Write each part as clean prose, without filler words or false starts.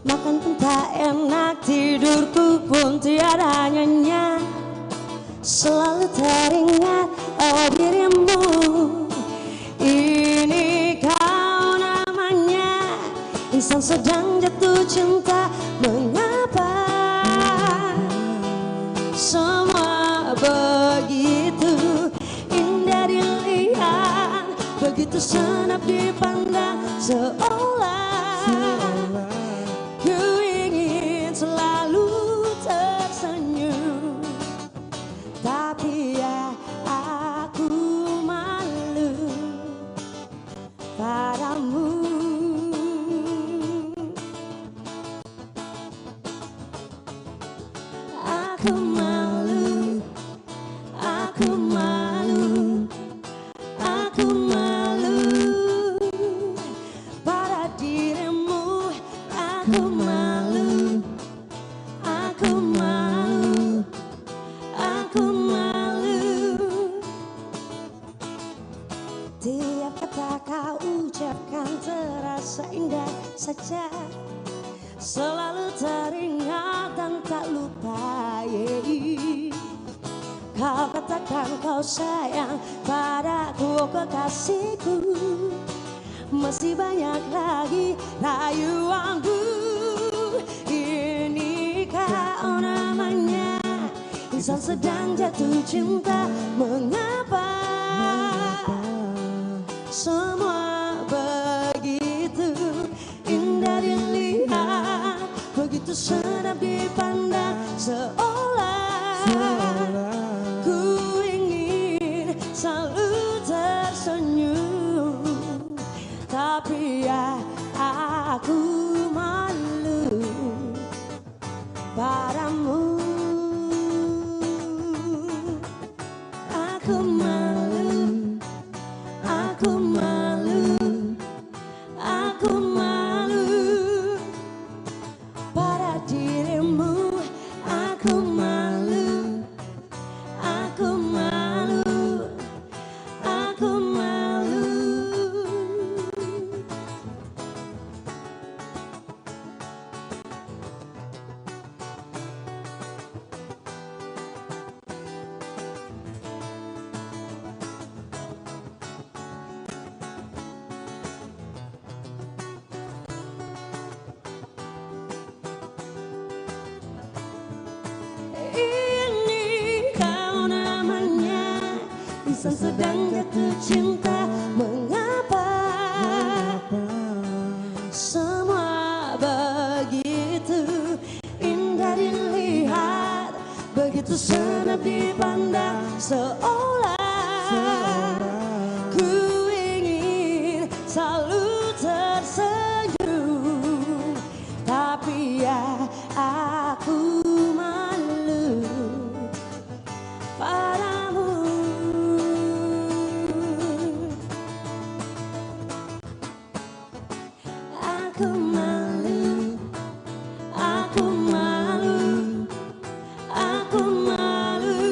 Makan pun tak enak, tidurku pun tiada nyenyak. Selalu teringat oh dirimu. Ini kau namanya insan sedang jatuh cinta. Mengapa semua begitu indah dilihat, begitu senap dipandang, seolah ku ingin selalu tersenyum. Tapi ya aku malu padamu. Aku malu, aku malu, aku malu pada dirimu. Aku malu, aku malu, aku malu. Tiap kata kau ucapkan terasa indah saja, selalu teringat dan tak lupa. Kau katakan kau sayang padaku, kekasihku. Masih banyak lagi rayuanku. Ini kau namanya insan sedang jatuh cinta. Mengapa semua begitu indah dilihat, begitu senap dipandang, seolah ku ingin selalu tersenyum. Tapi ya aku malu padamu. Aku malu, aku malu, aku malu pada dirimu. Aku malu, aku malu, aku malu. Ini kau namanya insan sedang jatuh cinta. Mengapa semua begitu indah dilihat, begitu senap dipandang, seolah ku ingin selalu tersenyum. Tapi ya aku malu padamu. Aku malu, aku malu, aku malu.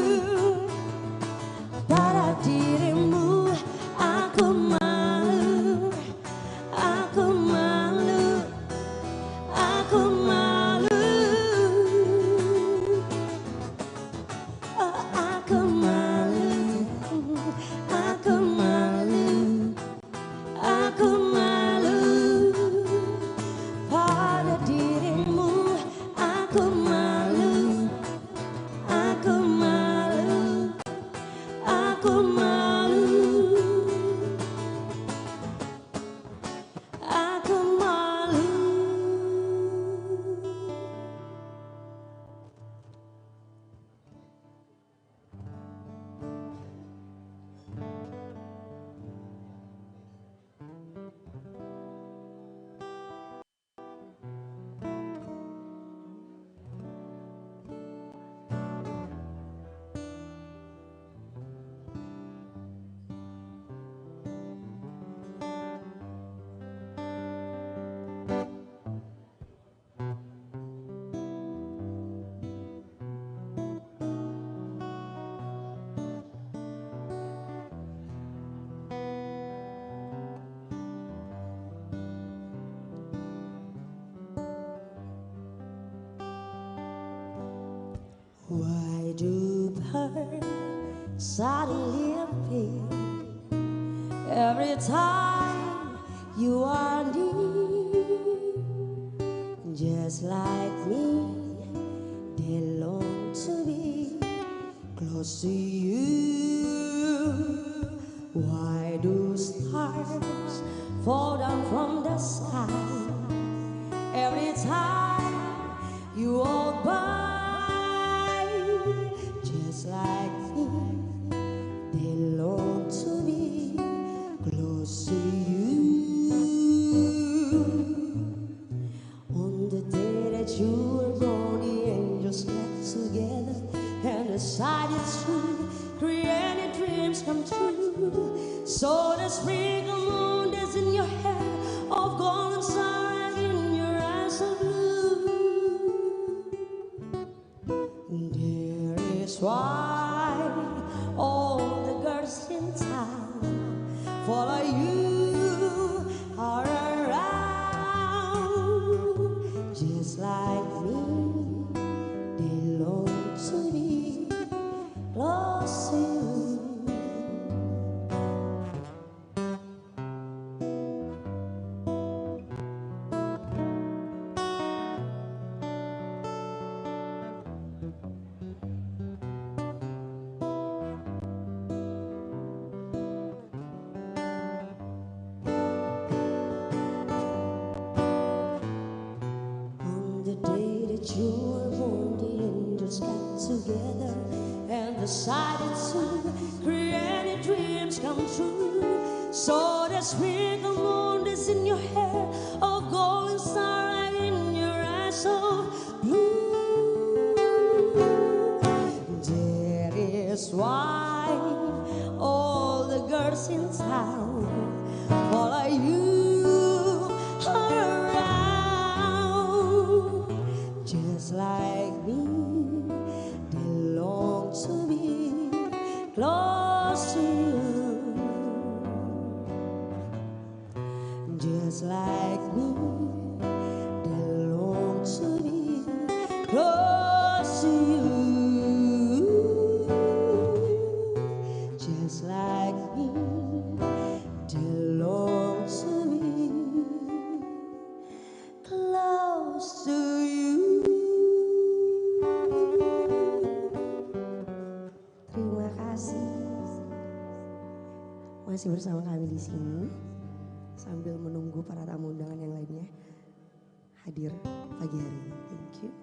Why do birds suddenly appear every time you are near? Just like me, they long to be close to you. Why do stars fall down from the sky every time you walk by? Just like me, they long to be close to you. On the day that you were born, the angels got together and decided to create dreams come true. So the sprinkle moon that's in your hair of golden star in your eyes of blue. There is why all the girls in town follow you all around. Just like me, they long to be close to you. On the day that you were born, the angels got together and decided to create dreams come true. So the sprinkle moon is in your hair, a golden star in your eyes of blue. That is why all the girls in town follow you around. Just like me, they long to be close to you. Just like me, they long to be close to you. Just like me, they long to be close to you. Terima kasih. Masih bersama kami di sini sambil menunggu para tamu undangan yang lainnya hadir pagi hari ini. Thank you.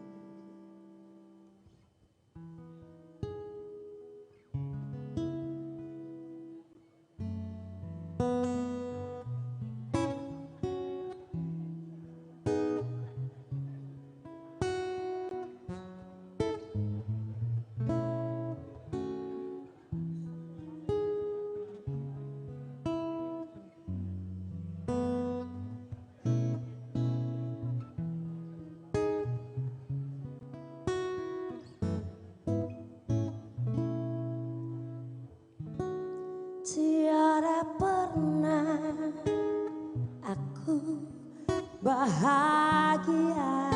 Tiada pernah aku bahagia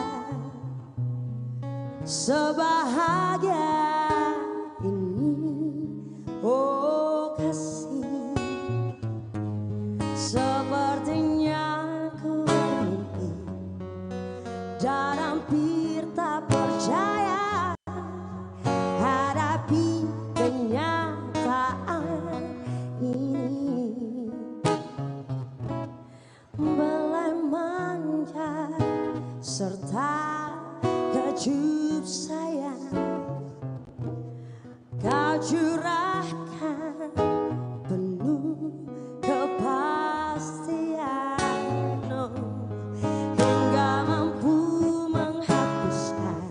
sebahagia ini, oh kasih. Sepertinya ku bermimpi dan hampir tak percaya hadapi kenyataan ini. Belai manja serta kecup sayang kau curahkan penuh kepastian, oh, hingga mampu menghapuskan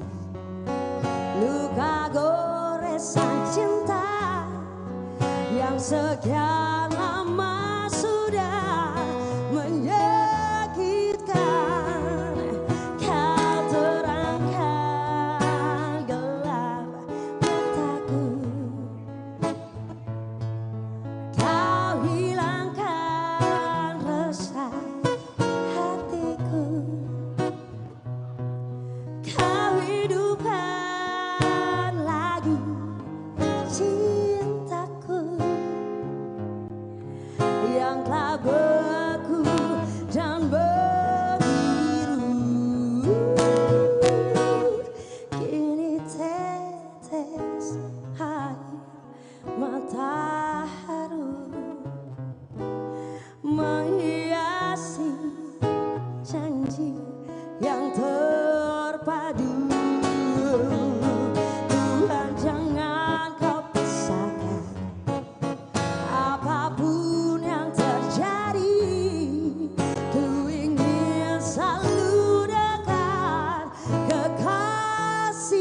luka goresan cinta yang sekian lama sudah menyakitkan. Kau terangkan gelap mataku berpadu. Tuhan jangan kau pisahkan, apapun yang terjadi, ku ingin selalu dekat kekasihku.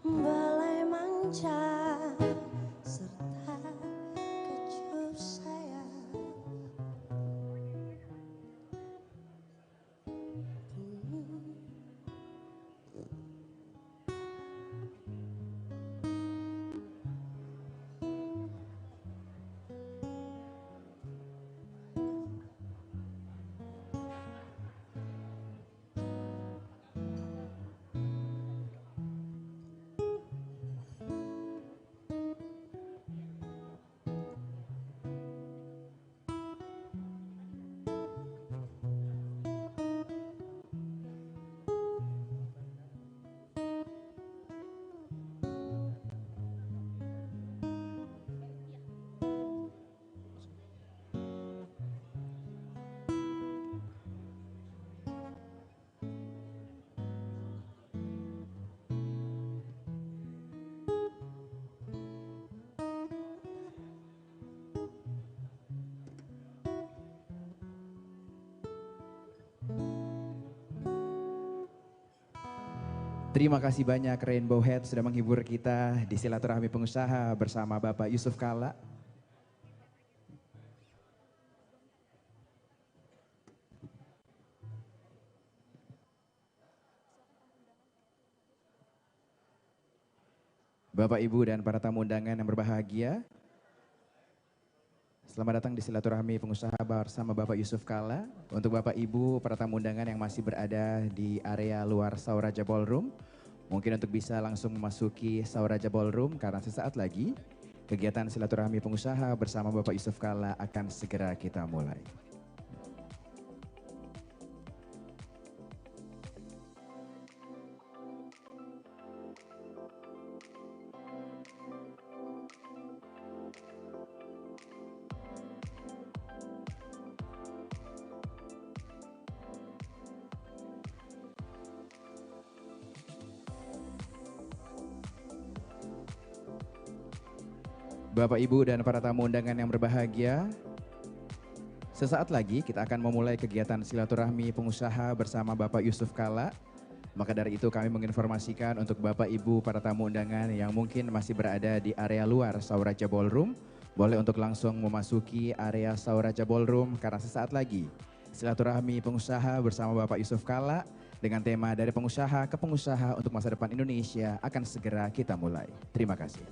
Belai manja serta kecup sayang, Terima kasih banyak Rainbow Head sudah menghibur kita di Silaturahmi Pengusaha bersama Bapak Yusuf Kalla. Bapak, Ibu, dan para tamu undangan yang berbahagia, selamat datang di Silaturahmi Pengusaha bersama Bapak Yusuf Kalla. Untuk Bapak, Ibu, para tamu undangan yang masih berada di area luar Sauraja Ballroom, mungkin untuk bisa langsung memasuki Sauraja Ballroom karena sesaat lagi kegiatan Silaturahmi Pengusaha bersama Bapak Yusuf Kalla akan segera kita mulai. Bapak, Ibu, dan para tamu undangan yang berbahagia, sesaat lagi kita akan memulai kegiatan Silaturahmi Pengusaha bersama Bapak Yusuf Kalla. Maka dari itu kami menginformasikan untuk Bapak, Ibu, para tamu undangan yang mungkin masih berada di area luar Sauraja Ballroom, boleh untuk langsung memasuki area Sauraja Ballroom karena sesaat lagi Silaturahmi Pengusaha bersama Bapak Yusuf Kalla dengan tema dari pengusaha ke pengusaha untuk masa depan Indonesia akan segera kita mulai. Terima kasih.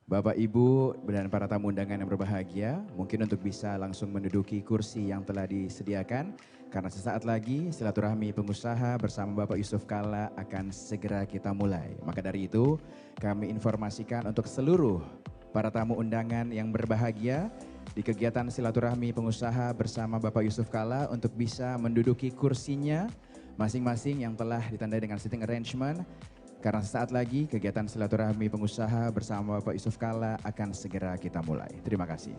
Bapak, Ibu, dan para tamu undangan yang berbahagia, mungkin untuk bisa langsung menduduki kursi yang telah disediakan, karena sesaat lagi Silaturahmi Pengusaha bersama Bapak Yusuf Kalla akan segera kita mulai. Maka dari itu, kami informasikan untuk seluruh para tamu undangan yang berbahagia di kegiatan Silaturahmi Pengusaha bersama Bapak Yusuf Kalla untuk bisa menduduki kursinya masing-masing yang telah ditandai dengan sitting arrangement. Karena sesaat lagi kegiatan Silaturahmi Pengusaha bersama Bapak Yusuf Kalla akan segera kita mulai. Terima kasih.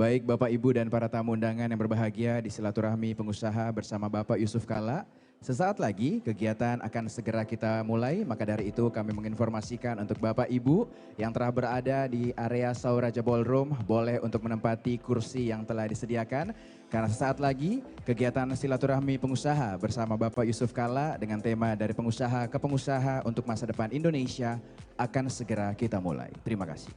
Baik Bapak Ibu dan para tamu undangan yang berbahagia di silaturahmi pengusaha bersama Bapak Yusuf Kalla. Sesaat lagi kegiatan akan segera kita mulai, maka dari itu kami menginformasikan untuk Bapak Ibu yang telah berada di area Sauraja Ballroom boleh untuk menempati kursi yang telah disediakan. Karena sesaat lagi kegiatan silaturahmi pengusaha bersama Bapak Yusuf Kalla dengan tema dari pengusaha ke pengusaha untuk masa depan Indonesia akan segera kita mulai. Terima kasih.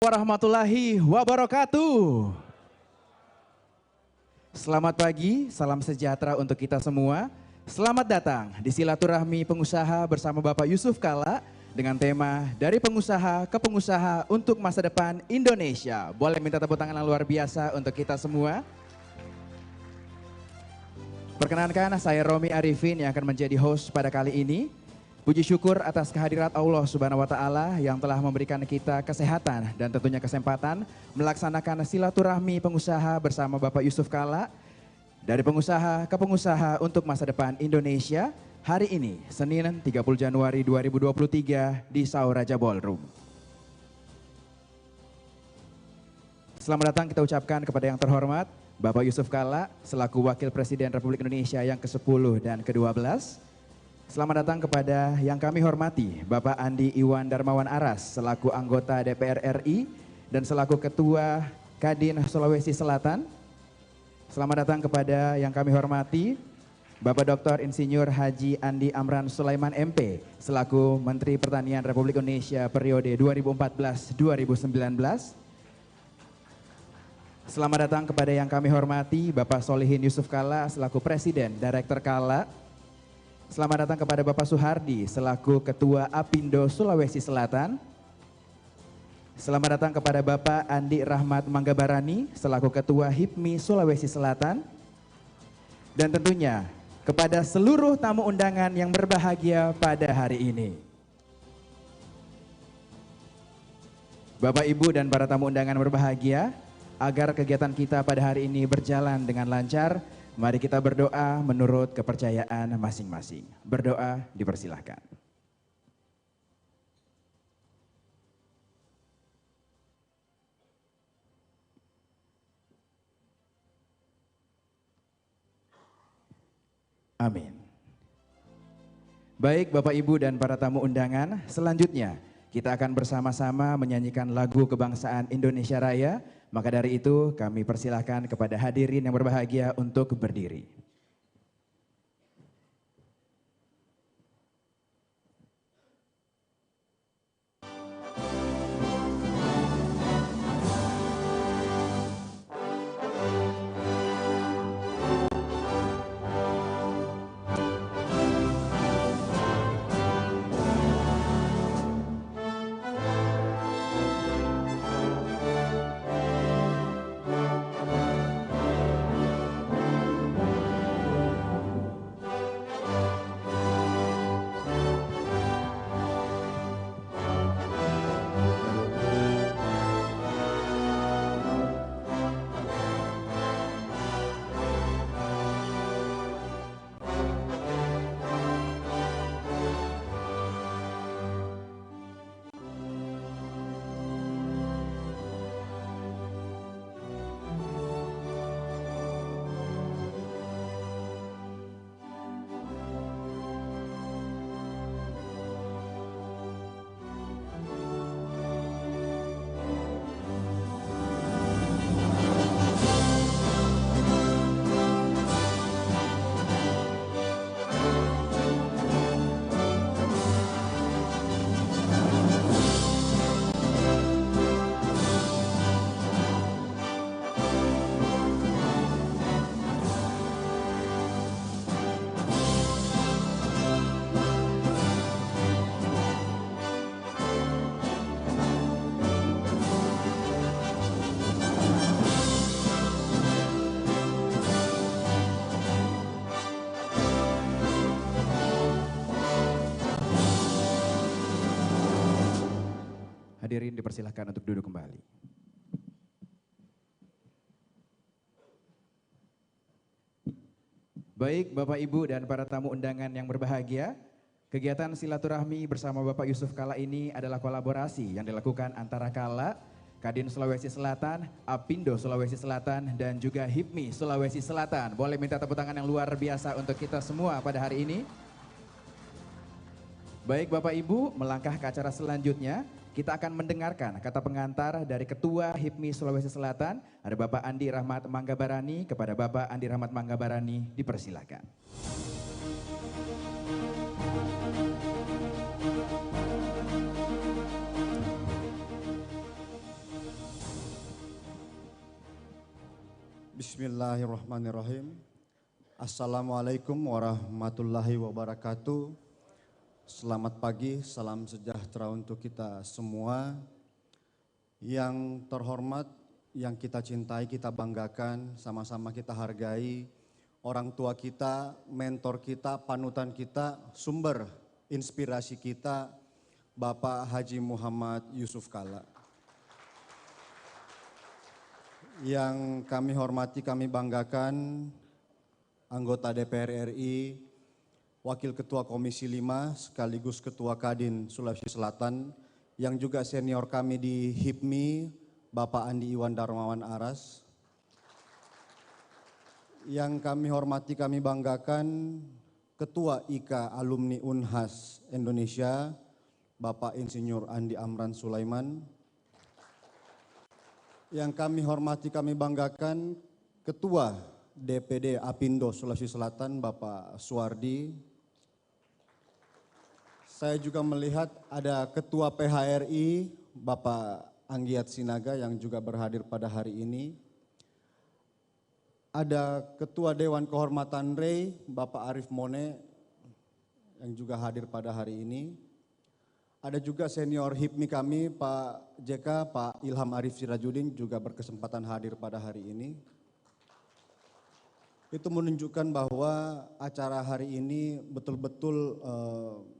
Warahmatullahi wabarakatuh. Selamat pagi, salam sejahtera untuk kita semua. Selamat datang di silaturahmi pengusaha bersama Bapak Yusuf Kalla dengan tema dari pengusaha ke pengusaha untuk masa depan Indonesia. Boleh minta tepuk tangan yang luar biasa untuk kita semua. Perkenankan, saya Romi Arifin yang akan menjadi host pada kali ini. Puji syukur atas kehadirat Allah Subhanahu wa Ta'ala yang telah memberikan kita kesehatan dan tentunya kesempatan melaksanakan silaturahmi pengusaha bersama Bapak Yusuf Kalla dari pengusaha ke pengusaha untuk masa depan Indonesia hari ini Senin 30 Januari 2023 di Sauraja Ballroom. Selamat datang kita ucapkan kepada yang terhormat Bapak Yusuf Kalla selaku Wakil Presiden Republik Indonesia yang ke-10 dan ke-12. Selamat datang kepada yang kami hormati Bapak Andi Iwan Darmawan Aras selaku anggota DPR RI dan selaku Ketua Kadin Sulawesi Selatan. Selamat datang kepada yang kami hormati Bapak Dr. Insinyur Haji Andi Amran Sulaiman MP selaku Menteri Pertanian Republik Indonesia periode 2014-2019. Selamat datang kepada yang kami hormati Bapak Solihin Yusuf Kalla selaku Presiden Direktur Kalla. Selamat datang kepada Bapak Suhardi selaku Ketua Apindo Sulawesi Selatan. Selamat datang kepada Bapak Andi Rahmat Manggabarani selaku Ketua HIPMI Sulawesi Selatan. Dan tentunya kepada seluruh tamu undangan yang berbahagia pada hari ini. Bapak, Ibu, dan para tamu undangan berbahagia, agar kegiatan kita pada hari ini berjalan dengan lancar, mari kita berdoa menurut kepercayaan masing-masing. Berdoa dipersilahkan. Amin. Baik Bapak, Ibu, dan para tamu undangan, selanjutnya kita akan bersama-sama menyanyikan lagu kebangsaan Indonesia Raya. Maka dari itu kami persilahkan kepada hadirin yang berbahagia untuk berdiri. Hadirin dipersilahkan untuk duduk kembali. Baik Bapak, Ibu, dan para tamu undangan yang berbahagia, kegiatan silaturahmi bersama Bapak Yusuf Kalla ini adalah kolaborasi yang dilakukan antara Kalla, Kadin Sulawesi Selatan, Apindo Sulawesi Selatan, dan juga HIPMI Sulawesi Selatan. Boleh minta tepuk tangan yang luar biasa untuk kita semua pada hari ini. Baik Bapak Ibu, melangkah ke acara selanjutnya, kita akan mendengarkan kata pengantar dari Ketua HIPMI Sulawesi Selatan, ada Bapak Andi Rahmat Manggabarani. Kepada Bapak Andi Rahmat Manggabarani, dipersilakan. Bismillahirrahmanirrahim. Assalamualaikum warahmatullahi wabarakatuh. Selamat pagi, salam sejahtera untuk kita semua. Yang terhormat, yang kita cintai, kita banggakan, sama-sama kita hargai. Orang tua kita, mentor kita, panutan kita, sumber inspirasi kita, Bapak Haji Muhammad Yusuf Kalla. Yang kami hormati, kami banggakan, anggota DPR RI, Wakil Ketua Komisi 5 sekaligus Ketua Kadin Sulawesi Selatan, yang juga senior kami di HIPMI, Bapak Andi Iwan Darmawan Aras. Yang kami hormati, kami banggakan, Ketua IKA Alumni Unhas Indonesia, Bapak Insinyur Andi Amran Sulaiman. Yang kami hormati, kami banggakan, Ketua DPD Apindo Sulawesi Selatan, Bapak Suwardi. Saya juga melihat ada Ketua PHRI, Bapak Anggiat Sinaga yang juga berhadir pada hari ini. Ada Ketua Dewan Kehormatan REI, Bapak Arif Mone yang juga hadir pada hari ini. Ada juga senior HIPMI kami, Pak JK, Pak Ilham Arif Sirajudin juga berkesempatan hadir pada hari ini. Itu menunjukkan bahwa acara hari ini betul-betul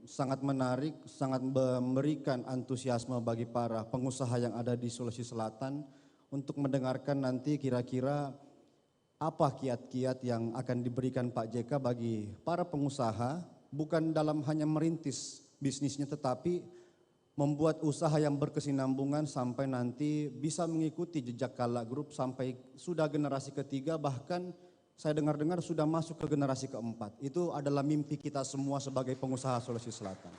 sangat menarik, sangat memberikan antusiasme bagi para pengusaha yang ada di Sulawesi Selatan untuk mendengarkan nanti kira-kira apa kiat-kiat yang akan diberikan Pak JK bagi para pengusaha, bukan dalam hanya merintis bisnisnya tetapi membuat usaha yang berkesinambungan sampai nanti bisa mengikuti jejak Kala Group sampai sudah generasi ketiga, bahkan saya dengar-dengar sudah masuk ke generasi keempat. Itu adalah mimpi kita semua sebagai pengusaha Sulawesi Selatan.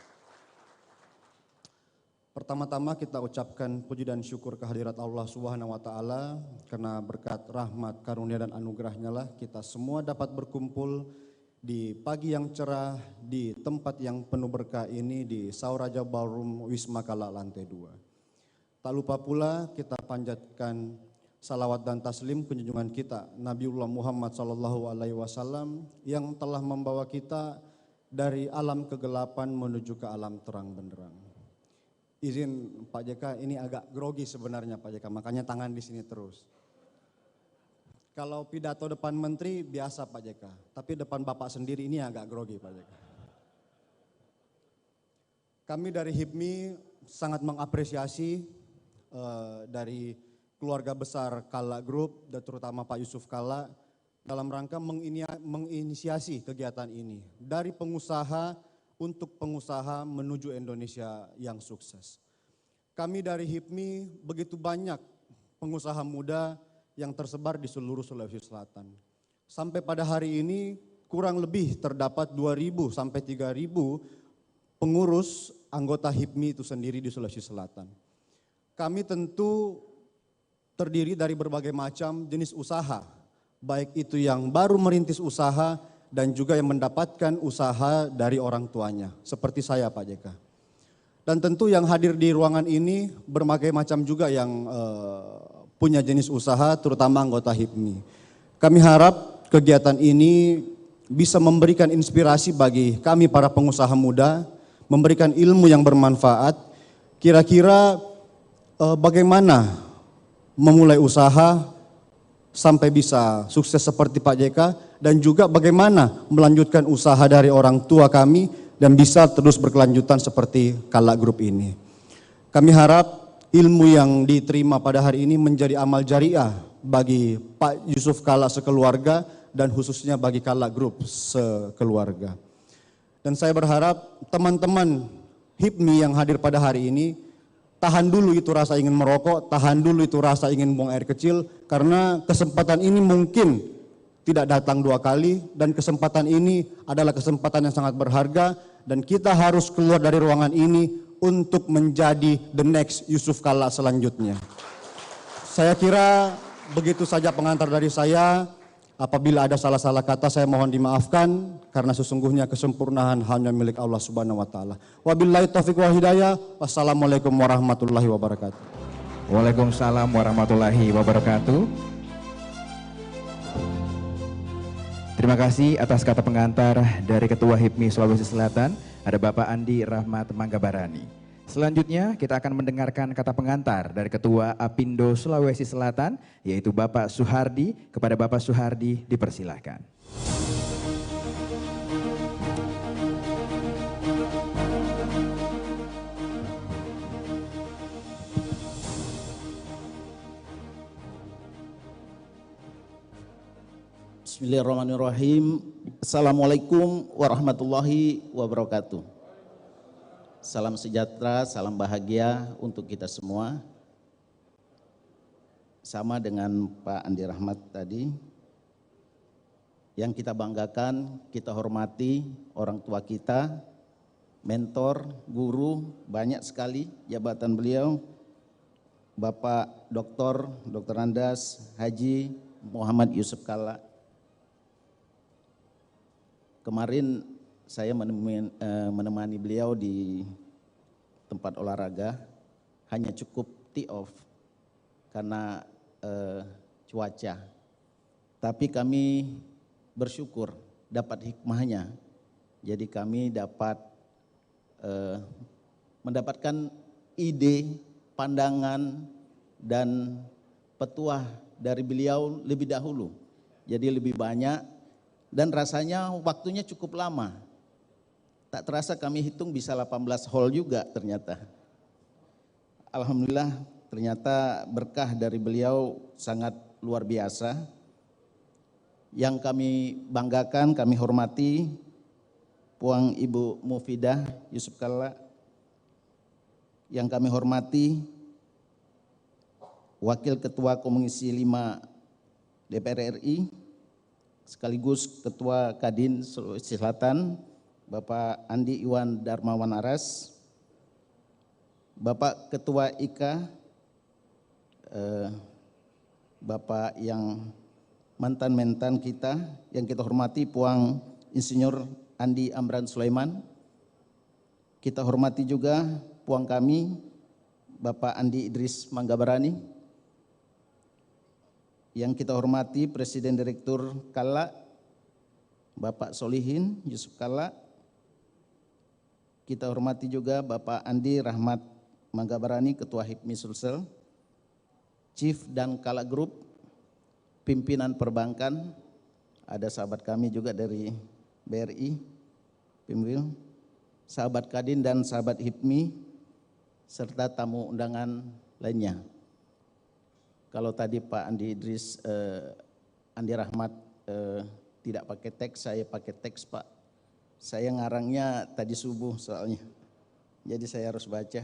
Pertama-tama kita ucapkan puji dan syukur kehadirat Allah Subhanahu wa taala karena berkat rahmat, karunia dan anugerahnya lah kita semua dapat berkumpul di pagi yang cerah di tempat yang penuh berkah ini di Sauraja Ballroom Wisma Kala lantai 2. Tak lupa pula kita panjatkan salawat dan taslim kunjungan kita Nabiullah Muhammad SAW yang telah membawa kita dari alam kegelapan menuju ke alam terang benderang. Izin Pak JK, ini agak grogi sebenarnya Pak JK, makanya tangan di sini terus. Kalau pidato depan menteri biasa Pak JK, tapi depan Bapak sendiri ini agak grogi Pak JK. Kami dari HIPMI sangat mengapresiasi dari keluarga besar Kala Group dan terutama Pak Yusuf Kala dalam rangka menginisiasi kegiatan ini. Dari pengusaha untuk pengusaha menuju Indonesia yang sukses. Kami dari HIPMI begitu banyak pengusaha muda yang tersebar di seluruh Sulawesi Selatan. Sampai pada hari ini kurang lebih terdapat 2.000 sampai 3.000 pengurus anggota HIPMI itu sendiri di Sulawesi Selatan. Kami tentu terdiri dari berbagai macam jenis usaha, baik itu yang baru merintis usaha dan juga yang mendapatkan usaha dari orang tuanya, seperti saya Pak JK. Dan tentu yang hadir di ruangan ini berbagai macam juga yang punya jenis usaha, terutama anggota HIPMI. Kami harap kegiatan ini bisa memberikan inspirasi bagi kami para pengusaha muda, memberikan ilmu yang bermanfaat, kira-kira bagaimana memulai usaha sampai bisa sukses seperti Pak JK dan juga bagaimana melanjutkan usaha dari orang tua kami dan bisa terus berkelanjutan seperti Kala Group ini. Kami harap ilmu yang diterima pada hari ini menjadi amal jariah bagi Pak Yusuf Kala sekeluarga dan khususnya bagi Kala Group sekeluarga. Dan saya berharap teman-teman HIPMI yang hadir pada hari ini tahan dulu itu rasa ingin merokok, tahan dulu itu rasa ingin buang air kecil, karena kesempatan ini mungkin tidak datang 2 kali dan kesempatan ini adalah kesempatan yang sangat berharga dan kita harus keluar dari ruangan ini untuk menjadi the next Yusuf Kala selanjutnya. Saya kira begitu saja pengantar dari saya. Apabila ada salah-salah kata saya mohon dimaafkan karena sesungguhnya kesempurnaan hanya milik Allah Subhanahu wa taala. Wabillahi taufiq wal hidayah. Wassalamualaikum warahmatullahi wabarakatuh. Waalaikumsalam warahmatullahi wabarakatuh. Terima kasih atas kata pengantar dari Ketua HIPMI Sulawesi Selatan, ada Bapak Andi Rahmat Manggabarani. Selanjutnya kita akan mendengarkan kata pengantar dari Ketua Apindo Sulawesi Selatan, yaitu Bapak Suhardi. Kepada Bapak Suhardi dipersilahkan. Bismillahirrahmanirrahim. Assalamualaikum warahmatullahi wabarakatuh. Salam sejahtera, salam bahagia untuk kita semua. Sama dengan Pak Andi Rahmat tadi, yang kita banggakan, kita hormati orang tua kita, mentor, guru, banyak sekali jabatan beliau, Bapak Dr. Andas Haji Muhammad Yusuf Kala. Kemarin saya menemani beliau di tempat olahraga, hanya cukup tee off karena cuaca. Tapi kami bersyukur dapat hikmahnya. Jadi kami dapat mendapatkan ide, pandangan, dan petuah dari beliau lebih dahulu. Jadi lebih banyak dan rasanya waktunya cukup lama. Tak terasa kami hitung bisa 18 hall juga ternyata. Alhamdulillah ternyata berkah dari beliau sangat luar biasa. Yang kami banggakan, kami hormati Puang Ibu Mufidah Yusuf Kalla. Yang kami hormati Wakil Ketua Komisi 5 DPR RI, sekaligus Ketua Kadin Sulawesi Selatan, Bapak Andi Iwan Darmawan Aras, Bapak Ketua IKA, Bapak yang mantan-mantan kita yang kita hormati, Puang Insinyur Andi Amran Sulaiman. Kita hormati juga Puang kami, Bapak Andi Idris Manggabarani. Yang kita hormati Presiden Direktur Kalla, Bapak Solihin Yusuf Kalla. Kita hormati juga Bapak Andi Rahmat Manggabarani, Ketua HIPMI Sulsel, Chief dan Kalla Group, pimpinan perbankan, ada sahabat kami juga dari BRI, Pimwil, sahabat Kadin dan sahabat HIPMI, serta tamu undangan lainnya. Kalau tadi Pak Andi Idris, Andi Rahmat tidak pakai teks, saya pakai teks Pak. Saya ngarangnya tadi subuh soalnya, jadi saya harus baca.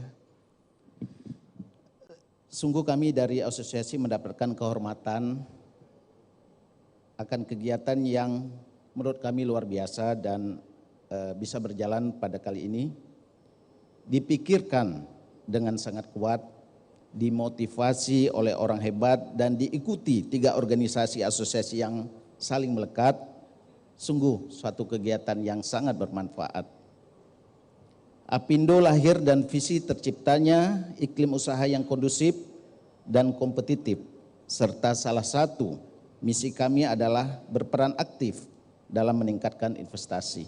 Sungguh kami dari asosiasi mendapatkan kehormatan akan kegiatan yang menurut kami luar biasa dan bisa berjalan pada kali ini. Dipikirkan dengan sangat kuat, dimotivasi oleh orang hebat dan diikuti 3 organisasi asosiasi yang saling melekat, sungguh suatu kegiatan yang sangat bermanfaat. Apindo lahir dan visi terciptanya iklim usaha yang kondusif dan kompetitif, serta salah satu misi kami adalah berperan aktif dalam meningkatkan investasi.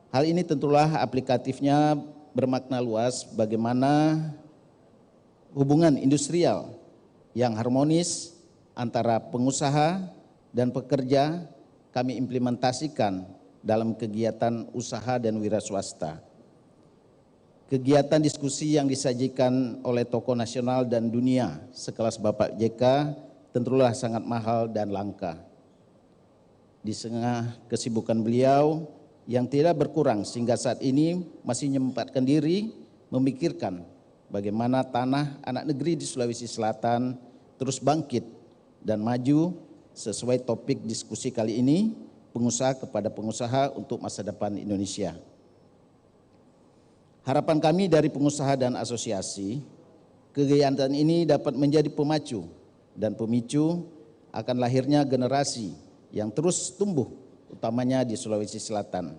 Hal ini tentulah aplikatifnya bermakna luas bagaimana hubungan industrial yang harmonis antara pengusaha dan pekerja kami implementasikan dalam kegiatan usaha dan wira swasta. Kegiatan diskusi yang disajikan oleh tokoh nasional dan dunia sekelas Bapak JK tentulah sangat mahal dan langka. Di tengah kesibukan beliau yang tidak berkurang sehingga saat ini masih menyempatkan diri memikirkan bagaimana tanah anak negeri di Sulawesi Selatan terus bangkit dan maju sesuai topik diskusi kali ini, pengusaha kepada pengusaha untuk masa depan Indonesia. Harapan kami dari pengusaha dan asosiasi, kegiatan ini dapat menjadi pemacu dan pemicu akan lahirnya generasi yang terus tumbuh, utamanya di Sulawesi Selatan.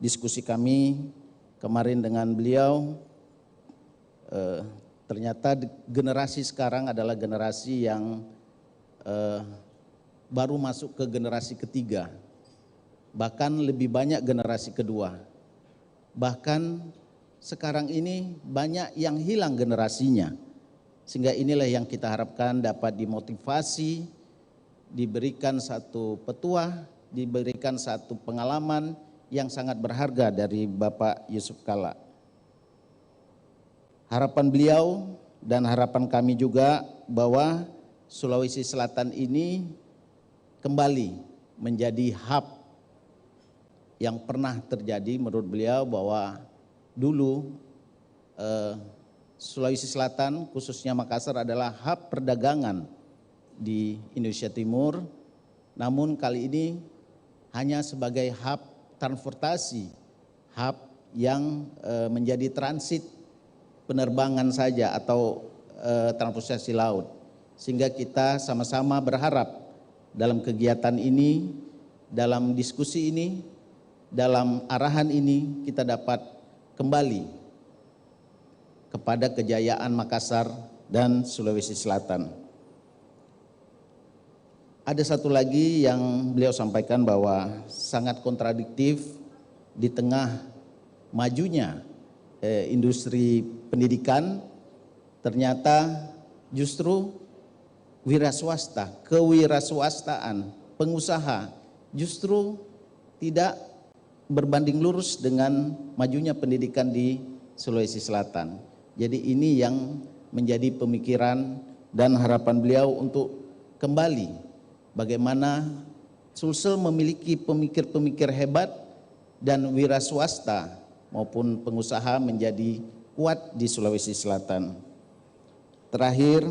Diskusi kami kemarin dengan beliau, ternyata generasi sekarang adalah generasi yang baru masuk ke generasi ketiga, bahkan lebih banyak generasi kedua. Bahkan sekarang ini banyak yang hilang generasinya, sehingga inilah yang kita harapkan dapat dimotivasi, diberikan satu petuah, diberikan satu pengalaman yang sangat berharga dari Bapak Yusuf Kalla. Harapan beliau dan harapan kami juga bahwa Sulawesi Selatan ini kembali menjadi hub yang pernah terjadi menurut beliau, bahwa dulu Sulawesi Selatan khususnya Makassar adalah hub perdagangan di Indonesia Timur, namun kali ini hanya sebagai hub transportasi, hub yang menjadi transit penerbangan saja atau transportasi laut. Sehingga kita sama-sama berharap dalam kegiatan ini, dalam diskusi ini, dalam arahan ini kita dapat kembali kepada kejayaan Makassar dan Sulawesi Selatan. Ada satu lagi yang beliau sampaikan bahwa sangat kontradiktif di tengah majunya industri pendidikan, ternyata justru wira swasta, kewiraswastaan pengusaha justru tidak berbanding lurus dengan majunya pendidikan di Sulawesi Selatan. Jadi ini yang menjadi pemikiran dan harapan beliau untuk kembali bagaimana Sulsel memiliki pemikir-pemikir hebat dan wira swasta maupun pengusaha menjadi kuat di Sulawesi Selatan. Terakhir,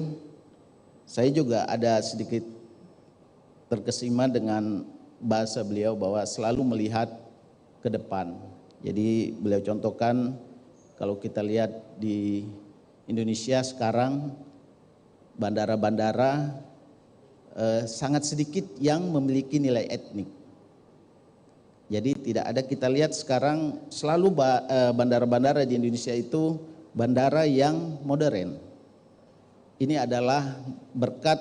saya juga ada sedikit terkesima dengan bahasa beliau bahwa selalu melihat ke depan. Jadi beliau contohkan kalau kita lihat di Indonesia sekarang bandara-bandara sangat sedikit yang memiliki nilai etnik. Jadi tidak ada, kita lihat sekarang selalu bandara-bandara di Indonesia itu bandara yang modern. Ini adalah berkat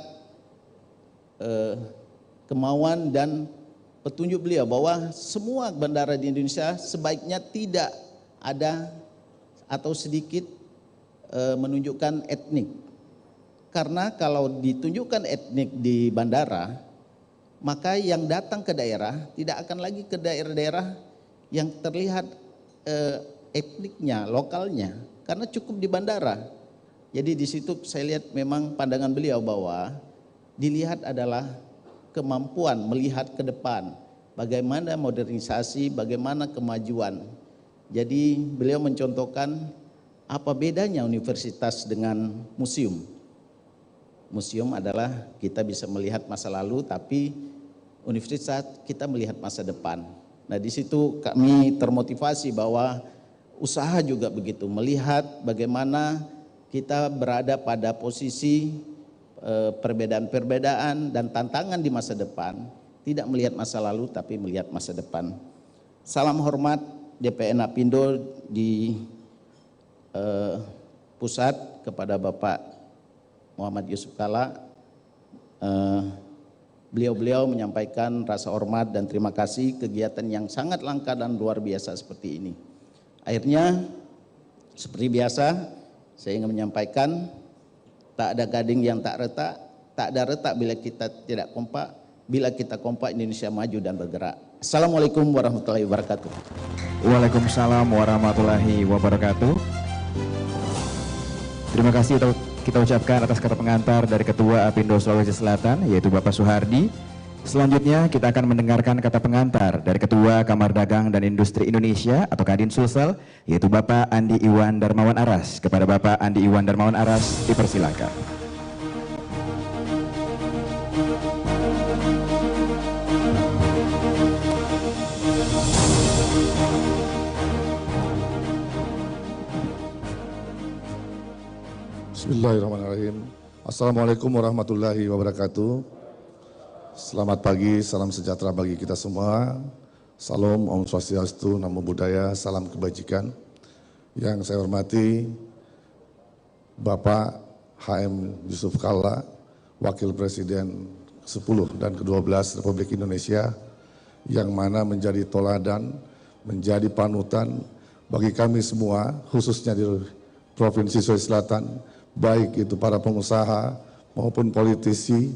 kemauan dan petunjuk beliau bahwa semua bandara di Indonesia sebaiknya tidak ada atau sedikit menunjukkan etnik. Karena kalau ditunjukkan etnik di bandara, maka yang datang ke daerah tidak akan lagi ke daerah-daerah yang terlihat etniknya, lokalnya, karena cukup di bandara. Jadi di situ saya lihat memang pandangan beliau bahwa dilihat adalah kemampuan melihat ke depan, bagaimana modernisasi, bagaimana kemajuan. Jadi beliau mencontohkan apa bedanya universitas dengan museum. Museum adalah kita bisa melihat masa lalu, tapi universitas kita melihat masa depan. Nah di situ kami termotivasi bahwa usaha juga begitu, melihat bagaimana kita berada pada posisi perbedaan-perbedaan dan tantangan di masa depan, tidak melihat masa lalu tapi melihat masa depan. Salam hormat DPN Apindo di pusat kepada Bapak Muhammad Yusuf Kalla. Beliau menyampaikan rasa hormat dan terima kasih kegiatan yang sangat langka dan luar biasa seperti ini. Akhirnya seperti biasa saya ingin menyampaikan, tak ada gading yang tak retak, tak ada retak bila kita tidak kompak, bila kita kompak Indonesia maju dan bergerak. Assalamualaikum warahmatullahi wabarakatuh. Waalaikumsalam warahmatullahi wabarakatuh. Terima kasih kita ucapkan atas kata pengantar dari Ketua Apindo Sulawesi Selatan, yaitu Bapak Suhardi. Selanjutnya kita akan mendengarkan kata pengantar dari Ketua Kamar Dagang dan Industri Indonesia atau Kadin Sulsel, yaitu Bapak Andi Iwan Darmawan Aras. Kepada Bapak Andi Iwan Darmawan Aras dipersilakan. Bismillahirrahmanirrahim. Assalamualaikum warahmatullahi wabarakatuh. Selamat pagi, salam sejahtera bagi kita semua. Salam, Om Swastiastu, Namo Buddhaya, salam kebajikan. Yang saya hormati Bapak HM Yusuf Kalla, Wakil Presiden ke-10 dan ke-12 Republik Indonesia, yang mana menjadi toladan, menjadi panutan bagi kami semua, khususnya di Provinsi Sulawesi Selatan, baik itu para pengusaha maupun politisi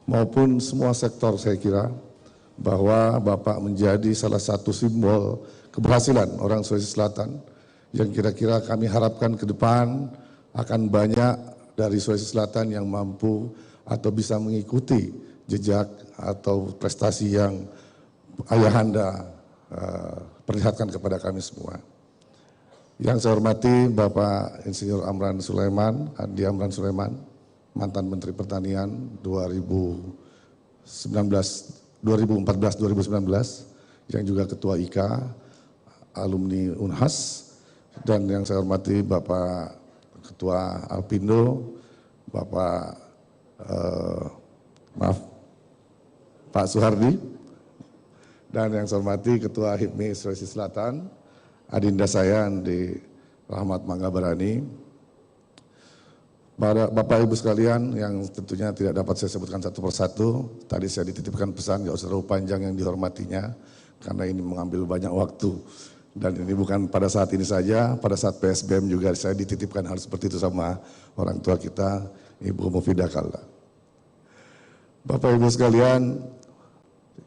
maupun semua sektor. Saya kira bahwa Bapak menjadi salah satu simbol keberhasilan orang Sulawesi Selatan yang kira-kira kami harapkan ke depan akan banyak dari Sulawesi Selatan yang mampu atau bisa mengikuti jejak atau prestasi yang ayahanda perlihatkan kepada kami semua. Yang saya hormati Bapak Insinyur Amran Sulaiman, Andi Amran Sulaiman, mantan Menteri Pertanian 2014-2019, yang juga Ketua IKA, alumni Unhas, dan yang saya hormati Bapak Ketua Apindo, Bapak Pak Suhardi, dan yang saya hormati Ketua HIPMI Sulawesi Selatan, adinda saya Andi Rahmat Manggabarani. Bapak Ibu sekalian yang tentunya tidak dapat saya sebutkan satu persatu, tadi saya dititipkan pesan gak usah terlalu panjang yang dihormatinya, karena ini mengambil banyak waktu. Dan ini bukan pada saat ini saja, pada saat PSBM juga saya dititipkan hal seperti itu sama orang tua kita, Ibu Mufidah Kalla. Bapak Ibu sekalian,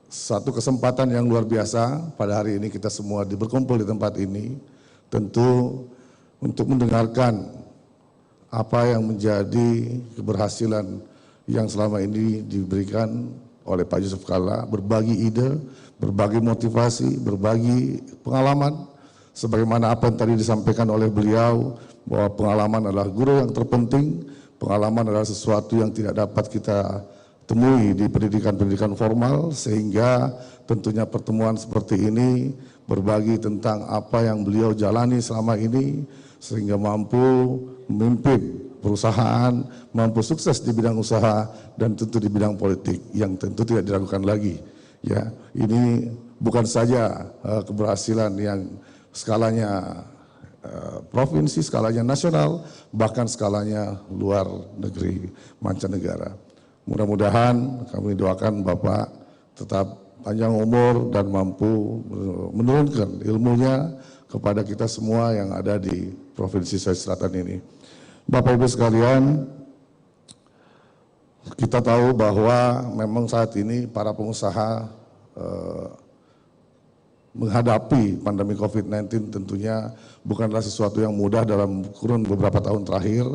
satu kesempatan yang luar biasa pada hari ini kita semua berkumpul di tempat ini, tentu untuk mendengarkan apa yang menjadi keberhasilan yang selama ini diberikan oleh Pak Yusuf Kalla, berbagi ide, berbagi motivasi, berbagi pengalaman, sebagaimana apa yang tadi disampaikan oleh beliau, bahwa pengalaman adalah guru yang terpenting, pengalaman adalah sesuatu yang tidak dapat kita temui di pendidikan-pendidikan formal, sehingga tentunya pertemuan seperti ini berbagi tentang apa yang beliau jalani selama ini, sehingga mampu memimpin perusahaan, mampu sukses di bidang usaha dan tentu di bidang politik yang tentu tidak diragukan lagi. Ya, ini bukan saja keberhasilan yang skalanya provinsi, skalanya nasional, bahkan skalanya luar negeri, mancanegara. Mudah-mudahan kami doakan Bapak tetap panjang umur dan mampu menurunkan ilmunya kepada kita semua yang ada di Provinsi Sulawesi Selatan ini. Bapak Ibu sekalian, kita tahu bahwa memang saat ini para pengusaha menghadapi pandemi COVID-19 tentunya bukanlah sesuatu yang mudah dalam kurun beberapa tahun terakhir,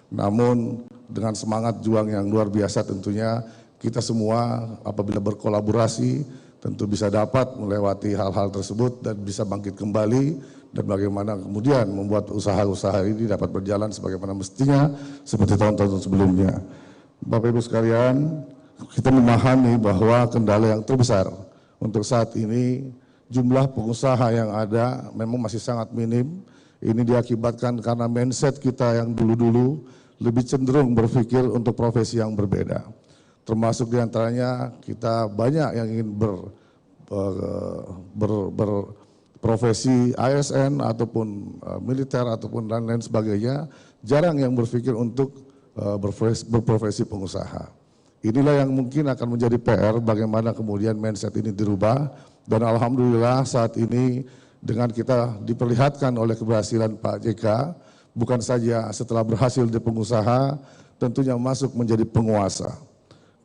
namun dengan semangat juang yang luar biasa tentunya kita semua apabila berkolaborasi tentu bisa dapat melewati hal-hal tersebut dan bisa bangkit kembali, dan bagaimana kemudian membuat usaha-usaha ini dapat berjalan sebagaimana mestinya seperti tahun-tahun sebelumnya. Bapak Ibu sekalian, kita memahami bahwa kendala yang terbesar untuk saat ini jumlah pengusaha yang ada memang masih sangat minim. Ini diakibatkan karena mindset kita yang dulu-dulu lebih cenderung berpikir untuk profesi yang berbeda. Termasuk diantaranya kita banyak yang ingin berprofesi ASN ataupun militer ataupun dan lain sebagainya, jarang yang berpikir untuk berprofesi pengusaha. Inilah yang mungkin akan menjadi PR bagaimana kemudian mindset ini dirubah, dan alhamdulillah saat ini dengan kita diperlihatkan oleh keberhasilan Pak JK, bukan saja setelah berhasil di pengusaha, tentunya masuk menjadi penguasa.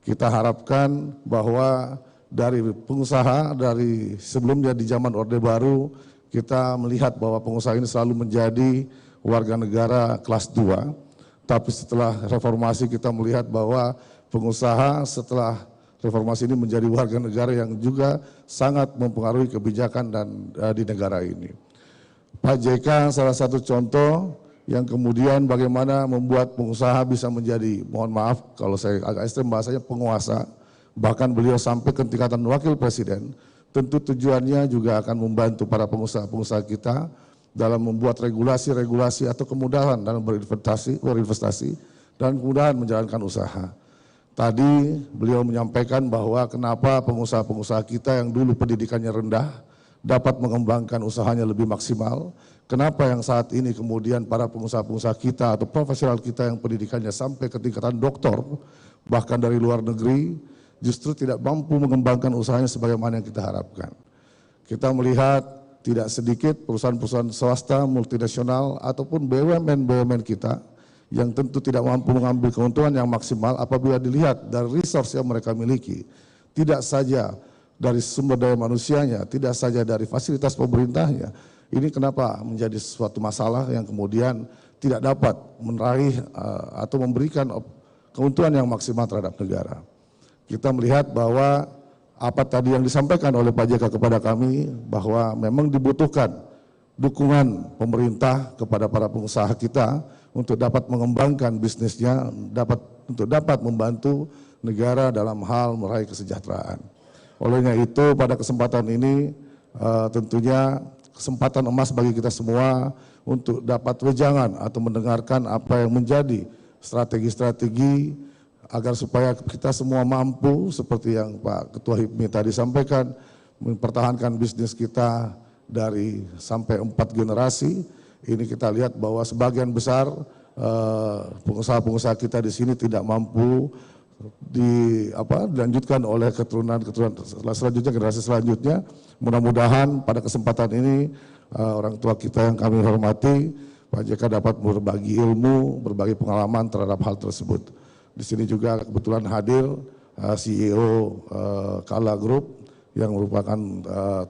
Kita harapkan bahwa dari pengusaha, dari sebelumnya di zaman Orde Baru, kita melihat bahwa pengusaha ini selalu menjadi warga negara kelas 2. Tapi setelah reformasi kita melihat bahwa pengusaha setelah reformasi ini menjadi warga negara yang juga sangat mempengaruhi kebijakan dan di negara ini. Pak JK salah satu contoh yang kemudian bagaimana membuat pengusaha bisa menjadi, mohon maaf kalau saya agak ekstrem bahasanya, penguasa. Bahkan beliau sampai ke tingkatan wakil presiden, tentu tujuannya juga akan membantu para pengusaha-pengusaha kita dalam membuat regulasi-regulasi atau kemudahan dalam berinvestasi dan kemudahan menjalankan usaha. Tadi beliau menyampaikan bahwa kenapa pengusaha-pengusaha kita yang dulu pendidikannya rendah dapat mengembangkan usahanya lebih maksimal. Kenapa yang saat ini kemudian para pengusaha-pengusaha kita atau profesional kita yang pendidikannya sampai ke tingkatan doktor, bahkan dari luar negeri, justru tidak mampu mengembangkan usahanya sebagaimana yang kita harapkan. Kita melihat tidak sedikit perusahaan-perusahaan swasta, multinasional, ataupun BUMN-BUMN kita yang tentu tidak mampu mengambil keuntungan yang maksimal apabila dilihat dari resource yang mereka miliki. Tidak saja dari sumber daya manusianya, tidak saja dari fasilitas pemerintahnya. Ini kenapa menjadi suatu masalah yang kemudian tidak dapat meraih atau memberikan keuntungan yang maksimal terhadap negara. Kita melihat bahwa apa tadi yang disampaikan oleh Pak JK kepada kami, bahwa memang dibutuhkan dukungan pemerintah kepada para pengusaha kita untuk dapat mengembangkan bisnisnya, untuk dapat membantu negara dalam hal meraih kesejahteraan. Olehnya itu pada kesempatan ini tentunya kesempatan emas bagi kita semua untuk dapat wejangan atau mendengarkan apa yang menjadi strategi-strategi agar supaya kita semua mampu seperti yang Pak Ketua HIPMI tadi sampaikan, mempertahankan bisnis kita dari sampai 4 generasi. Ini kita lihat bahwa sebagian besar pengusaha-pengusaha kita di sini tidak mampu dilanjutkan oleh keturunan selanjutnya, generasi selanjutnya. Mudah-mudahan pada kesempatan ini orang tua kita yang kami hormati, Pak JK dapat berbagi ilmu, berbagi pengalaman terhadap hal tersebut. Di sini juga kebetulan hadir CEO Kalla Group yang merupakan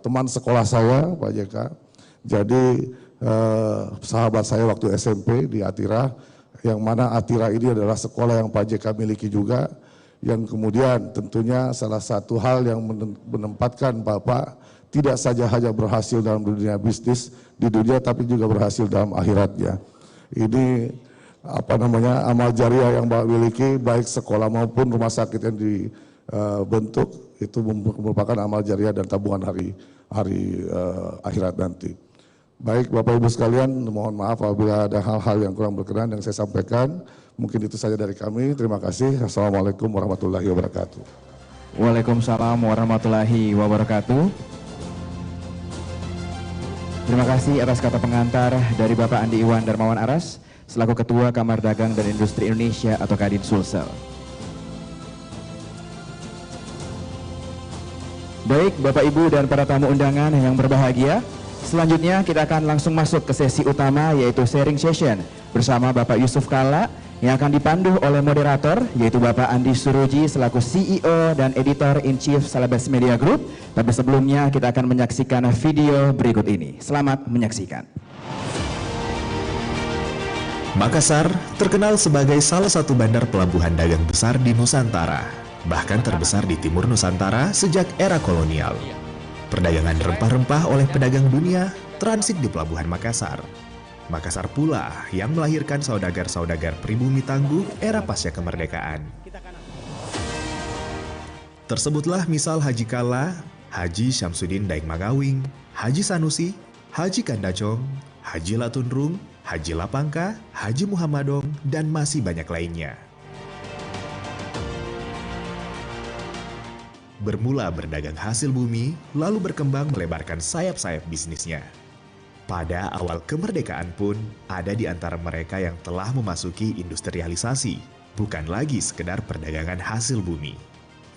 teman sekolah saya, Pak JK. Jadi sahabat saya waktu SMP di Atira, yang mana Atira ini adalah sekolah yang Pak JK miliki juga, yang kemudian tentunya salah satu hal yang menempatkan Bapak tidak saja hanya berhasil dalam dunia bisnis di dunia, tapi juga berhasil dalam akhiratnya. Ini amal jariah yang Bapak miliki, baik sekolah maupun rumah sakit yang dibentuk, itu merupakan amal jariah dan tabungan hari akhirat nanti. Baik Bapak Ibu sekalian, mohon maaf apabila ada hal-hal yang kurang berkenan yang saya sampaikan. Mungkin itu saja dari kami. Terima kasih. Assalamualaikum warahmatullahi wabarakatuh. Waalaikumsalam warahmatullahi wabarakatuh. Terima kasih atas kata pengantar dari Bapak Andi Iwan Darmawan Aras, selaku Ketua Kamar Dagang dan Industri Indonesia atau Kadin Sulsel. Baik Bapak Ibu dan para tamu undangan yang berbahagia, selanjutnya kita akan langsung masuk ke sesi utama, yaitu sharing session bersama Bapak Yusuf Kalla yang akan dipandu oleh moderator, yaitu Bapak Andi Suroji selaku CEO dan Editor in Chief Salabes Media Group. Tapi sebelumnya kita akan menyaksikan video berikut ini. Selamat menyaksikan. Makassar terkenal sebagai salah satu bandar pelabuhan dagang besar di Nusantara, bahkan terbesar di timur Nusantara sejak era kolonial. Perdagangan rempah-rempah oleh pedagang dunia transit di pelabuhan Makassar. Makassar pula yang melahirkan saudagar-saudagar pribumi tangguh era pasca kemerdekaan. Tersebutlah misal Haji Kalla, Haji Syamsuddin Daeng Magawing, Haji Sanusi, Haji Kandacong, Haji Latunrung, Haji Lapangka, Haji Muhammadong, dan masih banyak lainnya. Bermula berdagang hasil bumi, lalu berkembang melebarkan sayap-sayap bisnisnya. Pada awal kemerdekaan pun, ada di antara mereka yang telah memasuki industrialisasi, bukan lagi sekedar perdagangan hasil bumi.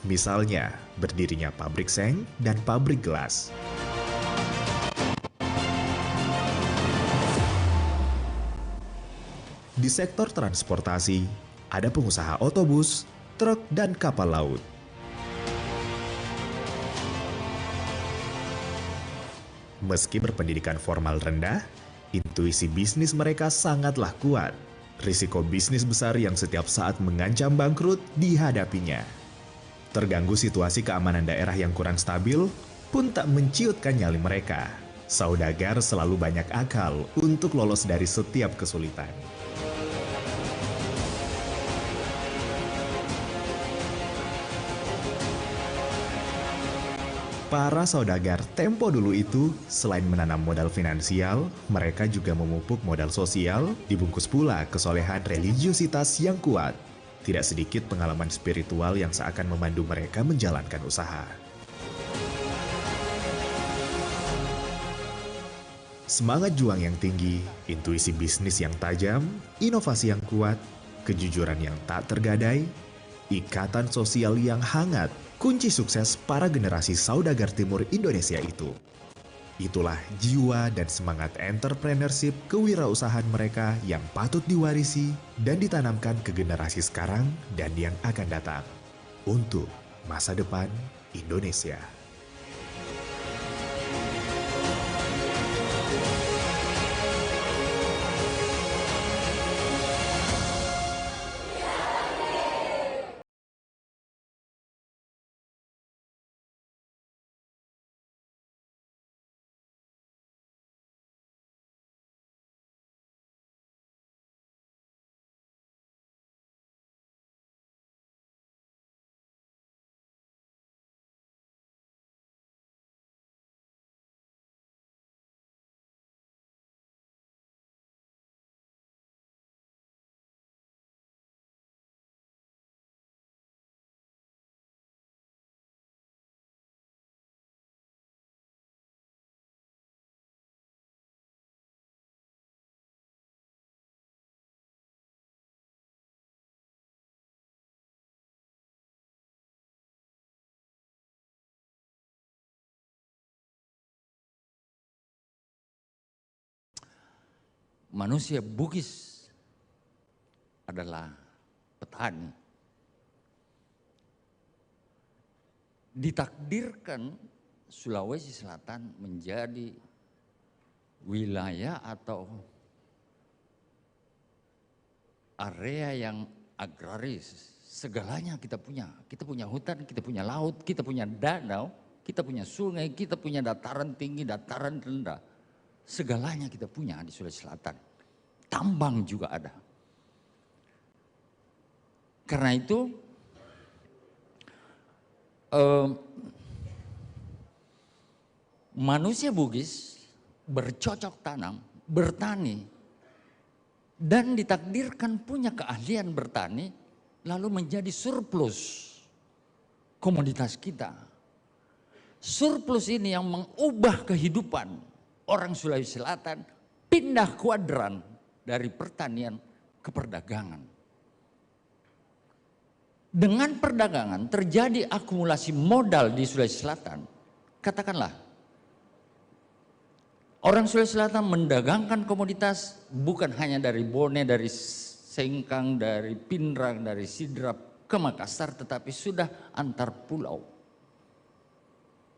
Misalnya, berdirinya pabrik seng dan pabrik gelas. Di sektor transportasi, ada pengusaha otobus, truk, dan kapal laut. Meski berpendidikan formal rendah, intuisi bisnis mereka sangatlah kuat. Risiko bisnis besar yang setiap saat mengancam bangkrut dihadapinya. Terganggu situasi keamanan daerah yang kurang stabil pun tak menciutkan nyali mereka. Saudagar selalu banyak akal untuk lolos dari setiap kesulitan. Para saudagar tempo dulu itu, selain menanam modal finansial, mereka juga memupuk modal sosial, dibungkus pula kesolehan religiusitas yang kuat. Tidak sedikit pengalaman spiritual yang seakan memandu mereka menjalankan usaha. Semangat juang yang tinggi, intuisi bisnis yang tajam, inovasi yang kuat, kejujuran yang tak tergadai, ikatan sosial yang hangat, kunci sukses para generasi saudagar timur Indonesia itu. Itulah jiwa dan semangat entrepreneurship kewirausahaan mereka yang patut diwarisi dan ditanamkan ke generasi sekarang dan yang akan datang untuk masa depan Indonesia. Manusia Bugis adalah petani. Ditakdirkan Sulawesi Selatan menjadi wilayah atau area yang agraris. Segalanya kita punya. Kita punya hutan, kita punya laut, kita punya danau, kita punya sungai, kita punya dataran tinggi, dataran rendah. Segalanya kita punya di Sulawesi Selatan. Tambang juga ada. Karena itu manusia Bugis bercocok tanam, bertani, dan ditakdirkan punya keahlian bertani, lalu menjadi surplus komoditas kita. Surplus ini yang mengubah kehidupan orang Sulawesi Selatan, pindah kuadran dari pertanian ke perdagangan. Dengan perdagangan terjadi akumulasi modal di Sulawesi Selatan. Katakanlah, orang Sulawesi Selatan mendagangkan komoditas bukan hanya dari Bone, dari Sengkang, dari Pindrang, dari Sidrap ke Makassar, tetapi sudah antar pulau.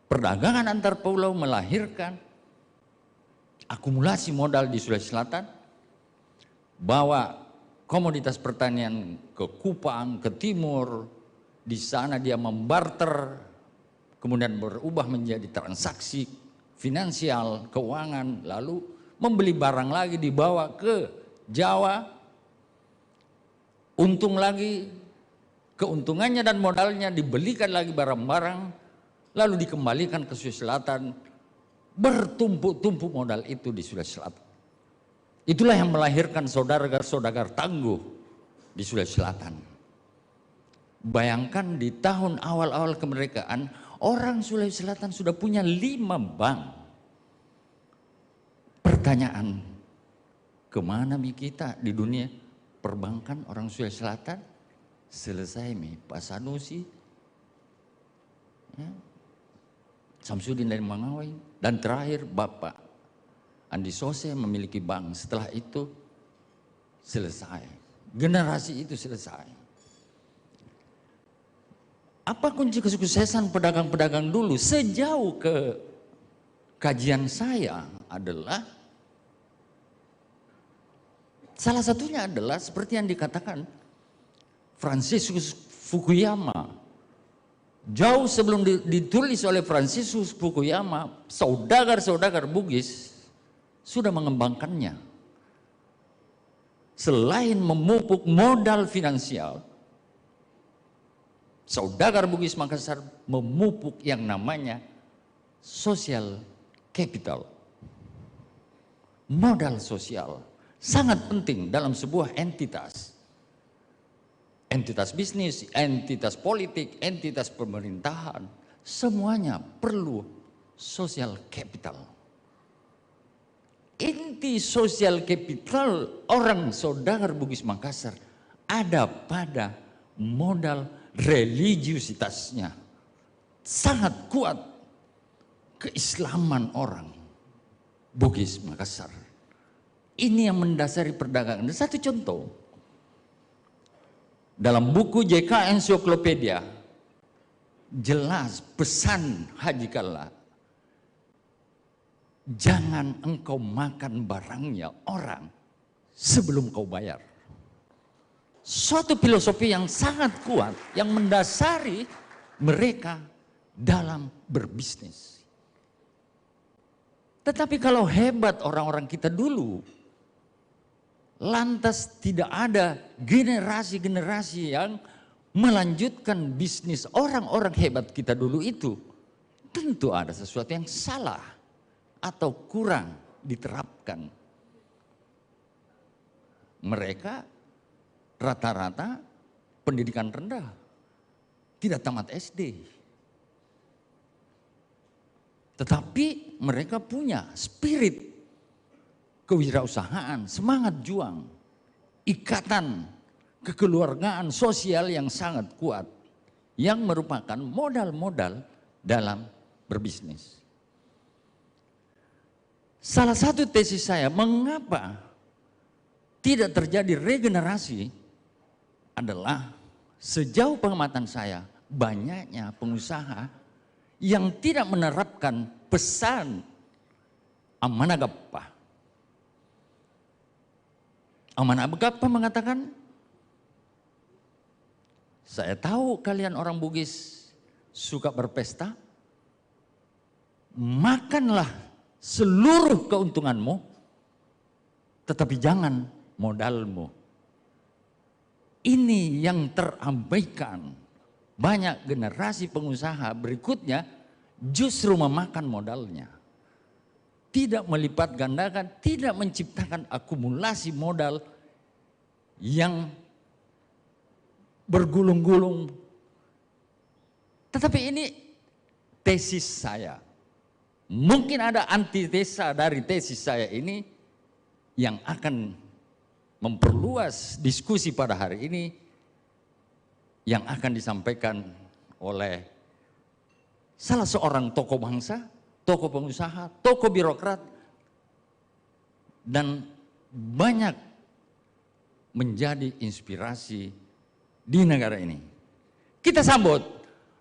Perdagangan antar pulau melahirkan akumulasi modal di Sulawesi Selatan, bawa komoditas pertanian ke Kupang, ke timur, di sana dia membarter, kemudian berubah menjadi transaksi finansial, keuangan, lalu membeli barang lagi dibawa ke Jawa, untung lagi, keuntungannya dan modalnya dibelikan lagi barang-barang, lalu dikembalikan ke Sulawesi Selatan, bertumpuk-tumpuk modal itu di Sulawesi Selatan. Itulah yang melahirkan saudagar-saudagar tangguh di Sulawesi Selatan. Bayangkan di tahun awal-awal kemerdekaan, orang Sulawesi Selatan sudah punya 5 bank. Pertanyaan, kemana kita di dunia perbankan orang Sulawesi Selatan? Selesai Pak Sanusi, ya, Samsudin dari Mangawai, dan terakhir Bapak Andi Sose memiliki bank. Setelah itu selesai. Generasi itu selesai. Apa kunci kesuksesan pedagang-pedagang dulu? Sejauh ke kajian saya adalah, salah satunya adalah seperti yang dikatakan Franciscus Fukuyama. Jauh sebelum ditulis oleh Franciscus Fukuyama, saudagar-saudagar Bugis sudah mengembangkannya. Selain memupuk modal finansial, saudagar Bugis Makassar memupuk yang namanya social capital. Modal sosial sangat penting dalam sebuah entitas. Entitas bisnis, entitas politik, entitas pemerintahan, semuanya perlu social capital. Inti sosial kapital orang saudagar Bugis Makassar ada pada modal religiusitasnya. Sangat kuat keislaman orang Bugis Makassar. Ini yang mendasari perdagangan. Satu contoh, dalam buku JK Encyclopedia jelas pesan Haji Kalla, jangan engkau makan barangnya orang sebelum kau bayar. Suatu filosofi yang sangat kuat yang mendasari mereka dalam berbisnis. Tetapi kalau hebat orang-orang kita dulu, lantas tidak ada generasi-generasi yang melanjutkan bisnis orang-orang hebat kita dulu itu, tentu ada sesuatu yang salah atau kurang diterapkan. Mereka rata-rata pendidikan rendah, tidak tamat SD. Tetapi mereka punya spirit kewirausahaan, semangat juang, ikatan kekeluargaan sosial yang sangat kuat, yang merupakan modal-modal dalam berbisnis. Salah satu tesis saya, mengapa tidak terjadi regenerasi adalah sejauh pengamatan saya, banyaknya pengusaha yang tidak menerapkan pesan Amanagappa. Amanagappa mengatakan, saya tahu kalian orang Bugis suka berpesta, makanlah seluruh keuntunganmu, tetapi jangan modalmu. Ini yang terabaikan. Banyak generasi pengusaha berikutnya justru memakan modalnya. Tidak melipat gandakan, tidak menciptakan akumulasi modal yang bergulung-gulung. Tetapi ini tesis saya. Mungkin ada antitesa dari tesis saya ini yang akan memperluas diskusi pada hari ini yang akan disampaikan oleh salah seorang tokoh bangsa, tokoh pengusaha, tokoh birokrat, dan banyak menjadi inspirasi di negara ini. Kita sambut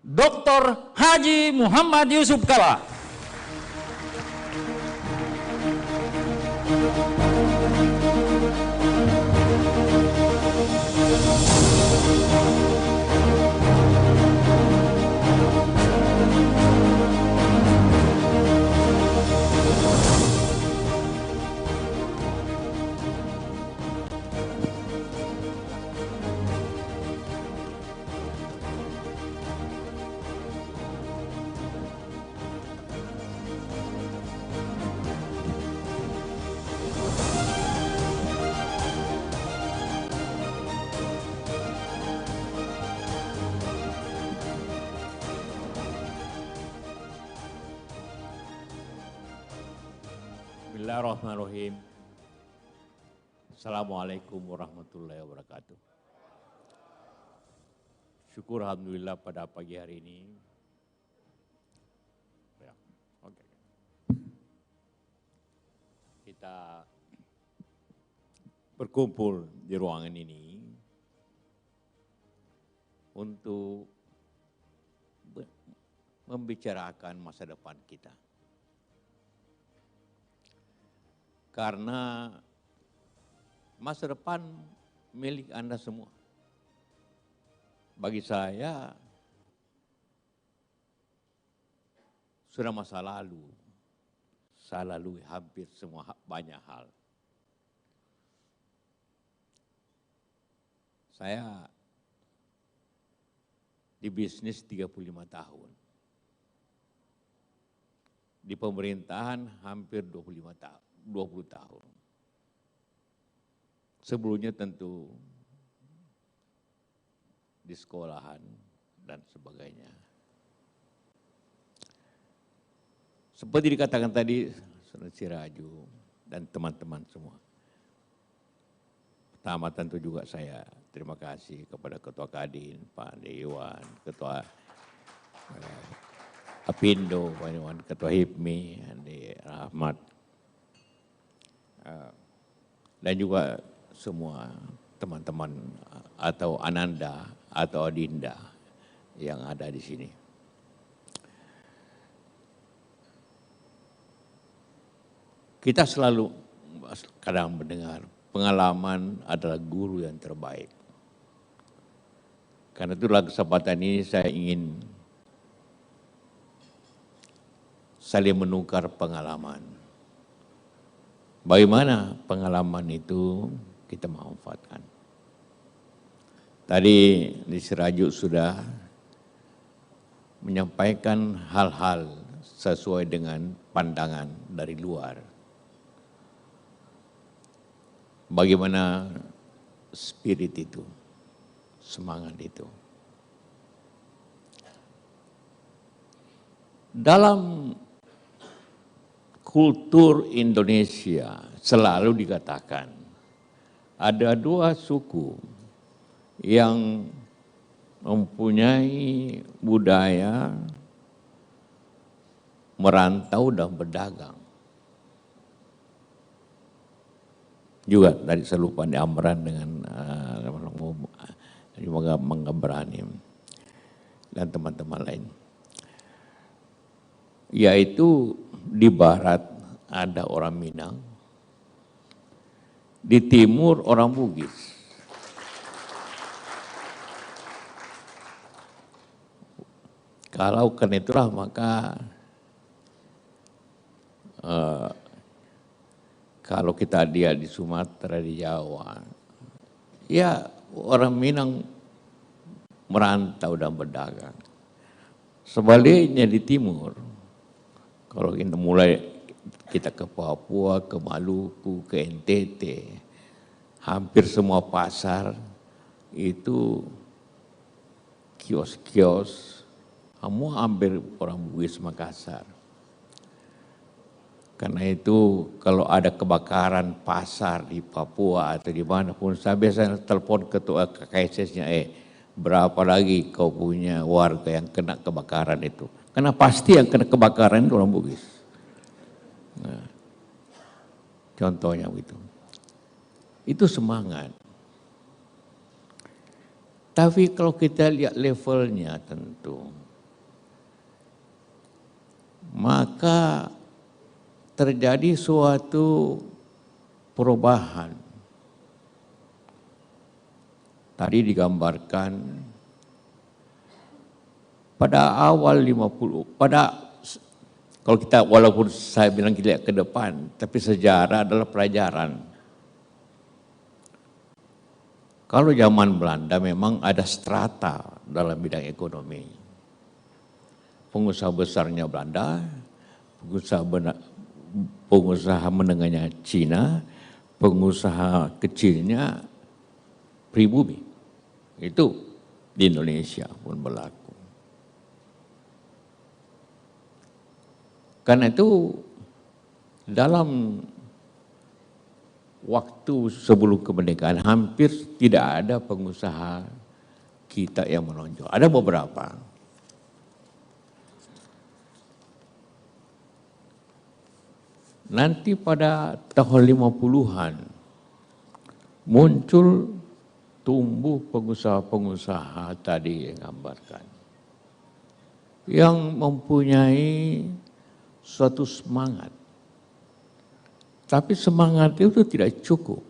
Dr. Haji Muhammad Yusuf Kalla. Bismillahirrahmanirrahim. Assalamualaikum warahmatullahi wabarakatuh. Syukur alhamdulillah pada pagi hari ini. Kita berkumpul di ruangan ini untuk membicarakan masa depan kita. Karena masa depan milik Anda semua. Bagi saya, sudah masa lalu. Saya lalui hampir semua banyak hal. Saya di bisnis 35 tahun. Di pemerintahan hampir 20 tahun. Sebelumnya tentu di sekolahan dan sebagainya. Seperti dikatakan tadi Saudara Siraju dan teman-teman semua. Pertama tentu juga saya terima kasih kepada Ketua Kadin, Pak Dewan, Ketua Apindo, Pak Dewan, Ketua HIPMI, Andi Rahmat, dan juga semua teman-teman atau Ananda atau Adinda yang ada di sini. Kita selalu kadang mendengar pengalaman adalah guru yang terbaik. Karena itulah kesempatan ini saya ingin saling menukar pengalaman. Bagaimana pengalaman itu kita manfaatkan. Tadi di Sirajuk sudah menyampaikan hal-hal sesuai dengan pandangan dari luar. Bagaimana spirit itu, semangat itu. Dalam kultur Indonesia selalu dikatakan ada dua suku yang mempunyai budaya merantau dan berdagang. Juga dari Selupan di Amran dengan Mangga Beranim dan teman-teman lain. yaitu di barat ada orang Minang, di timur orang Bugis. Kalau karena itulah maka kalau kita lihat di Sumatera, di Jawa, ya orang Minang merantau dan berdagang. Sebaliknya di timur, kalau kita mulai kita ke Papua, ke Maluku, ke NTT, hampir semua pasar itu kios-kios, semua hampir orang Bugis Makassar. Karena itu kalau ada kebakaran pasar di Papua atau di mana pun, saya biasanya telepon ketua KKSS-nya, berapa lagi kau punya warga yang kena kebakaran itu? Karena pasti yang kena kebakaran itu orang Bugis. Nah, contohnya begitu. Itu semangat. Tapi kalau kita lihat levelnya tentu, maka terjadi suatu perubahan. Tadi digambarkan pada awal 50, kalau kita walaupun saya bilang kita lihat ke depan, tapi sejarah adalah pelajaran. Kalau zaman Belanda memang ada strata dalam bidang ekonomi. Pengusaha besarnya Belanda, pengusaha menengahnya Cina, pengusaha kecilnya pribumi. Itu di Indonesia pun berlaku. Karena itu dalam waktu sebelum kemerdekaan hampir tidak ada pengusaha kita yang menonjol. Ada beberapa. Nanti pada tahun 50-an muncul tumbuh pengusaha-pengusaha tadi yang gambarkan, yang mempunyai suatu semangat. Tapi semangat itu tidak cukup.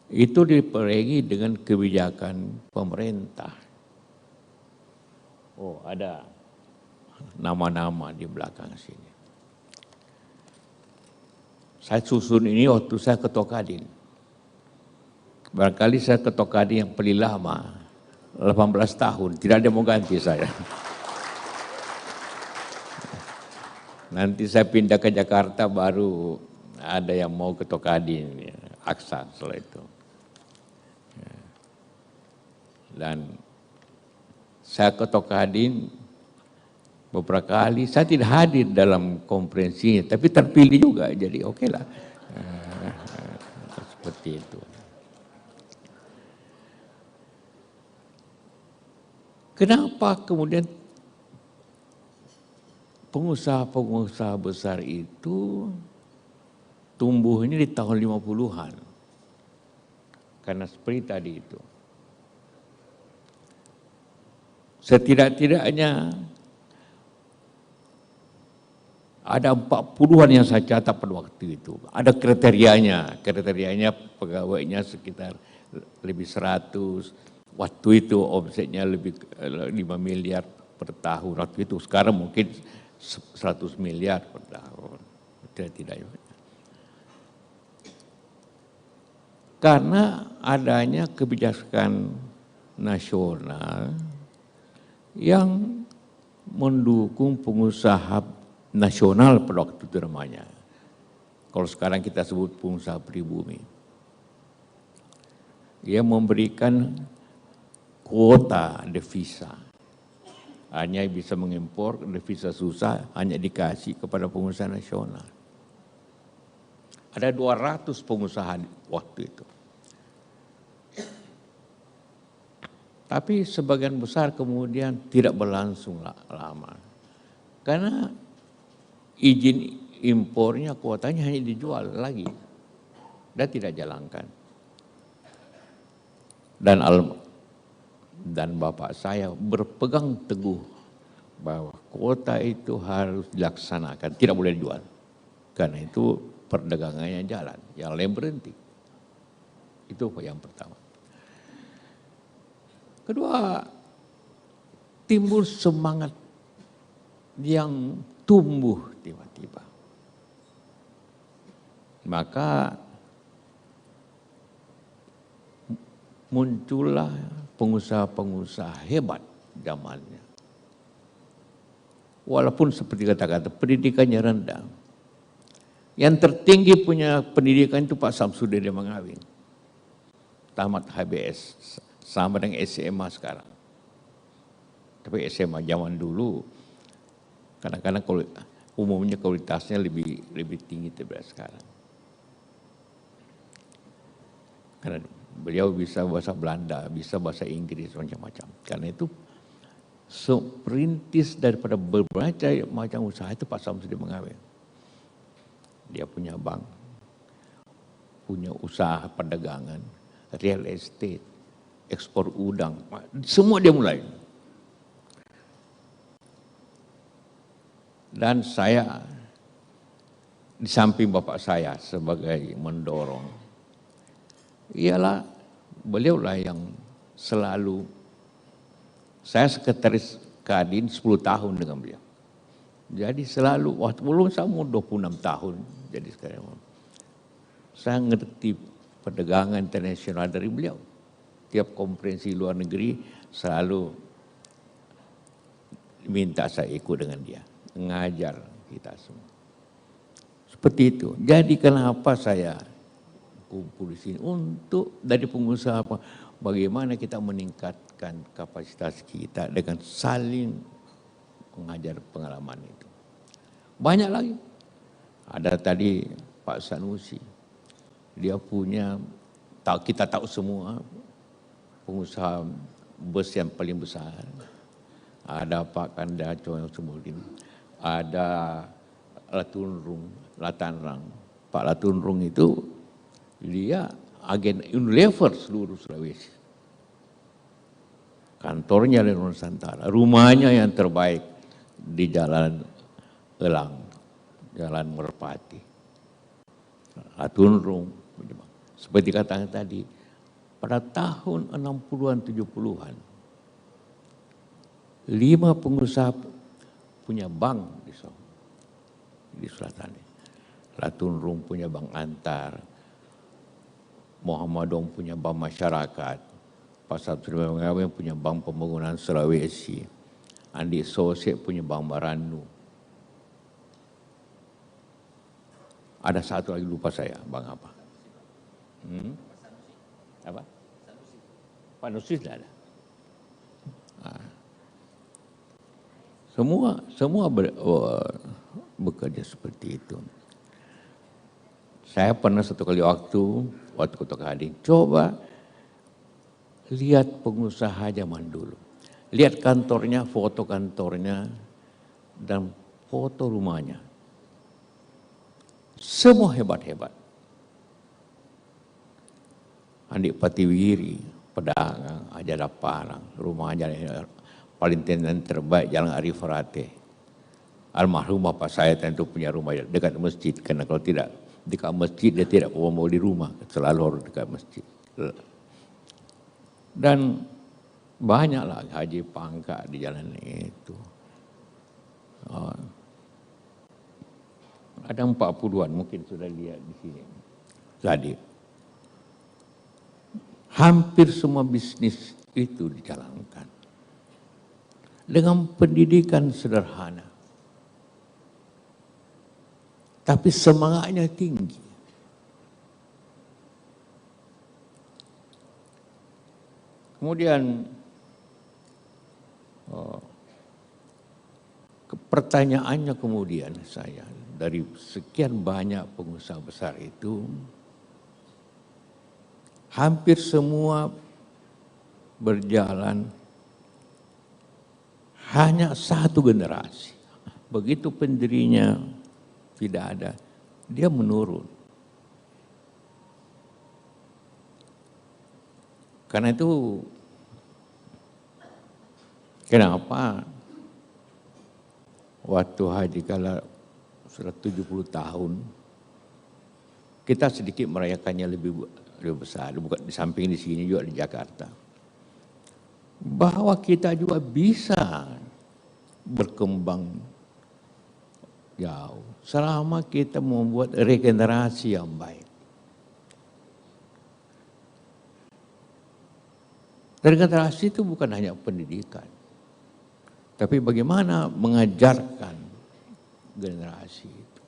Itu diperangi dengan kebijakan pemerintah. Oh, ada nama-nama di belakang sini. Saya susun ini waktu saya ketua Kadin. Barangkali saya ketua Kadin yang paling lama, 18 tahun, tidak ada yang mau ganti saya. Nanti saya pindah ke Jakarta baru ada yang mau ketua Kadin, Aksa setelah itu. Dan saya ketua Kadin beberapa kali, saya tidak hadir dalam konferensinya, tapi terpilih juga, jadi oke lah. Seperti itu. Kenapa kemudian pengusaha-pengusaha besar itu tumbuhnya di tahun 50-an? Karena seperti tadi itu. Setidak-tidaknya ada 40-an yang saya catat pada waktu itu. Ada kriterianya pegawainya sekitar lebih 100. Waktu itu omsetnya lebih 5 miliar per tahun. Waktu itu sekarang mungkin 100 miliar per tahun. Tidak. Karena adanya kebijakan nasional yang mendukung pengusaha nasional pada waktu itu namanya. Kalau sekarang kita sebut pengusaha pribumi. Ia memberikan kuota devisa. Hanya bisa mengimpor, devisa susah, hanya dikasih kepada pengusaha nasional. Ada 200 pengusaha waktu itu. Tapi sebagian besar kemudian tidak berlangsung lama. Karena izin impornya, kuotanya hanya dijual lagi dan tidak jalankan. Dan bapak saya berpegang teguh bahwa kuota itu harus dilaksanakan, tidak boleh dijual. Karena itu perdagangannya jalan, yang lain berhenti. Itu yang pertama. Kedua, timbul semangat yang tumbuh tiba-tiba. Maka muncullah pengusaha-pengusaha hebat zamannya. Walaupun seperti kata-kata pendidikannya rendah. Yang tertinggi punya pendidikan itu Pak Samsudin Mangawing. Tamat HBS sama dengan SMA sekarang. Tapi SMA zaman dulu kadang-kadang umumnya kualitasnya lebih tinggi daripada sekarang. Karena beliau bisa bahasa Belanda, bisa bahasa Inggris, macam-macam. Karena itu perintis daripada berbagai macam usaha itu Pak Samsudin Mangawing. Dia punya bank, punya usaha perdagangan, real estate, ekspor udang, semua dia mulai. Dan saya di samping bapak saya sebagai mendorong, ialah beliaulah yang selalu, saya sekretaris Kadin 10 tahun dengan beliau. Jadi selalu, waktu belum saya umur 26 tahun, jadi sekarang saya ngerti perdagangan internasional dari beliau. Tiap konferensi luar negeri selalu minta saya ikut dengan dia, ngajar kita semua. Seperti itu. Jadi kenapa saya kumpul di sini untuk dari pengusaha, bagaimana kita meningkatkan kapasitas kita dengan saling mengajar pengalaman itu. Banyak lagi. Ada tadi Pak Sanusi, dia punya, kita tahu semua pengusaha bus yang paling besar. Ada Pak Kanda Chong Sumudin, ada Latanrang. Pak Latunrung itu dia agen Unilever seluruh Sulawesi. Kantornya di Nusantara, rumahnya yang terbaik di Jalan Elang, Jalan Merpati. Latunrung, seperti katakan tadi, pada tahun 60-an, 70-an, 5 pengusaha punya bank di selatan. Latunrung punya bank Antar, Muhammadong punya bank masyarakat, Pak Samsudin Mangawing punya bank pembangunan Sulawesi, Andi Sosek punya bank Maranu. Ada satu lagi lupa saya, bank apa? Apa? Pak Nusi tidak ada. Semua bekerja seperti itu. Saya pernah satu kali waktu Kota Kadin, coba lihat pengusaha zaman dulu. Lihat kantornya, foto kantornya, dan foto rumahnya. Semua hebat-hebat. Andi Patiwiri, pedagang, Ajada Parang, rumahnya paling terbaik Jalan Arif Rate. Almarhum bapak saya tentu punya rumah dekat masjid, karena kalau tidak dekat masjid dia tidak mau di rumah, selalu harus dekat masjid. Dan banyaklah Haji Pangka di jalan itu. Ada 40-an mungkin sudah lihat di sini. Jadi hampir semua bisnis itu dijalankan dengan pendidikan sederhana. Tapi semangatnya tinggi. Kemudian pertanyaannya kemudian saya, dari sekian banyak pengusaha besar itu, hampir semua berjalan hanya satu generasi. Begitu pendirinya tidak ada, dia menurun. Karena itu, kenapa waktu haji kala sudah 70 tahun, kita sedikit merayakannya lebih besar, bukan di samping di sini juga di Jakarta. Bahwa kita juga bisa berkembang jauh selama kita membuat regenerasi yang baik. Regenerasi itu bukan hanya pendidikan, tapi bagaimana mengajarkan generasi itu.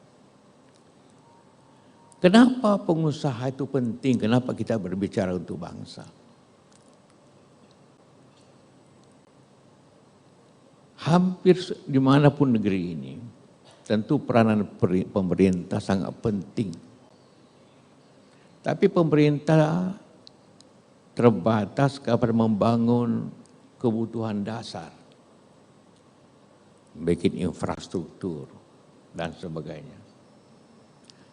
Kenapa pengusaha itu penting? Kenapa kita berbicara untuk bangsa? Hampir dimanapun negeri ini, tentu peranan pemerintah sangat penting. Tapi pemerintah terbatas kepada membangun kebutuhan dasar, bikin infrastruktur dan sebagainya.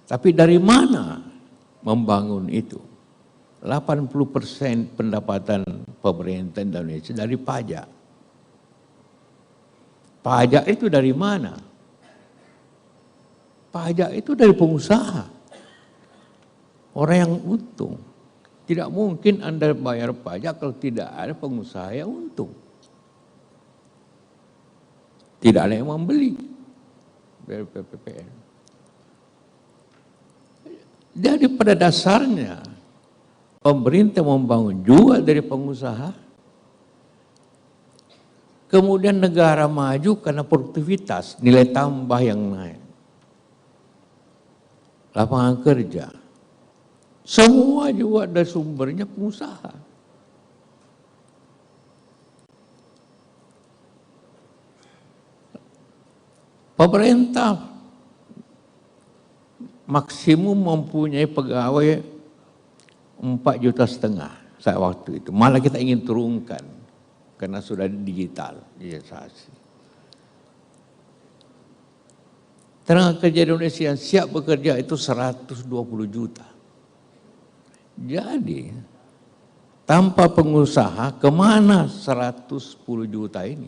Tapi dari mana membangun itu? 80% pendapatan pemerintah Indonesia dari pajak. Pajak itu dari mana? Pajak itu dari pengusaha. Orang yang untung. Tidak mungkin Anda bayar pajak kalau tidak ada pengusaha yang untung. Tidak ada yang membeli dari PPPN. Jadi pada dasarnya pemerintah membangun juga dari pengusaha. Kemudian negara maju karena produktivitas, nilai tambah yang naik. Lapangan kerja. Semua juga ada sumbernya pengusaha. Pemerintah maksimum mempunyai pegawai 4,5 juta saat waktu itu. Malah kita ingin turunkan karena sudah digital, digitalisasi. Tenaga kerja Indonesia yang siap bekerja itu 120 juta. Jadi tanpa pengusaha kemana 110 juta ini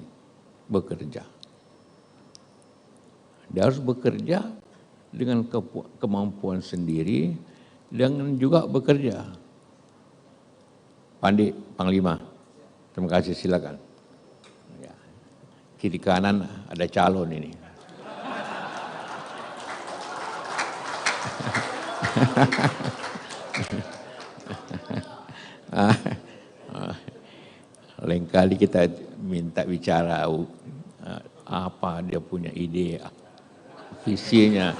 bekerja? Dia harus bekerja dengan kemampuan sendiri, dengan juga bekerja. Pandi, Panglima, terima kasih, silakan. Ya. Kiri kanan ada calon ini. Lain kali kita minta bicara apa dia punya ide, visinya,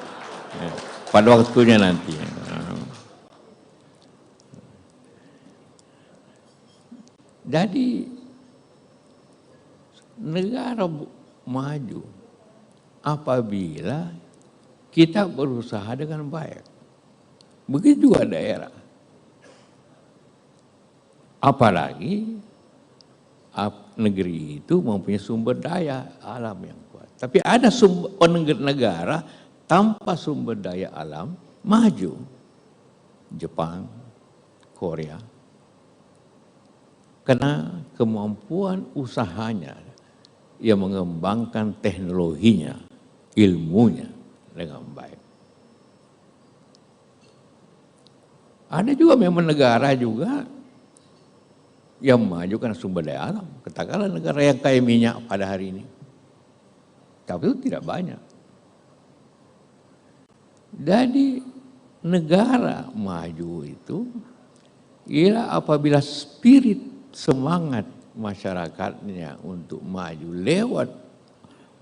pada waktunya nanti. Jadi negara maju apabila kita berusaha dengan baik. Begitu juga daerah. Apalagi negeri itu mempunyai sumber daya alam yang kuat. Tapi ada negara tanpa sumber daya alam maju. Jepang, Korea. Karena kemampuan usahanya yang mengembangkan teknologinya, ilmunya dengan baik. Ada juga memang negara juga yang maju karena sumber daya alam. Katakanlah negara yang kaya minyak pada hari ini. Tapi itu tidak banyak. Jadi negara maju itu ialah apabila spirit semangat masyarakatnya untuk maju lewat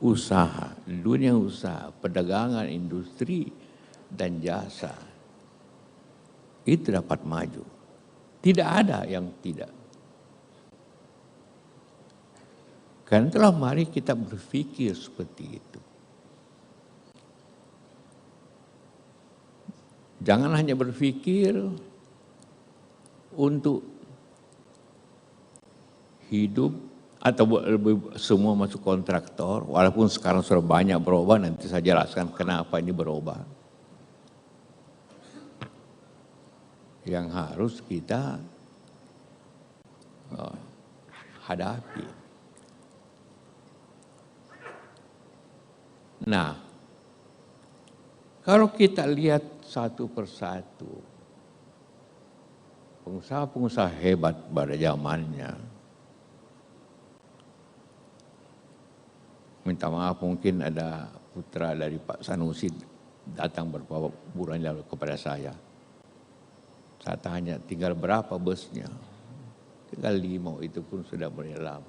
usaha, dunia usaha, perdagangan, industri, dan jasa. Itu dapat maju. Tidak ada yang tidak. Karena itulah mari kita berpikir seperti itu. Jangan hanya berpikir untuk hidup atau semua masuk kontraktor, walaupun sekarang sudah banyak berubah, nanti saya jelaskan kenapa ini berubah. Yang harus kita hadapi. Nah, kalau kita lihat satu persatu, pengusaha-pengusaha hebat pada zamannya, minta maaf mungkin ada putra dari Pak Sanusi datang beberapa bulan lalu kepada saya. Saya tanya, tinggal berapa busnya? Tinggal 5, itu pun sudah berjalan.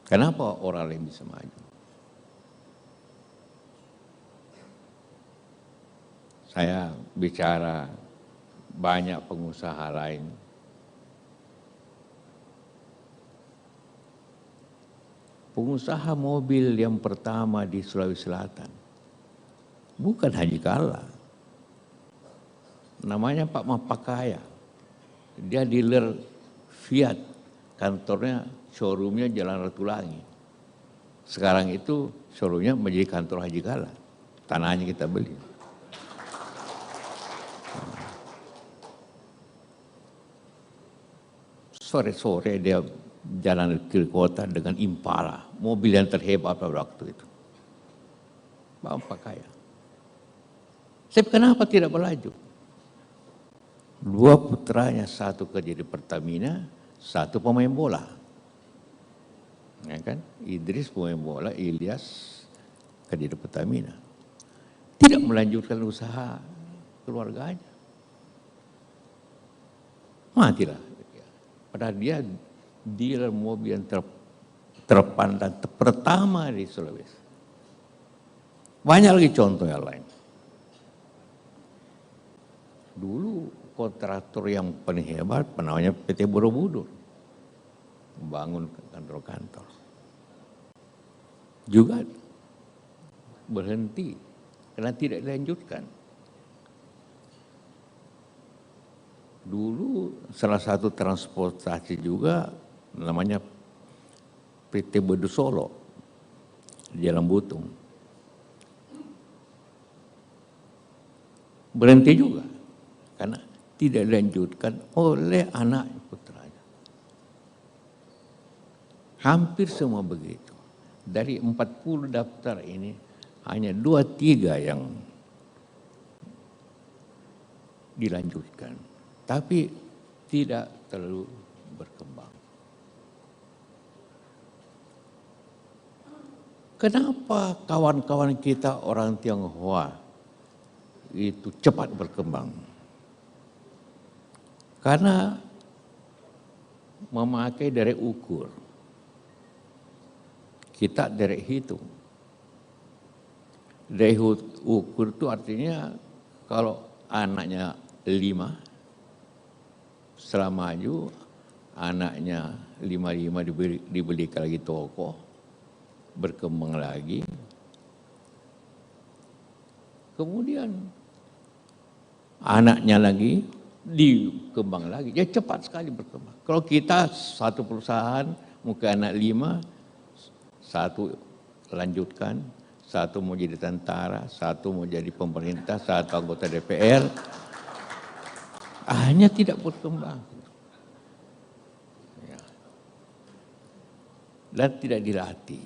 Kenapa orang lain bisa maju? Saya bicara banyak pengusaha lain. Pengusaha mobil yang pertama di Sulawesi Selatan bukan Haji Kala. Namanya Pak Mapakaya. Dia dealer Fiat. Kantornya, showroomnya Jalan Ratulangi. Sekarang itu showroomnya menjadi kantor Haji Kala. Tanahnya kita beli. Sore-sore dia jalan ke kota dengan Impala, mobil yang terhebat pada waktu itu. Bapak kaya. Tapi kenapa tidak berlanjut? 2 putranya, satu kerja di Pertamina, satu pemain bola. Ya kan? Idris pemain bola, Ilyas kerja di Pertamina. Tidak melanjutkan usaha keluarganya. Matilah. Padahal dia dealer mobil yang terpandang pertama di Sulawesi. Banyak lagi contoh yang lain. Dulu kontraktor yang paling hebat namanya PT Borobudur. Membangun kantor-kantor. Juga berhenti karena tidak dilanjutkan. Dulu salah satu transportasi juga namanya PT Bedu Solo di Jalan Butung. Berhenti juga karena tidak dilanjutkan oleh anak putranya. Hampir semua begitu. Dari 40 daftar ini hanya 2-3 yang dilanjutkan. Tapi tidak terlalu berkembang. Kenapa kawan-kawan kita orang Tionghoa itu cepat berkembang? Karena memakai derek ukur. Kita derek hitung. Derek ukur itu artinya kalau anaknya 5, setelah maju, anaknya 5 dibelikan lagi toko, berkembang lagi. Kemudian anaknya lagi dikembang lagi, dia cepat sekali berkembang. Kalau kita satu perusahaan, mungkin anak 5, 1 lanjutkan, 1 mau jadi tentara, 1 mau jadi pemerintah, 1 anggota DPR, hanya tidak berkembang. Ya. Dan tidak dilatih.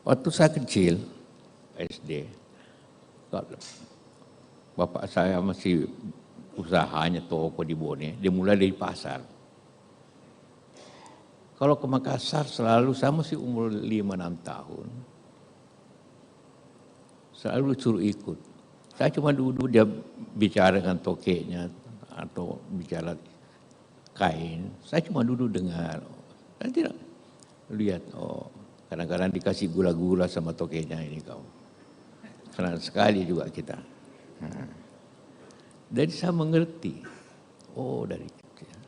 Waktu saya kecil, SD, bapak saya masih usahanya toko di Bone, dia mulai dari pasar. Kalau ke Makassar selalu, saya masih umur 5-6 tahun, selalu suruh ikut. Saya cuma duduk, dia bicara dengan tokeknya atau bicara kain. Saya cuma duduk dengar. Saya tidak lihat, oh kadang-kadang dikasih gula-gula sama tokeknya ini kau. Senang sekali juga kita. Jadi saya mengerti. Oh dari kecil.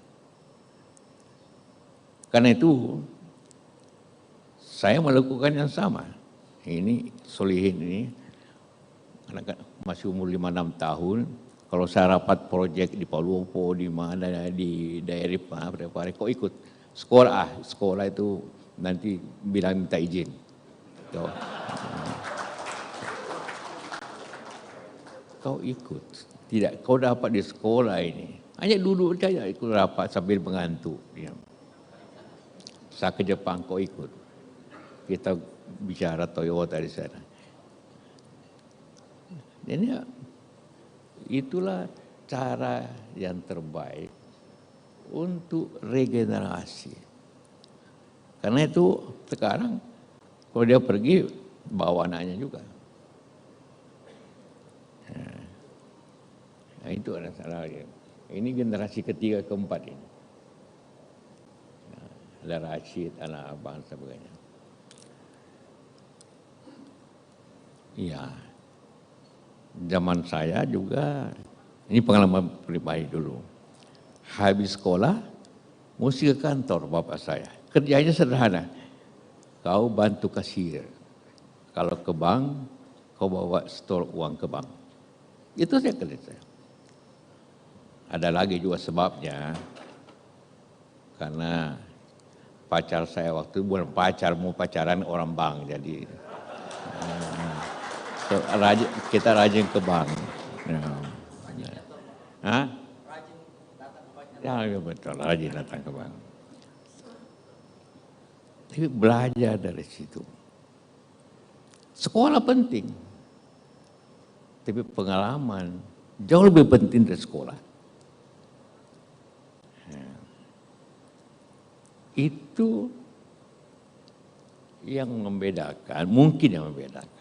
Karena itu saya melakukan yang sama. Ini Solihin ini, anak masih umur 5-6 tahun, kalau saya rapat proyek di Paluopo, di mana, di daerah Parepare, kok ikut? Sekolah itu nanti bilang minta izin. Kau ikut. Tidak, kau dapat di sekolah ini. Hanya duduk saja ikut rapat sambil mengantuk. Ya. Saya ke Jepang, kau ikut. kita bicara Toyota di sana. Ini itulah cara yang terbaik untuk regenerasi. Karena itu sekarang kalau dia pergi bawa anaknya juga. Nah, itu ada salah. Ini generasi ketiga keempat ini. Nah, ada Rashid, anak abang sebagainya. Iya. Zaman saya juga, ini pengalaman pribadi dulu. Habis sekolah, mesti ke kantor bapak saya. Kerjanya sederhana. Kau bantu kasir. Kalau ke bank, kau bawa store uang ke bank. Itu saya kerja saya. Ada lagi juga sebabnya. Karena pacar saya waktu itu bukan pacar, mau pacaran orang bank. Jadi kita rajin ke bank. Hah? Ya betul, rajin datang ke bank. Tapi belajar dari situ. Sekolah penting. Tapi pengalaman jauh lebih penting dari sekolah. Itu yang membedakan, mungkin yang membedakan.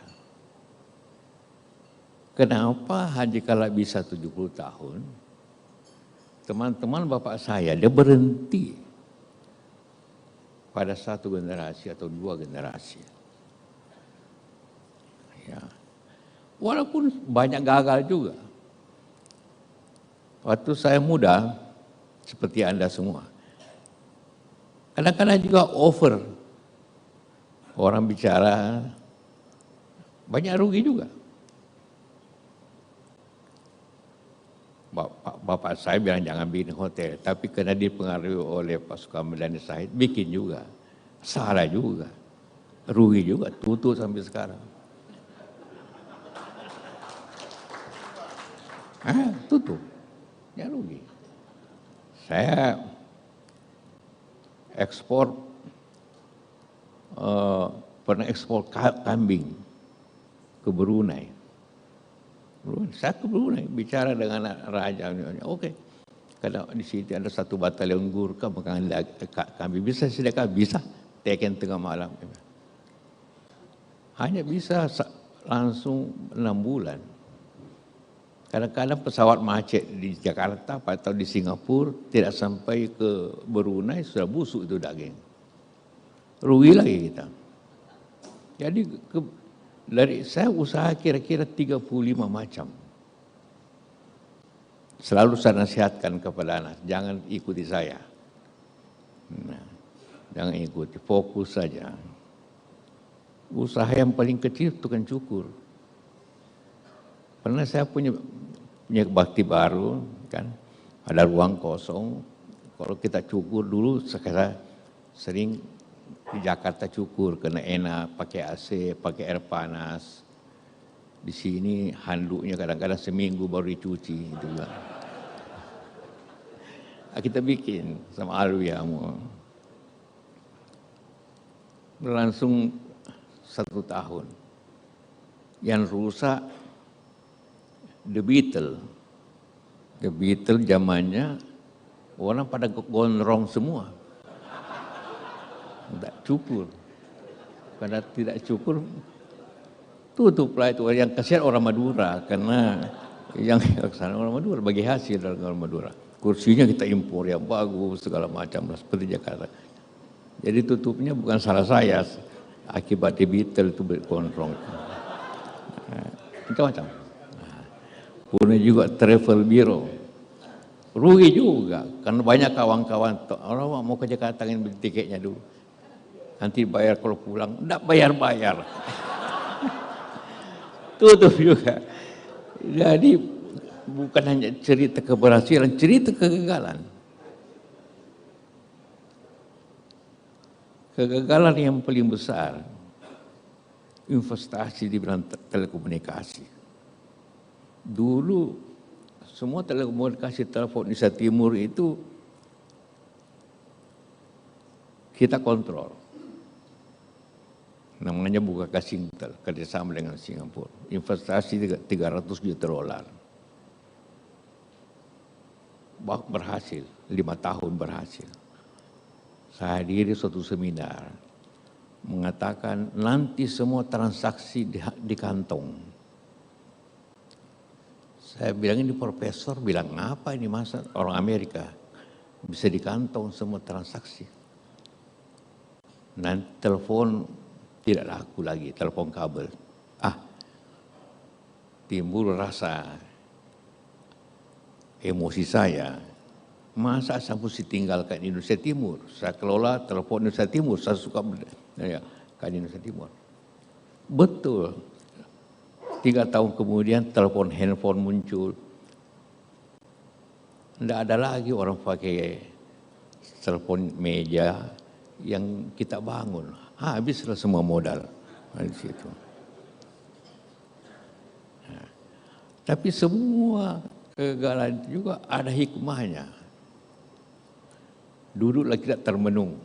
Kenapa Haji Kala bisa 70 tahun? Teman-teman bapak saya, dia berhenti pada satu generasi atau dua generasi. Ya. Walaupun banyak gagal juga. Waktu saya muda, seperti Anda semua, kadang-kadang juga over. Orang bicara, banyak rugi juga. Bapak saya bilang jangan bikin hotel, tapi karena dipengaruhi oleh pasukan Medan Said, bikin juga. Salah juga. Rugi juga, tutup sampai sekarang. Tutup. Ya rugi. Saya ekspor, pernah ekspor kambing ke Brunei. Saya ke Brunei bicara dengan raja. Oke. Karena di situ ada satu batalion Gurkha makan kambing. Bisa sedekah? Bisa. Teken tengah malam. Hanya bisa langsung 6 bulan. Kadang-kadang pesawat macet di Jakarta atau di Singapura tidak sampai ke Brunei sudah busuk itu daging. Rugi lagi kita. Jadi dari saya usaha kira-kira 35 macam. Selalu saya nasihatkan kepada anak, jangan ikuti saya. Nah, jangan ikuti, fokus saja. Usaha yang paling kecil tukang cukur. Pernah saya punya bakti baru, kan, ada ruang kosong. Kalau kita cukur dulu, sekarang sering di Jakarta cukur, kena enak, pakai AC, pakai air panas. Di sini handuknya kadang-kadang seminggu baru dicuci. Gitu kan. Kita bikin sama Alwi berlangsung 1 tahun. Yang rusak The Beatles. The Beatles zamannya orang pada gondrong semua. Tidak cukur. Karena tidak cukur, tutuplah itu. Yang kasihan orang Madura, karena yang kesana orang Madura bagi hasil dari orang Madura. Kursinya kita impor yang bagus segala macam seperti Jakarta. Jadi tutupnya bukan salah saya, akibat di Beatles itu berkontrol. Macam-macam. Punya juga travel bureau. Rugi juga, karena banyak kawan-kawan orang mau ke Jakarta ingin beli tiketnya dulu. Nanti bayar kalau pulang, enggak bayar-bayar. Tutup juga. Jadi bukan hanya cerita keberhasilan, cerita kegagalan. Kegagalan yang paling besar, investasi di bidang telekomunikasi. Dulu semua telekomunikasi telepon Indonesia Timur itu kita kontrol. namanya Bukaka Singtel, kerjasama dengan Singapura. Investasi $300 juta. Berhasil, 5 tahun berhasil. Saya hadiri suatu seminar, mengatakan nanti semua transaksi di kantong. Saya bilang ini profesor, bilang apa ini masa orang Amerika bisa di kantong semua transaksi. Nanti telepon tidak laku lagi, telepon kabel. Timbul rasa emosi saya. Masa saya mesti tinggalkan Indonesia Timur? Saya kelola telepon Indonesia Timur, saya suka ke Indonesia Timur. Betul. 3 tahun kemudian telepon handphone muncul. Tidak ada lagi orang pakai telepon meja yang kita bangun. Habislah semua modal di situ. Nah, tapi semua kegagalan juga ada hikmahnya. Duduklah kita termenung.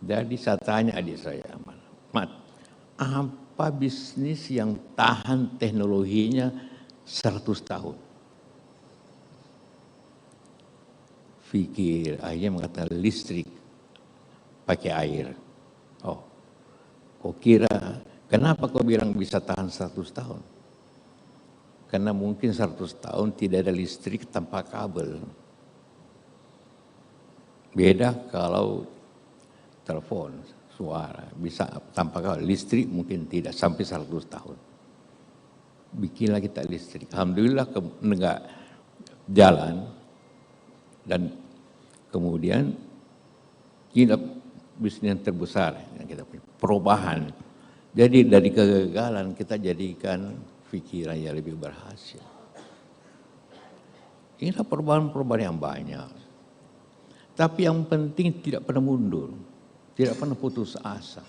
Jadi saya tanya adik saya, Mat, apa bisnis yang tahan teknologinya 100 tahun? Fikir, akhirnya mengatakan listrik, pakai air. Oh, kau kira, kenapa kau bilang bisa tahan 100 tahun? Karena mungkin 100 tahun tidak ada listrik tanpa kabel. Beda kalau telepon, suara, bisa tanpa kabel. Listrik mungkin tidak sampai 100 tahun. Bikinlah kita listrik. Alhamdulillah negara jalan. Dan kemudian ini bisnis yang terbesar yang kita punya, perubahan. Jadi dari kegagalan kita jadikan pikiran yang lebih berhasil. Inilah perubahan-perubahan yang banyak. Tapi yang penting tidak pernah mundur, tidak pernah putus asa.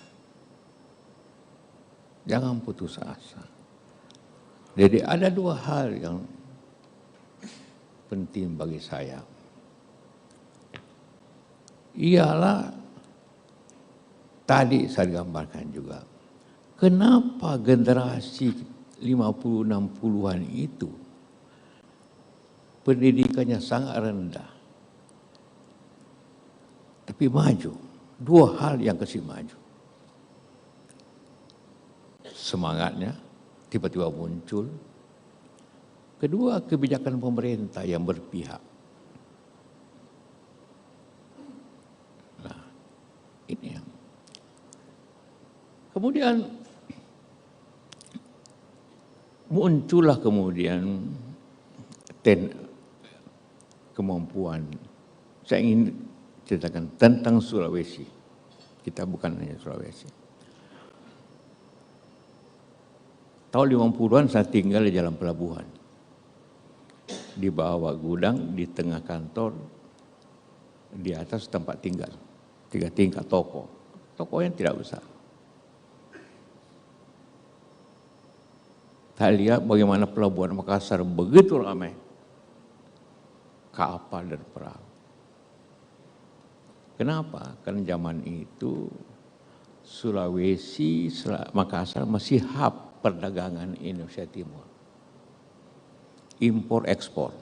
Jangan putus asa. Jadi ada 2 hal yang penting bagi saya. Ialah tadi saya gambarkan juga. Kenapa generasi 50-60-an itu pendidikannya sangat rendah. Tapi maju. 2 hal yang kasih maju. Semangatnya tiba-tiba muncul. Kedua, kebijakan pemerintah yang berpihak. Ini yang. Kemudian muncullah kemampuan. Saya ingin ceritakan tentang Sulawesi. Kita bukan hanya Sulawesi. Tahun 50-an saya tinggal di jalan pelabuhan. Di bawah gudang, di tengah kantor, di atas tempat tinggal. 3 tingkat toko. Tokonya tidak besar. Saya lihat bagaimana pelabuhan Makassar begitu ramai. Kapal dan perahu. Kenapa? Karena zaman itu Sulawesi, Makassar masih hub perdagangan Indonesia Timur. Impor ekspor.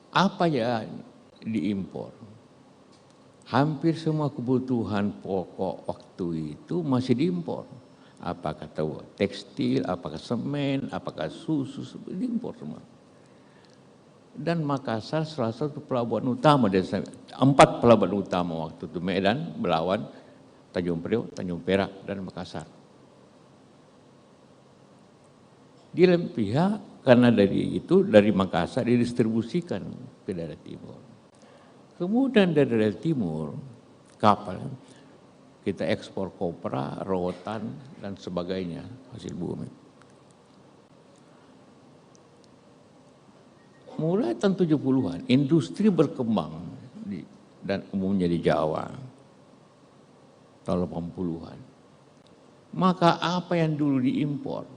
Apa ya diimpor? Hampir semua kebutuhan pokok waktu itu masih diimpor. Apakah tekstil, apakah semen, apakah susu, diimpor semua. Dan Makassar salah satu pelabuhan utama, 4 pelabuhan utama waktu itu, Medan, Belawan, Tanjung Priok, Tanjung Perak, dan Makassar. Di lain pihak, karena dari Makassar didistribusikan ke daerah timur. Kemudian dari daerah timur, kapal, kita ekspor kopra, rotan, dan sebagainya, hasil bumi. Mulai tahun 70-an, industri berkembang, dan umumnya di Jawa, tahun 80-an. Maka apa yang dulu diimpor,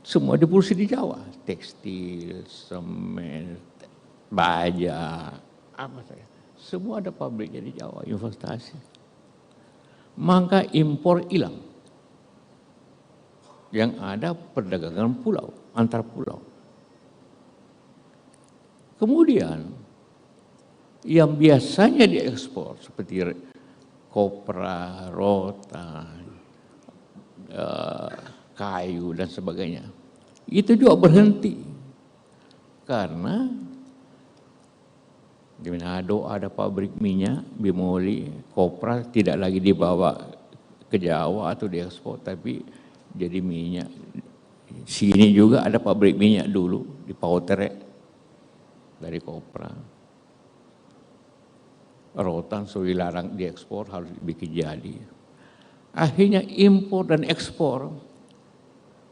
semua diproduksi di Jawa. Tekstil, semen, baja, apa saja. Semua ada pabriknya di Jawa, investasi. Maka impor hilang. Yang ada perdagangan pulau, antar pulau. Kemudian yang biasanya diekspor seperti kopra, rotan, kayu dan sebagainya, itu juga berhenti karena di Manado ada pabrik minyak, bimoli, kopra tidak lagi dibawa ke Jawa atau diekspor, tapi jadi minyak. Sini juga ada pabrik minyak dulu di Pautere dari kopra. Rotan sudah dilarang diekspor, harus dibikin jadi. Akhirnya impor dan ekspor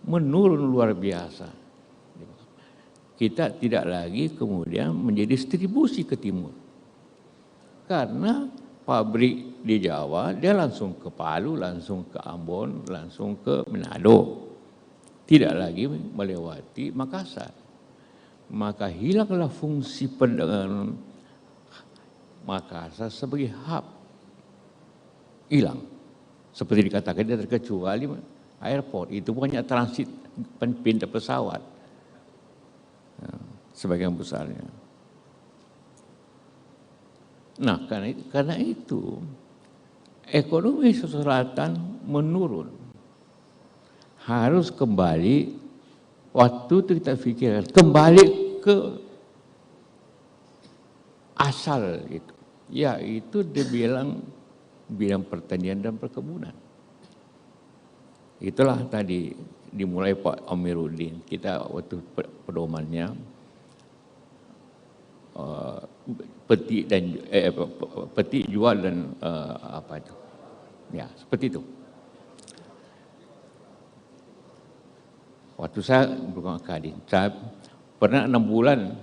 menurun luar biasa. Kita tidak lagi kemudian menjadi distribusi ke timur. Karena pabrik di Jawa, dia langsung ke Palu, langsung ke Ambon, langsung ke Manado. Tidak lagi melewati Makassar. Maka hilanglah fungsi perdagangan Makassar sebagai hub. Hilang. Seperti dikatakan, dia terkecuali airport. Itu banyak transit pindah pesawat. Sebagian besarnya. Nah, karena itu ekonomi selatan menurun. Harus kembali, waktu itu kita pikirkan, kembali ke asal itu. Ya, itu dibilang bidang pertanian dan perkebunan. Itulah tadi dimulai Pak Amiruddin. Kita waktu pedomannya petik jual dan apa itu, ya seperti itu. Waktu saya berumah Kadin, saya pernah 6 bulan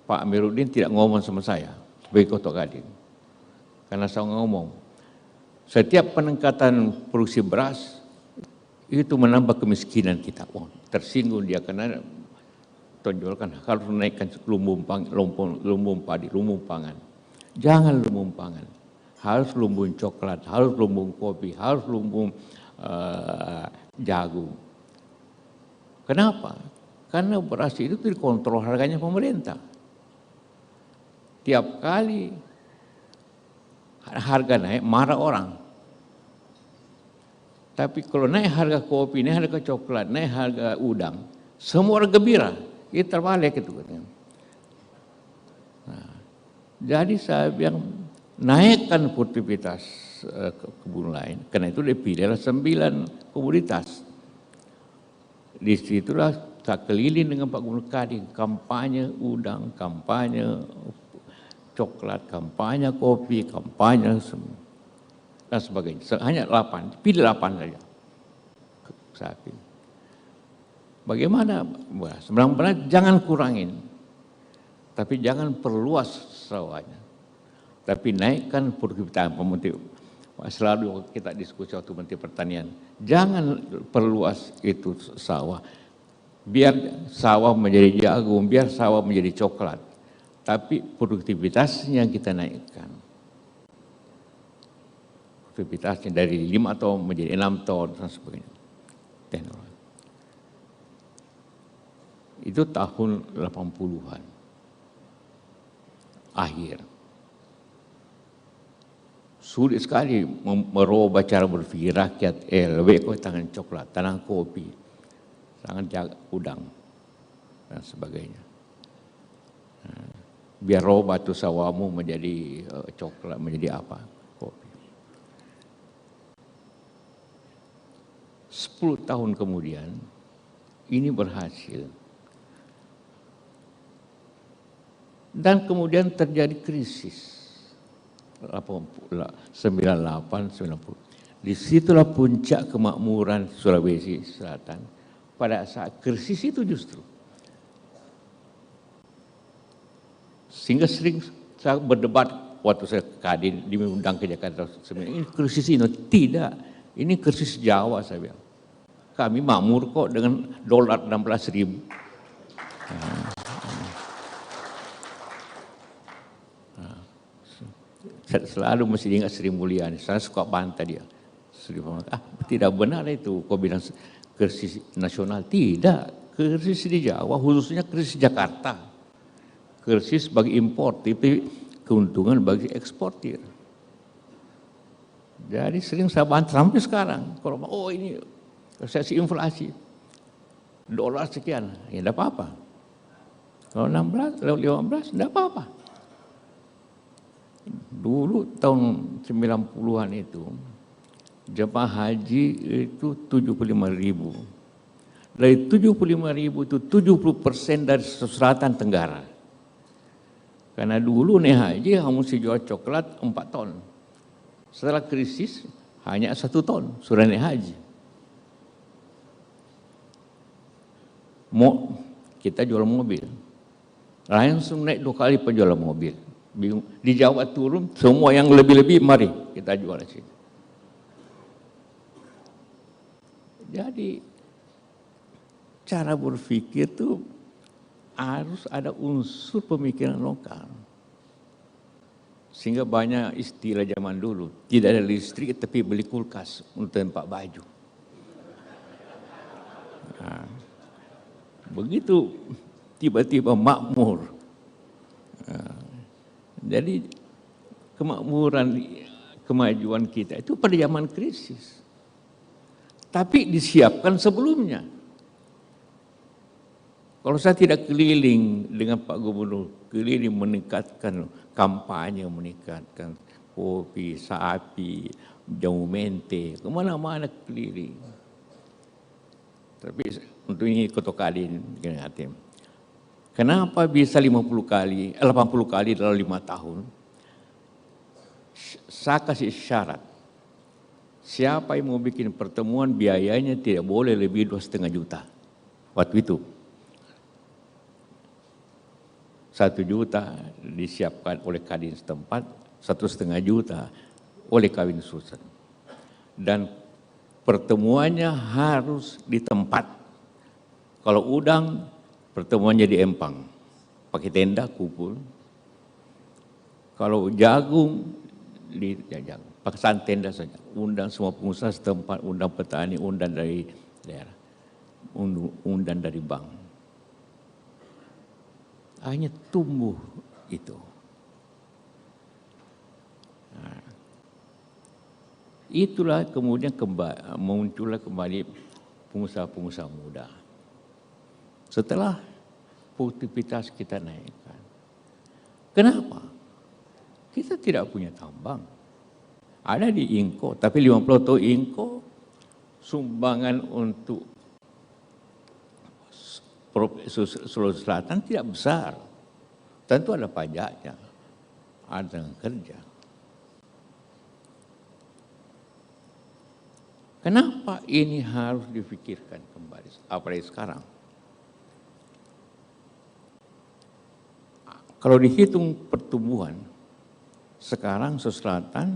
Pak Amiruddin tidak ngomong sama saya sebagai Ketua Kadin, karena saya ngomong setiap peningkatan produksi beras itu menambah kemiskinan kita. Oh, tersinggung dia karena tonjolkan harus menaikkan lumbung padi, lumbung pangan. Jangan lumbung pangan, harus lumbung coklat, harus lumbung kopi, harus lumbung jagung. Kenapa? Karena beras itu dikontrol harganya pemerintah. Tiap kali harga naik, marah orang. Tapi kalau naik harga kopi, naik harga coklat, naik harga udang, semua orang gembira. Itu terbalik itu. Nah, jadi saya bilang naikkan produktivitas kebun lain. Karena itu dipilihlah 9 komoditas. Di situlah saya keliling dengan Pak Gubernur Kadin, kampanye udang, kampanye coklat, kampanye kopi, kampanye semua. Dan sebagainya. Hanya 8, pilih 8 saja. Saya pilih. Bagaimana? Sebenarnya jangan kurangin. Tapi jangan perluas sawahnya. Tapi naikkan produktivitas. Selalu kita diskusi waktu Menteri Pertanian. Jangan perluas itu sawah. Biar sawah menjadi jagung, biar sawah menjadi coklat. Tapi produktivitasnya kita naikkan. Produktivitasnya dari 5 ton menjadi 6 ton dan sebagainya. Teknologi. Itu tahun 80-an. Akhir. Sulit sekali merubah cara berpikir rakyat. Lebih baik tangan coklat, tangan kopi, tangan udang, dan sebagainya. Biar robah tuh sawamu menjadi coklat, menjadi apa? Kopi. 10 tahun kemudian, ini berhasil. Dan kemudian terjadi krisis. 98, 90. Disitulah puncak kemakmuran Sulawesi Selatan. Pada saat krisis itu justru. Sehingga sering saya berdebat waktu saya Kadin diundang ke Jakarta. Sebenarnya ini krisis ini. Tidak, ini krisis Jawa saya bilang. Kami makmur kok dengan dolar 16.000. Saya selalu mesti ingat Sri Mulyani, saya suka bantah dia. Tidak benar itu, kau bilang krisis nasional. Tidak, krisis di Jawa, khususnya krisis Jakarta. Krisis bagi impor, tapi keuntungan bagi eksportir. Jadi sering saya bantah sampai sekarang. Kalau oh ini resesi inflasi, dolar sekian, ya tidak apa-apa. Kalau 16, 15, tidak apa-apa. Dulu tahun 90-an itu, jemaah haji itu 75.000. Dari 75.000 itu 70% dari selatan Tenggara. Karena dulu naik haji mesti jual coklat 4 ton. Setelah krisis hanya 1 ton sudah naik haji. Kita jual mobil. Langsung naik 2 kali penjualan mobil. Bingung. Di Jawa turun, semua yang lebih-lebih mari kita jual di sini. Jadi cara berpikir itu harus ada unsur pemikiran lokal. Sehingga banyak istilah zaman dulu, tidak ada listrik tapi beli kulkas untuk tempat baju. Nah, begitu tiba-tiba makmur. Nah, jadi kemakmuran, kemajuan kita itu pada zaman krisis. Tapi disiapkan sebelumnya. Kalau saya tidak keliling dengan Pak Gubernur, keliling meningkatkan kampanye, meningkatkan kopi, sapi, jamu mente, kemana-mana keliling. Tapi untuk ini Kota Kadin, kenapa bisa 80 kali dalam 5 tahun? Saya kasih syarat. Siapa yang mau bikin pertemuan biayanya tidak boleh lebih 2,5 juta. Waktu itu 1 juta disiapkan oleh Kadin setempat, 1,5 juta oleh Kawin Sulsel. Dan pertemuannya harus di tempat. Kalau udang, pertemuannya di Empang, pakai tenda, kumpul. Kalau jagung, di jagung, pakai tenda saja. Undang semua pengusaha setempat, undang petani, undang dari daerah, undang dari bank. Hanya tumbuh itu. Nah, itulah kemudian muncullah kembali pengusaha-pengusaha muda. Setelah produktivitas kita naikkan. Kenapa? Kita tidak punya tambang. Ada di Inko, tapi 50 tahun Inko sumbangan untuk Sulawesi Selatan tidak besar. Tentu ada pajaknya, ada kerja. Kenapa ini harus difikirkan kembali, apalagi sekarang? Kalau dihitung pertumbuhan, sekarang Sulawesi Selatan,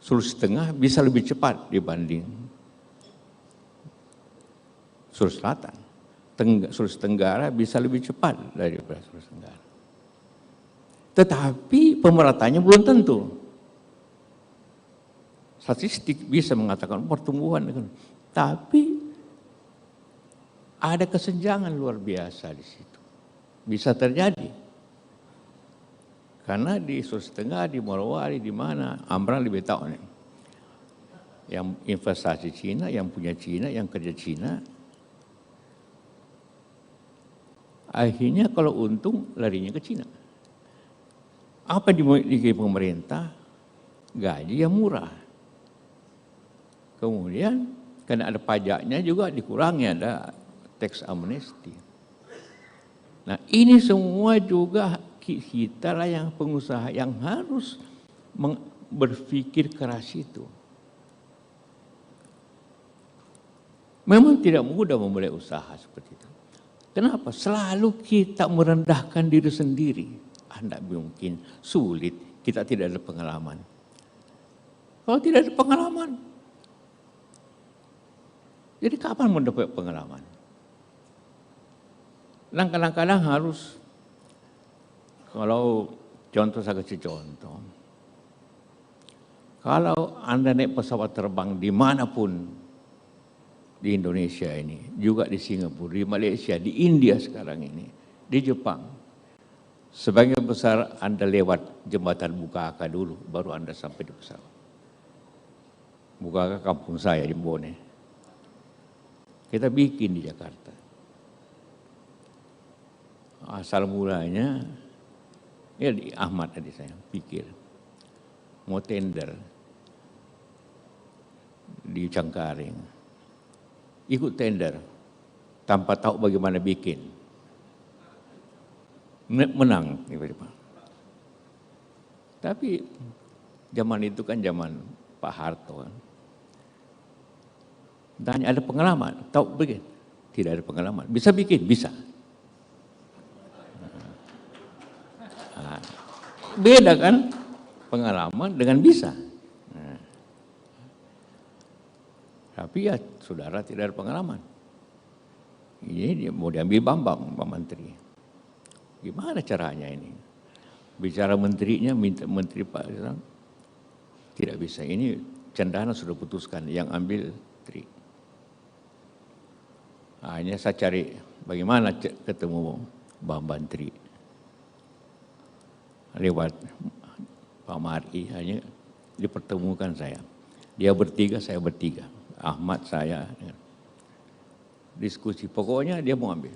Sulawesi Tengah bisa lebih cepat dibanding Sulawesi Selatan. Sulawesi Tenggara bisa lebih cepat daripada Sulawesi Tenggara. Tetapi pemerataannya belum tentu. Statistik bisa mengatakan pertumbuhan, tapi ada kesenjangan luar biasa di situ. Bisa terjadi. Karena di Sulawesi Tengah, di Morowali, di mana, Amran lebih tahu nih. Yang investasi Cina, yang punya Cina, yang kerja Cina. Akhirnya kalau untung larinya ke Cina. Apa di pemerintah? Gaji yang murah. Kemudian karena ada pajaknya juga dikurangi, ada tax amnesty. Nah ini semua juga kita lah yang pengusaha yang harus berpikir keras itu. Memang tidak mudah memulai usaha seperti itu. Kenapa? Selalu kita merendahkan diri sendiri. Tidak mungkin, sulit, kita tidak ada pengalaman. Kalau tidak ada pengalaman, jadi kapan mendapat pengalaman? Kadang-kadang harus, kalau contoh saya kasih contoh, Kalau Anda naik pesawat terbang dimanapun di Indonesia ini, juga di Singapura, di Malaysia, di India sekarang ini, di Jepang, sebagian besar Anda lewat jembatan Bukaka dulu, baru Anda sampai di pesawat. Bukaka kampung saya di Bone. Kita bikin di Jakarta. Asal mulanya, ya di Ahmad tadi saya pikir, mau tender di Cengkareng. Ikut tender tanpa tahu bagaimana bikin, menang tiba-tiba. Tapi zaman itu kan zaman Pak Harto kan. Dan ada pengalaman, tahu bikin? Tidak ada pengalaman, bisa bikin, bisa. Beda kan pengalaman dengan bisa. Tapi ya saudara tidak ada pengalaman. Ini dia mau diambil Bambang, Pak Menteri. Gimana caranya ini? Bicara menterinya, minta menteri Pak Rizal, tidak bisa. Ini Cendana sudah putuskan, yang ambil Tri. Hanya saya cari bagaimana ketemu Bambang Tri. Lewat Pak Mari, hanya dipertemukan saya. Dia bertiga, saya bertiga. Ahmad, saya, diskusi. Pokoknya dia mau ambil.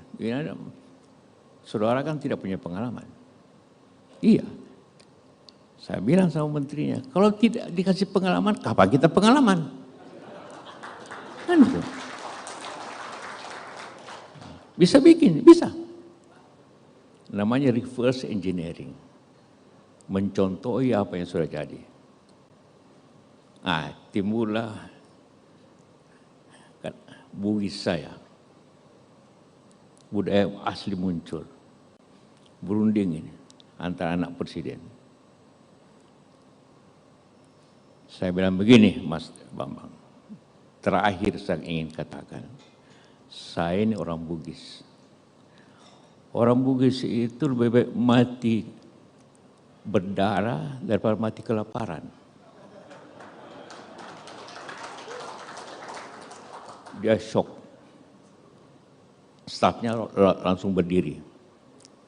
Saudara kan tidak punya pengalaman. Iya. Saya bilang sama menterinya, kalau tidak dikasih pengalaman, kapan kita pengalaman? Kan itu. Bisa bikin, bisa. Namanya reverse engineering. Mencontohi apa yang sudah jadi. Timbullah Bugis saya, budaya asli muncul, berunding ini antara anak presiden. Saya bilang begini, Mas Bambang, terakhir saya ingin katakan, saya ini orang Bugis. Orang Bugis itu lebih baik mati berdarah daripada mati kelaparan. Dia shock. Stafnya langsung berdiri.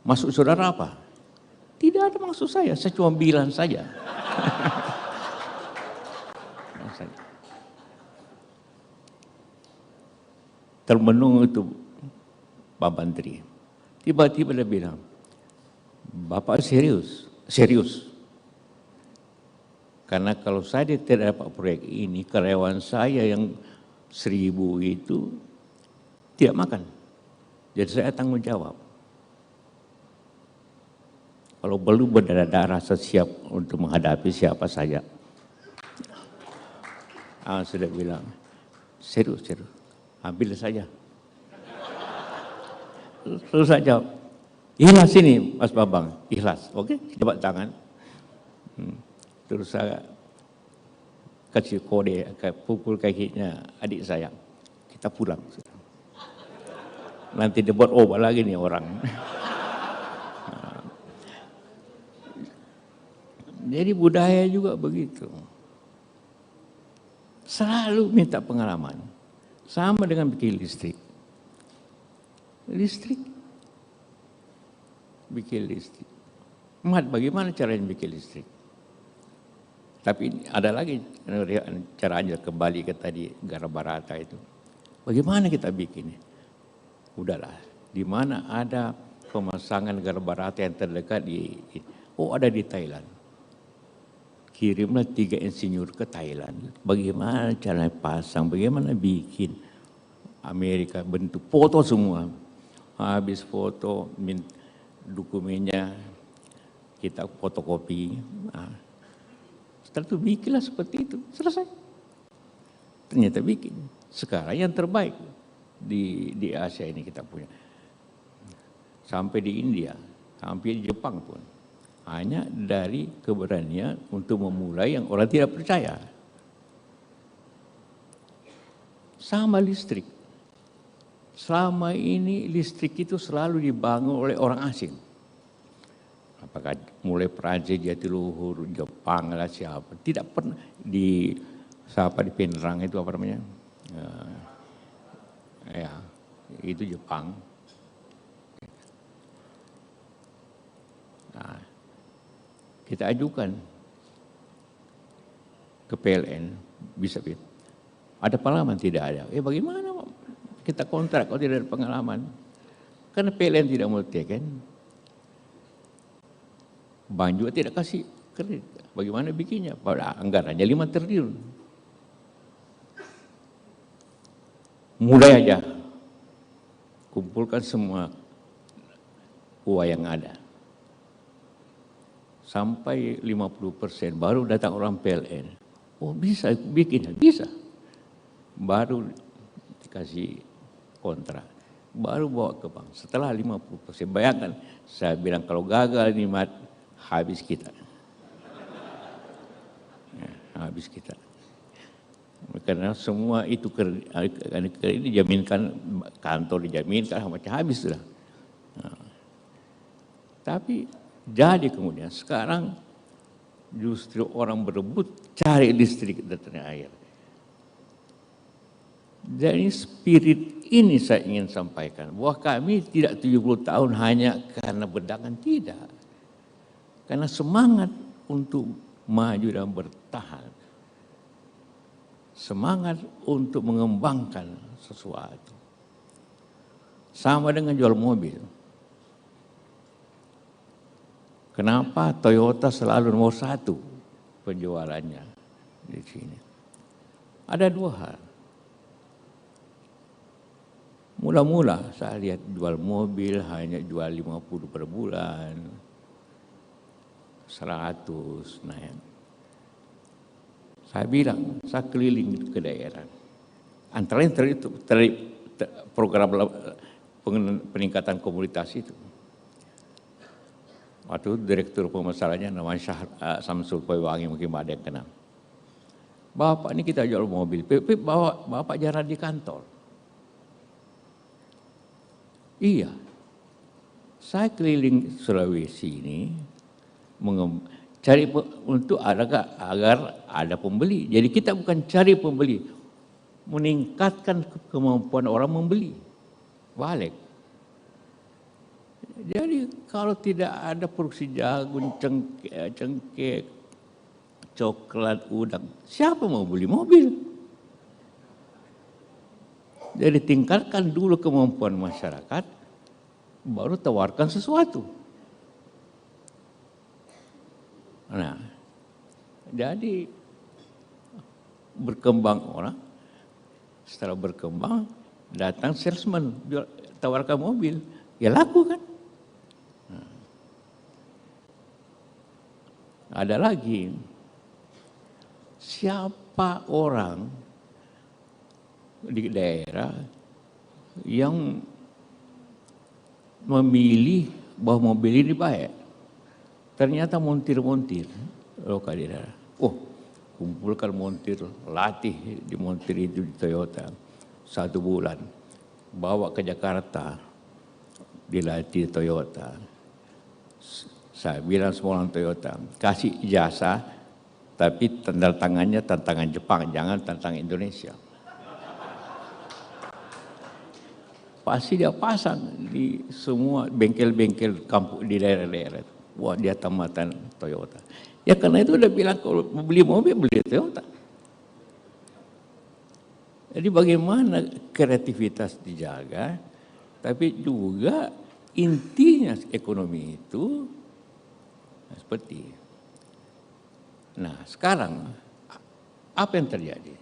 Maksud saudara apa? Tidak ada maksud saya cuma bilang saja. Termenung itu Pak Menteri. Tiba-tiba dia bilang, Bapak serius? Serius. Karena kalau saya tidak dapat proyek ini, karyawan saya yang 1000 itu tidak makan. Jadi saya tanggung jawab. Kalau belum berdarah-darah, saya siap untuk menghadapi siapa saja. Sudah bilang, serius, ambil saja. Terus saya jawab, ikhlas ini Mas Bambang, ikhlas. Oke, jabat tangan. Terus saya kasih kode, pukul kakinya adik saya. Kita pulang. Nanti dia buat obat lagi nih orang. Jadi budaya juga begitu. Selalu minta pengalaman. Sama dengan bikin listrik. Bikin listrik. Mat, bagaimana caranya bikin listrik? Tapi ada lagi caranya, kembali ke tadi Garabarata itu. Bagaimana kita bikin? Udahlah, di mana ada pemasangan Garabarata yang terdekat ada di Thailand. Kirimlah 3 insinyur ke Thailand. Bagaimana cara pasang, bagaimana bikin. Amerika bentuk foto semua. Habis foto, dokumennya kita fotokopi. Setelah itu bikinlah seperti itu, selesai. Ternyata bikin. Sekarang yang terbaik di Asia ini kita punya. Sampai di India, sampai di Jepang pun. Hanya dari keberanian untuk memulai yang orang tidak percaya. Sama listrik. Selama ini listrik itu selalu dibangun oleh orang asing. apakah mulai Prancis, Jatiluhur, Jepang lah siapa, tidak pernah di Penrang itu apa namanya, ya itu Jepang. Nah, kita ajukan ke PLN, bisa. Ada pengalaman? Tidak ada. Bagaimana kita kontrak kalau tidak ada pengalaman? Karena PLN tidak mau teken, bank juga tidak kasih kredit. Bagaimana bikinnya? Pada anggarannya 5 triliun. Mulai aja, kumpulkan semua uang yang ada. Sampai 50%, baru datang orang PLN. Oh bisa bikin, bisa. Baru dikasih kontrak. Baru bawa ke bank. Setelah 50%, bayangkan, saya bilang kalau gagal ini habis kita. Habis kita. Karena semua itu kredit dijaminkan, kantor dijaminkan, macam habis sudah. Tapi jadi kemudian sekarang justru orang berebut cari listrik dari tanah air. Jadi spirit ini saya ingin sampaikan, bahwa kami tidak 70 tahun hanya karena bedangan, tidak. Karena semangat untuk maju dan bertahan. Semangat untuk mengembangkan sesuatu. Sama dengan jual mobil. Kenapa Toyota selalu nomor 1 penjualannya di sini? Ada 2 hal. Mula-mula saya lihat jual mobil hanya jual 50 per bulan, 100 naik. Saya bilang, saya keliling ke daerah. Antara lain program peningkatan komunitas itu. Waktu direktur pemasarannya namanya Samsul Paiwangi, mungkin ada yang kenal. Bapak ini kita jual mobil, bawa Bapak jalan di kantor. Iya, saya keliling Sulawesi ini cari untuk agar ada pembeli. Jadi kita bukan cari pembeli, meningkatkan kemampuan orang membeli. Balik. Jadi kalau tidak ada produksi jagung, cengkeh, coklat, udang, siapa mau beli mobil? Jadi tingkatkan dulu kemampuan masyarakat, baru tawarkan sesuatu. Nah, jadi berkembang orang, setelah berkembang datang salesman, tawarkan mobil, ya laku kan? Nah, ada lagi, siapa orang di daerah yang memilih bahwa mobil ini baik, ternyata montir-montir lokal di daerah. Oh, kumpulkan montir, latih di montir itu di Toyota 1 bulan, bawa ke Jakarta, dilatih Toyota. Saya bilang semua orang Toyota, kasih jasa, tapi tanda tangannya tantangan Jepang, jangan tantangan Indonesia. Pasti dia pasang di semua bengkel-bengkel kampung di daerah-daerah. Wah, dia tamatan Toyota. Ya karena itu udah bilang kalau beli mobil, beli Toyota. Jadi bagaimana kreativitas dijaga, tapi juga intinya ekonomi itu seperti. Nah sekarang apa yang terjadi?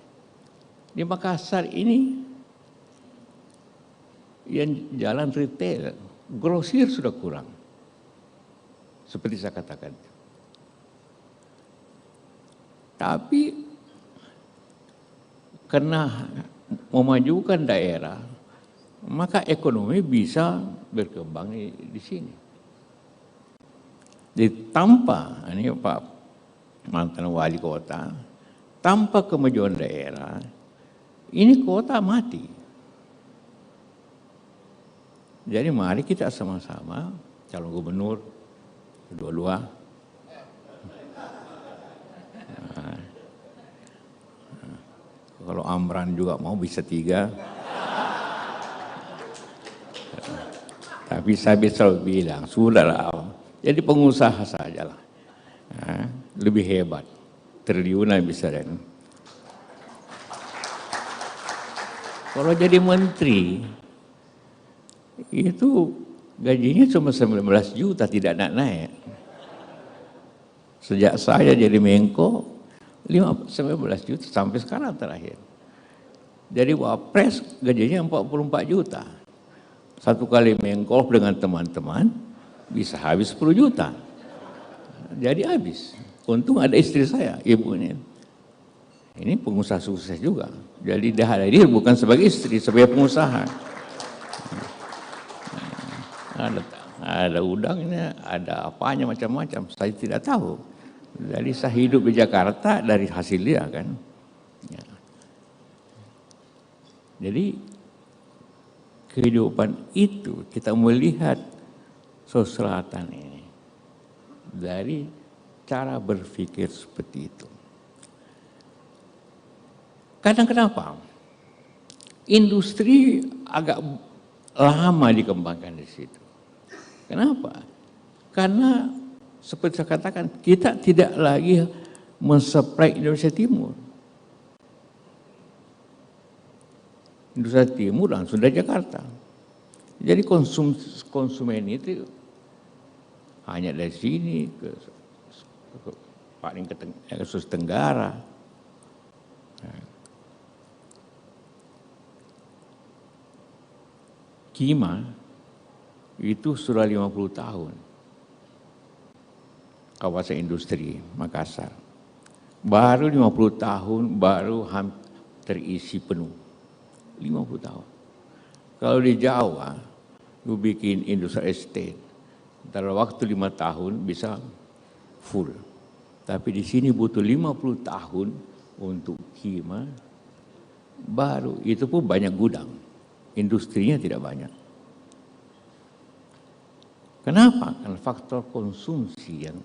Di Makassar ini yang jalan retail, grosir sudah kurang. Seperti saya katakan. Tapi karena memajukan daerah, maka ekonomi bisa berkembang di sini. Jadi tanpa, ini Pak mantan wali kota, tanpa kemajuan daerah, ini kota mati. Jadi mari kita sama-sama calon gubernur, Dua-dua. Nah, kalau Amran juga mau bisa 3. Tapi saya selalu bilang, sudahlah, jadi pengusaha sajalah. Nah, lebih hebat, triliunan bisa dan. Kalau jadi menteri, itu gajinya cuma 19 juta, tidak naik. Sejak saya jadi Menko, 19 juta sampai sekarang terakhir. Jadi Wapres gajinya 44 juta. Satu kali Menko dengan teman-teman bisa habis 10 juta. Jadi habis. Untung ada istri saya, ibunya. Ini pengusaha sukses juga. Jadi dia hadir bukan sebagai istri, sebagai pengusaha. Ada udangnya, ada apanya macam-macam. Saya tidak tahu. Jadi saya hidup di Jakarta dari hasil dia kan. Ya. Jadi kehidupan itu kita melihat Sulawesi Selatan ini dari cara berpikir seperti itu. Kadang kenapa? Industri agak lama dikembangkan di situ. Kenapa? Karena seperti saya katakan, kita tidak lagi mensuplai Indonesia Timur. Indonesia Timur langsung dari Jakarta. Jadi konsumen itu hanya dari sini ke paling ke Sulawesi Tenggara. Kima itu sudah 50 tahun. Kawasan industri Makassar. Baru 50 tahun baru terisi penuh. 50 tahun. Kalau di Jawa, lu bikin industri estate, dalam waktu 5 tahun bisa full. Tapi di sini butuh 50 tahun untuk Kima, baru itu pun banyak gudang. Industrinya tidak banyak. Kenapa? Karena faktor konsumsi yang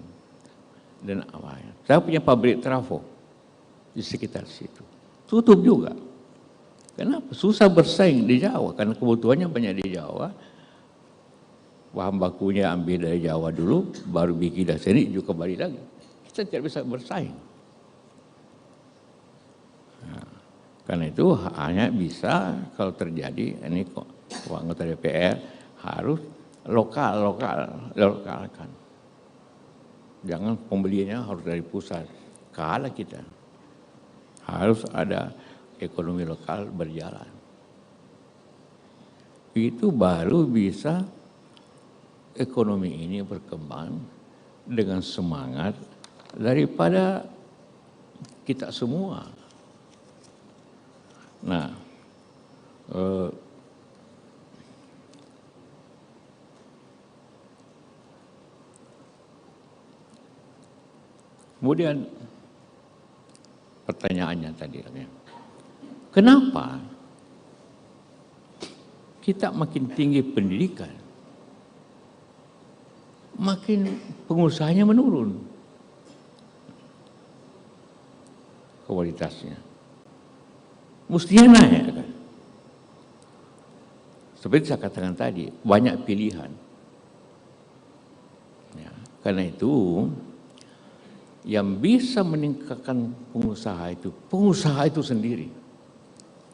dan awalnya. Saya punya pabrik trafo di sekitar situ. Tutup juga. Kenapa? Susah bersaing di Jawa karena kebutuhannya banyak di Jawa. Bahan bakunya ambil dari Jawa dulu, baru bikin dari sini juga kembali lagi. Kita tidak bisa bersaing. Nah, karena itu hanya bisa kalau terjadi ini kok anggota DPR harus lokalkan. Jangan pembeliannya harus dari pusat. Kalah kita. Harus ada ekonomi lokal berjalan. Itu baru bisa ekonomi ini berkembang dengan semangat daripada kita semua. Nah, kemudian pertanyaannya tadi, kenapa kita makin tinggi pendidikan, makin pengusahanya menurun kualitasnya? Mestinya naik kan? Seperti saya katakan tadi, banyak pilihan. Ya, karena itu yang bisa meningkatkan pengusaha itu sendiri.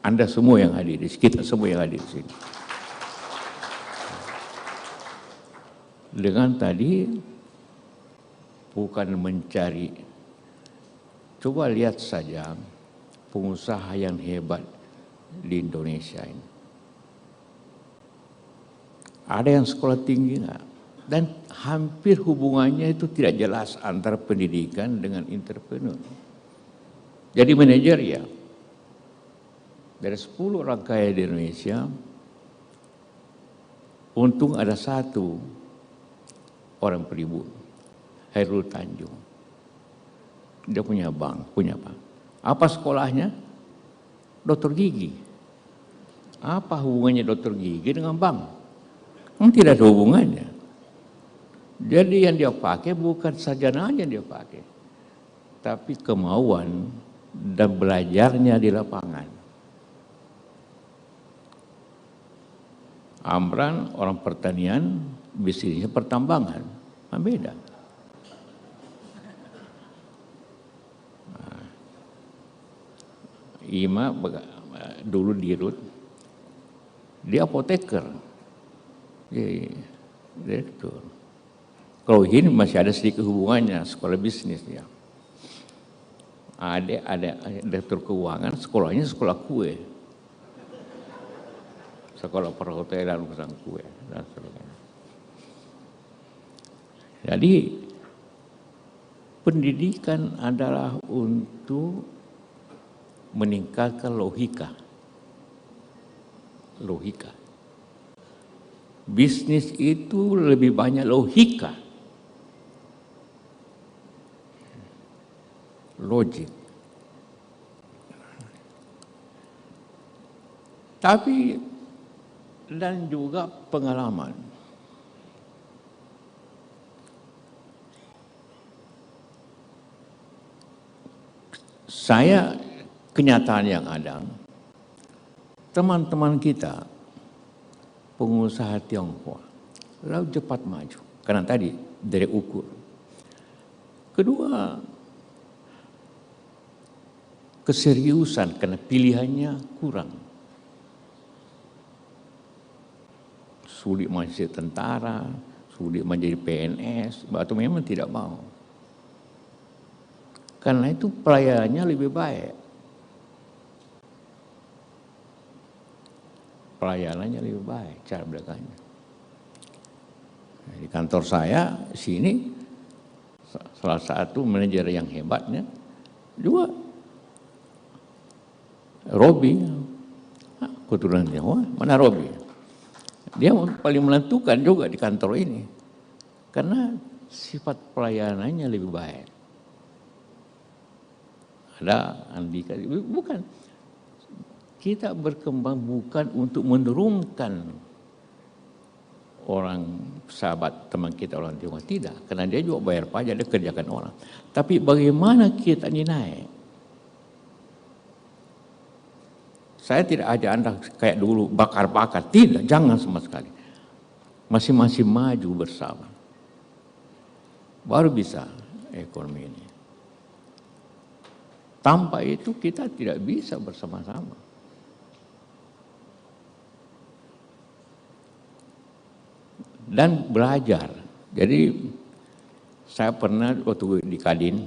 Anda semua yang hadir, kita semua yang hadir di sini. Dengan tadi bukan mencari, coba lihat saja pengusaha yang hebat di Indonesia ini. Ada yang sekolah tinggi enggak? Dan hampir hubungannya itu tidak jelas antara pendidikan dengan entrepreneur. Jadi manajer ya, dari 10 orang kaya di Indonesia, untung ada 1 orang pribumi, Hairul Tanjung. Dia punya bank, punya bank. Apa sekolahnya? Dokter gigi. Apa hubungannya dokter gigi dengan bank? Tidak ada hubungannya. Jadi yang dia pakai bukan sarjananya dia pakai, tapi kemauan dan belajarnya di lapangan. Amran orang pertanian, bisnisnya pertambangan, beda. Ima dulu di Rut, dia apoteker, direktur. Kalau ini masih ada sedikit hubungannya, sekolah bisnis ya. Ada direktur keuangan, sekolahnya sekolah kue. Sekolah perhotelan urusan kue dan sebagainya. Jadi pendidikan adalah untuk meningkatkan logika. Bisnis itu lebih banyak logika. Logik. Tapi dan juga pengalaman. Saya kenyataan yang ada, teman-teman kita pengusaha Tionghoa lalu cepat maju karena tadi dari ukur. Kedua, keseriusan karena pilihannya kurang. Sulit menjadi tentara, sulit menjadi PNS, atau memang tidak mau. Karena itu pelayanannya lebih baik. Pelayanannya lebih baik, cara belakangnya. Di kantor saya, sini, salah satu manajer yang hebatnya, juga Robi, keturunan Tionghoa, mana Robi? Dia paling menentukan juga di kantor ini. Karena sifat pelayanannya lebih baik. Ada Andika, bukan. Kita berkembang bukan untuk menurunkan orang sahabat teman kita orang Tionghoa. Tidak, karena dia juga bayar pajak, dia kerjakan orang. Tapi bagaimana kita ini naik? Saya tidak ajak Anda kayak dulu bakar-bakar, tidak, jangan sama sekali. Masing-masing maju bersama. Baru bisa ekonomi ini. Tanpa itu kita tidak bisa bersama-sama. Dan belajar. Jadi saya pernah waktu di Kadin,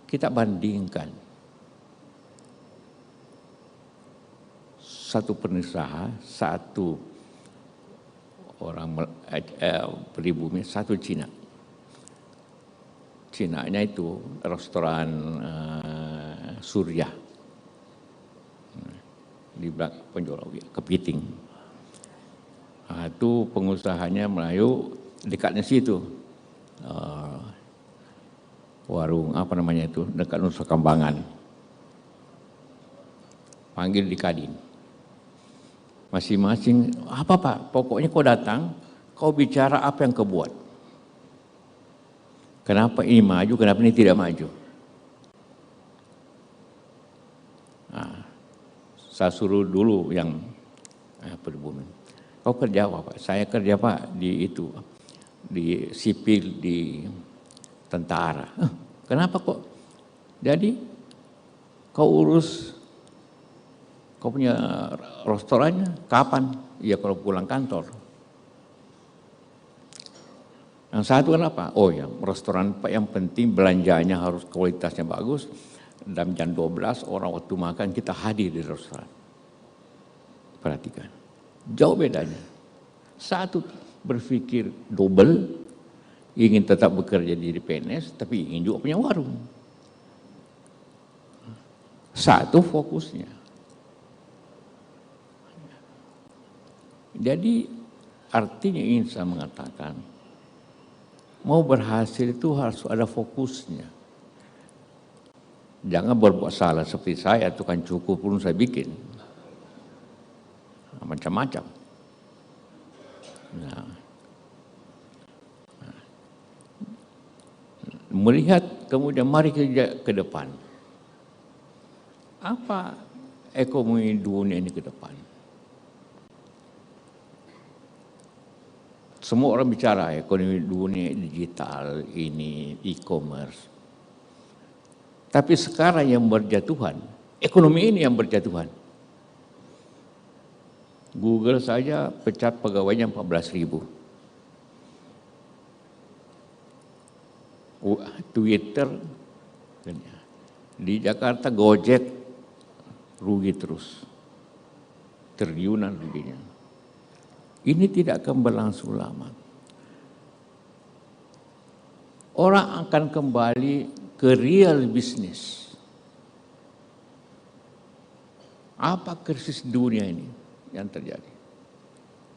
kita bandingkan. Satu pengusaha, satu orang pribumi, satu Cina. Cina-nya itu restoran Surya di belakang penjual kepiting. Nah, itu pengusahanya Melayu dekatnya situ, warung apa namanya itu dekat Nusa Kambangan. Panggil di Kadin. Masing-masing, apa Pak? Pokoknya kau datang, kau bicara apa yang kau buat. Kenapa ini maju, kenapa ini tidak maju? Nah, saya suruh dulu yang pribumi. Kau kerja apa Pak? Saya kerja Pak di itu, di sipil, di tentara. Kenapa kok? Jadi kau urus, kau punya restorannya kapan? Ya kalau pulang kantor. Yang satu kenapa? Oh ya, restoran Pak yang penting belanjanya harus kualitasnya bagus. Dan jam 12 orang waktu makan kita hadir di restoran. Perhatikan. Jauh bedanya. Satu berpikir double, ingin tetap bekerja di PNS, tapi ingin juga punya warung. Satu fokusnya. Jadi artinya ingin saya mengatakan, mau berhasil itu harus ada fokusnya. Jangan berbuat salah seperti saya, itu kan cukup pun saya bikin. Macam-macam. Nah, melihat kemudian mari kita ke depan. Apa ekonomi dunia ini ke depan? Semua orang bicara ekonomi dunia digital, ini e-commerce. Tapi sekarang yang berjatuhan, ekonomi ini yang berjatuhan. Google saja pecat pegawainya 14.000. Twitter, di Jakarta Gojek rugi terus. Triliunan ruginya. Ini tidak akan berlangsung lama. Orang akan kembali ke real business. Apa krisis dunia ini yang terjadi?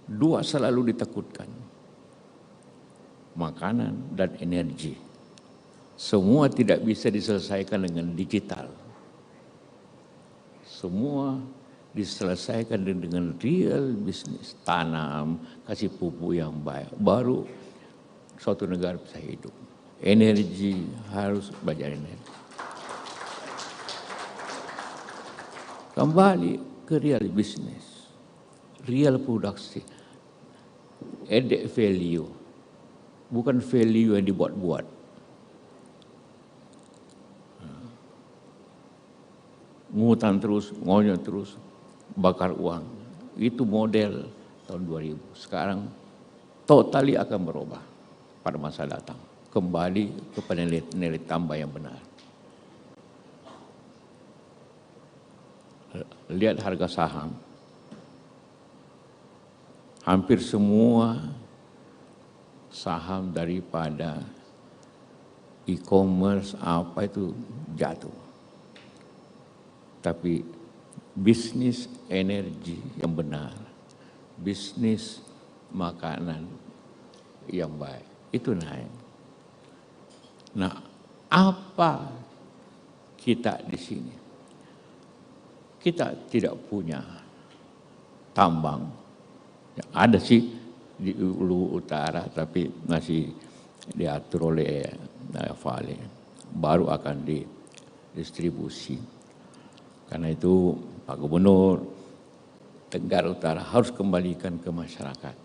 Dua selalu ditakutkan. Makanan dan energi. Semua tidak bisa diselesaikan dengan digital. Semua diselesaikan dengan real bisnis, tanam, kasih pupuk yang baik, baru suatu negara bisa hidup. Energi harus belajar energi. Kembali ke real bisnis, real produksi, added value, bukan value yang dibuat-buat. Ngutang terus, ngonyot terus, bakar uang. Itu model tahun 2000. Sekarang totally akan berubah pada masa datang. Kembali kepada nilai tambah yang benar. Lihat harga saham. Hampir semua saham daripada e-commerce apa itu jatuh. Tapi bisnis energi yang benar, bisnis makanan yang baik, itu naik. Nah, apa kita di sini? Kita tidak punya tambang. Ada sih di Ulu Utara, tapi masih diatur oleh Vale. Baru akan didistribusi. Karena itu Pak Gubernur Tenggara Utara harus kembalikan ke masyarakat.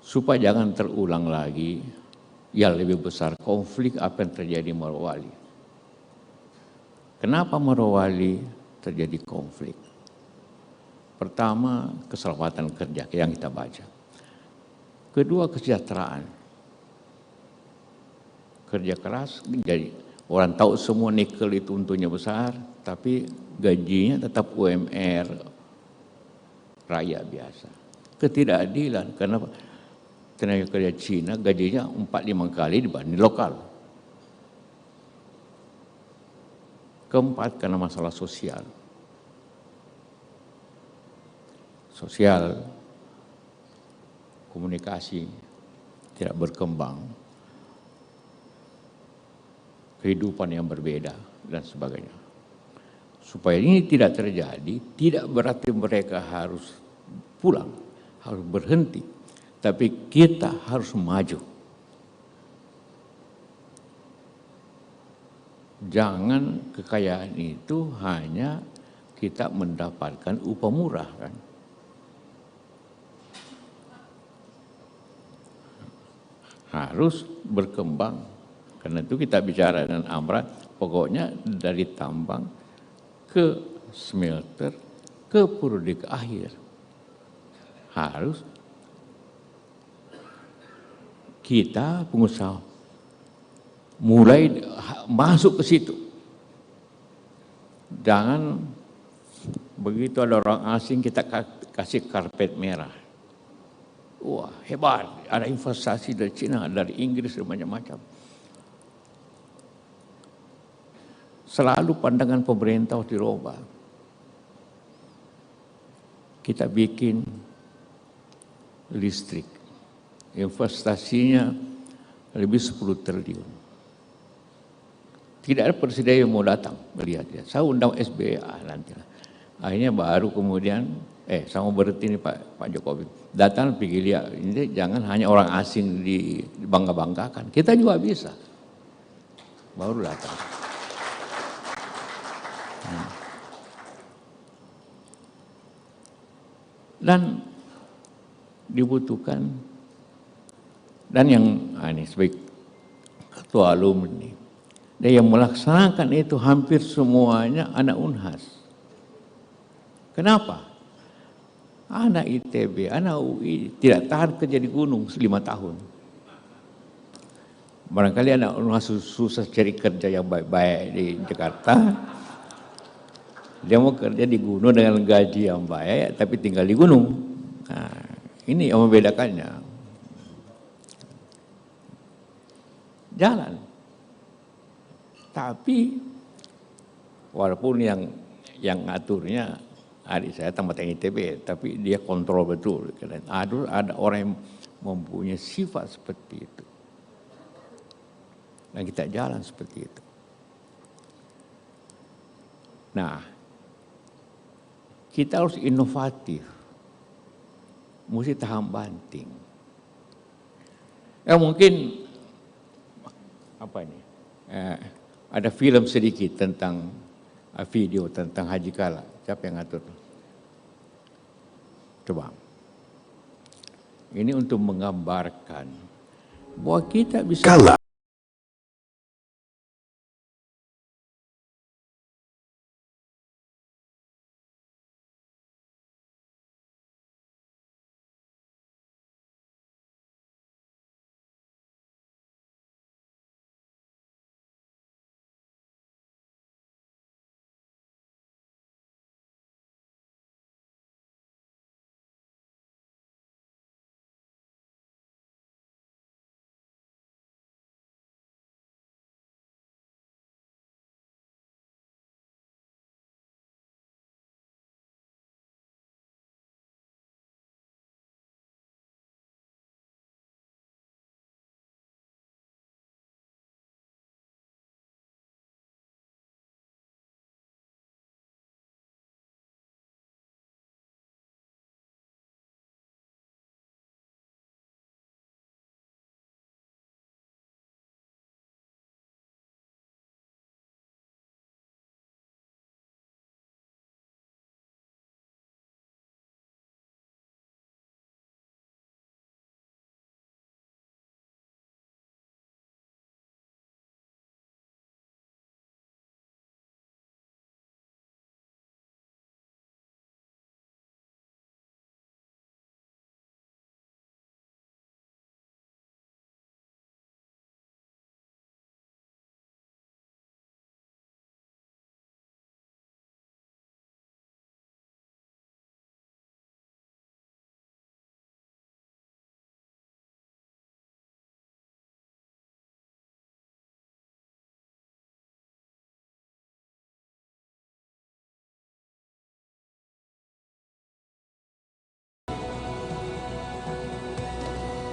Supaya jangan terulang lagi yang lebih besar konflik apa yang terjadi di Morowali. Kenapa Morowali terjadi konflik? Pertama, keselamatan kerja yang kita baca. Kedua, kesejahteraan. Kerja keras, jadi orang tahu semua nikel itu untungnya besar, tapi gajinya tetap UMR rakyat biasa. Ketidakadilan, karena tenaga kerja Cina gajinya 4-5 kali dibanding lokal. Keempat, karena masalah sosial. Sosial, komunikasi tidak berkembang, kehidupan yang berbeda dan sebagainya. Supaya ini tidak terjadi, tidak berarti mereka harus pulang, harus berhenti, tapi kita harus maju. Jangan kekayaan itu hanya kita mendapatkan upah murah, kan? Harus berkembang. Karena itu kita bicara dengan Amran, pokoknya dari tambang ke smelter ke produk akhir. Harus kita pengusaha mulai masuk ke situ. Jangan begitu ada orang asing kita kasih karpet merah. Wah, hebat, ada investasi dari Cina, dari Inggris, dan macam-macam. Selalu pandangan pemerintah harus dirubah. Kita bikin listrik, investasinya lebih 10 triliun. Tidak ada presiden yang mau datang melihat dia. Saya undang SBY, nantilah. Akhirnya baru kemudian, sama berhenti nih Pak Jokowi. Datang pergi lihat, ini jangan hanya orang asing dibangga-banggakan. Kita juga bisa. Baru datang. Dan dibutuhkan, dan yang ini sebagai ketua alumni, dan yang melaksanakan itu hampir semuanya anak Unhas. Kenapa? Anak ITB, anak UI tidak tahan kerja di gunung 5 tahun. Barangkali anak Unhas susah cari kerja yang baik-baik di Jakarta. Dia mau kerja di gunung dengan gaji yang baik, tapi tinggal di gunung. Nah, ini yang membedakannya. Jalan. Tapi walaupun yang ngaturnya adik saya tamat ITB, tapi dia kontrol betul. Ada orang yang mempunyai sifat seperti itu. Dan kita jalan seperti itu. Nah, kita harus inovatif. Mesti tahan banting. Mungkin apa ini? Ada film sedikit tentang video tentang Haji Kala. Siapa yang ngatur? Coba. Ini untuk menggambarkan bahwa kita bisa Kala.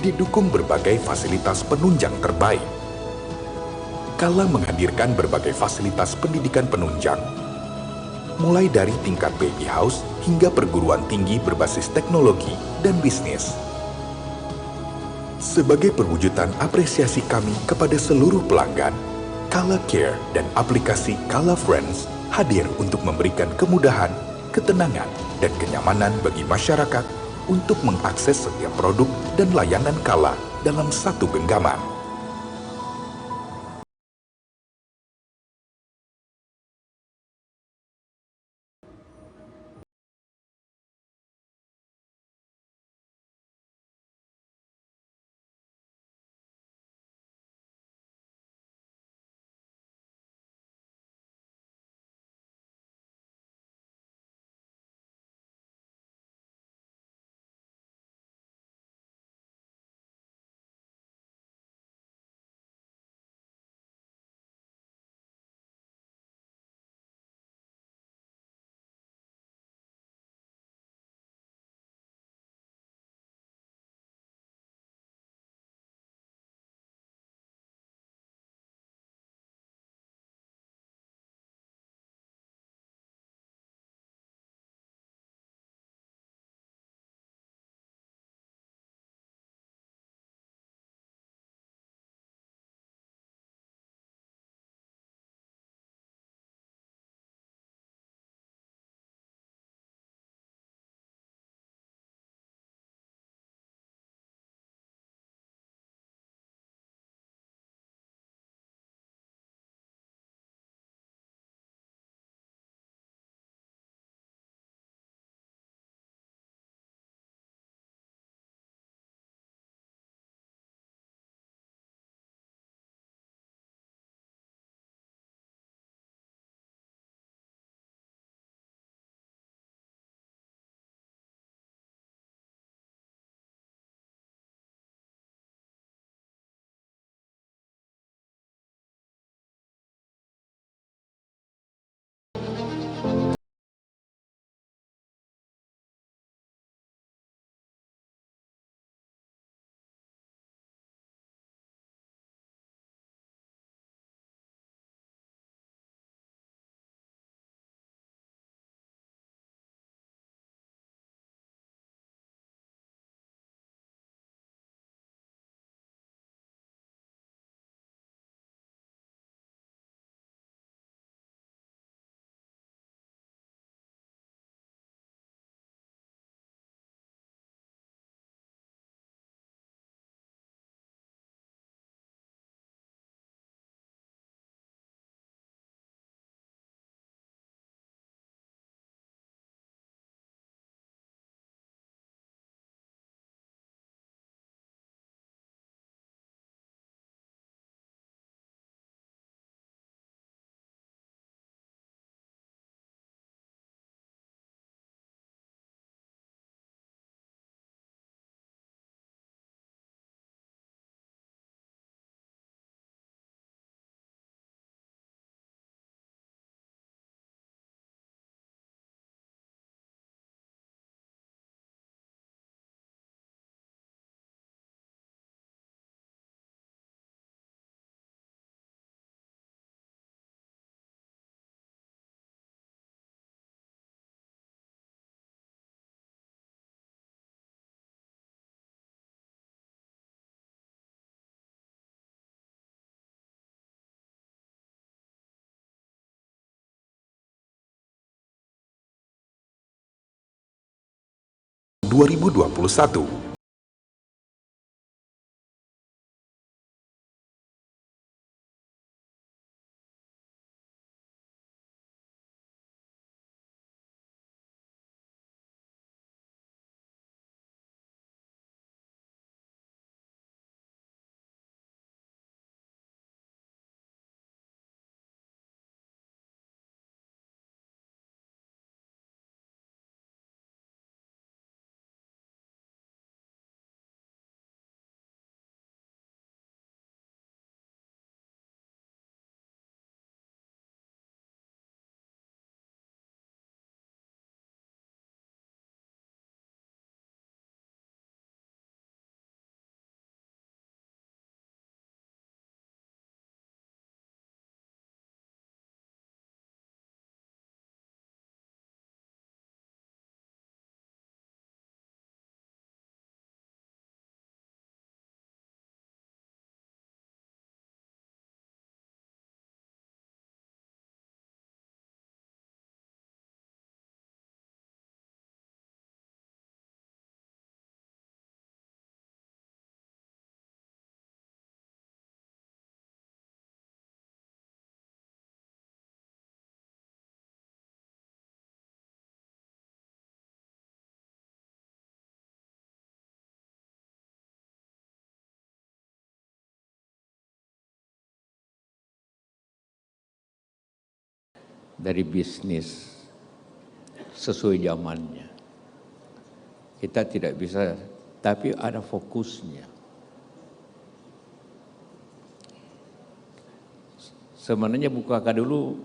didukung berbagai fasilitas penunjang terbaik. Kala menghadirkan berbagai fasilitas pendidikan penunjang, mulai dari tingkat baby house hingga perguruan tinggi berbasis teknologi dan bisnis. Sebagai perwujudan apresiasi kami kepada seluruh pelanggan, Kala Care dan aplikasi Kala Friends hadir untuk memberikan kemudahan, ketenangan, dan kenyamanan bagi masyarakat untuk mengakses setiap produk dan layanan Kala dalam satu genggaman. 2021. Dari bisnis sesuai zamannya. Kita tidak bisa, tapi ada fokusnya. Sebenarnya Bukaka dulu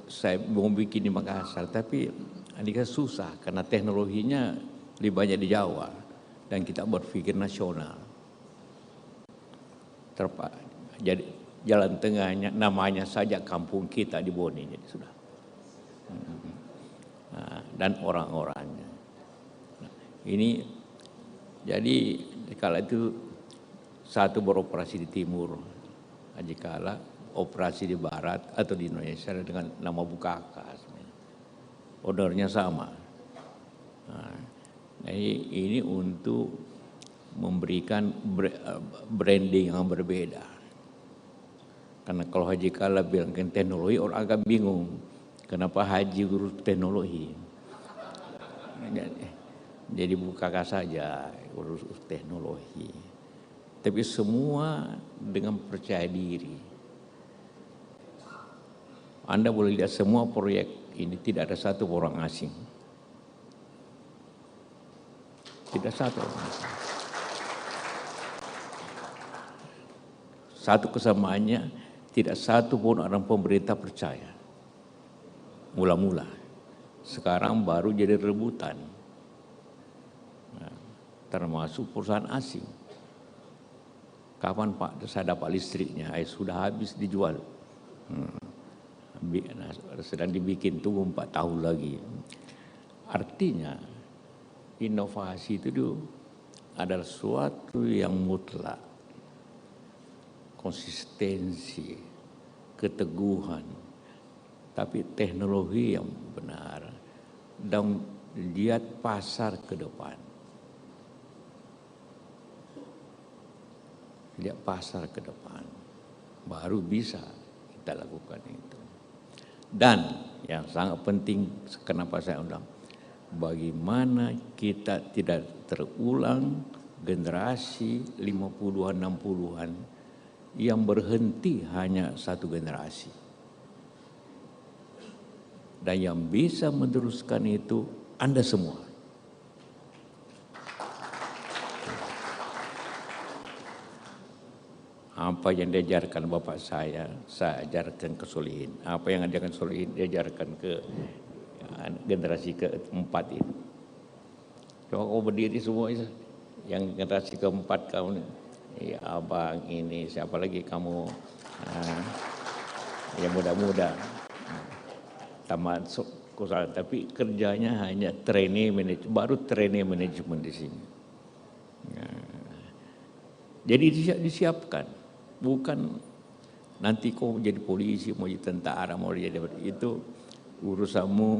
saya mau bikin di Makassar, tapi ini susah karena teknologinya lebih banyak di Jawa dan kita berpikir nasional. Jadi jalan tengahnya namanya saja kampung kita di Boni, jadi sudah. Dan orang-orangnya. Ini jadi kala itu satu beroperasi di timur, kala operasi di barat atau di Indonesia dengan nama Bukaka. Ordernya sama. Ini untuk memberikan branding yang berbeda. Karena kalau Haji Kala bilangkan teknologi, orang agak bingung. Kenapa Haji guru teknologi? Jadi Bukaka saja urus teknologi. Tapi semua dengan percaya diri. Anda boleh lihat semua proyek ini tidak ada satu orang asing. Tidak satu orang asing. Satu kesamaannya, tidak satu pun orang pemerintah percaya. Mula-mula. Sekarang baru jadi rebutan. Termasuk perusahaan asing. Kapan Pak saya dapat listriknya? Sudah habis dijual. Sedang dibikin tunggu 4 tahun lagi. Artinya inovasi itu adalah suatu yang mutlak. Konsistensi, keteguhan, tapi teknologi yang benar dan lihat pasar ke depan. Lihat pasar ke depan, baru bisa kita lakukan itu. Dan yang sangat penting, kenapa saya undang, bagaimana kita tidak terulang generasi 50-an, 60-an yang berhenti hanya satu generasi. Dan yang bisa meneruskan itu Anda semua. Apa yang diajarkan bapak saya ajarkan ke Solihin. Apa yang diajarkan Solihin, diajarkan ke generasi keempat ini. Coba kau berdiri semua, yang generasi keempat kamu, ya abang ini, siapa lagi kamu, yang muda-muda, tamat sekolah, tapi kerjanya hanya trainee manajemen, baru trainee manajemen di sini. Jadi disiapkan, bukan nanti kau jadi polisi, mau jadi tentara, mau jadi itu urusanmu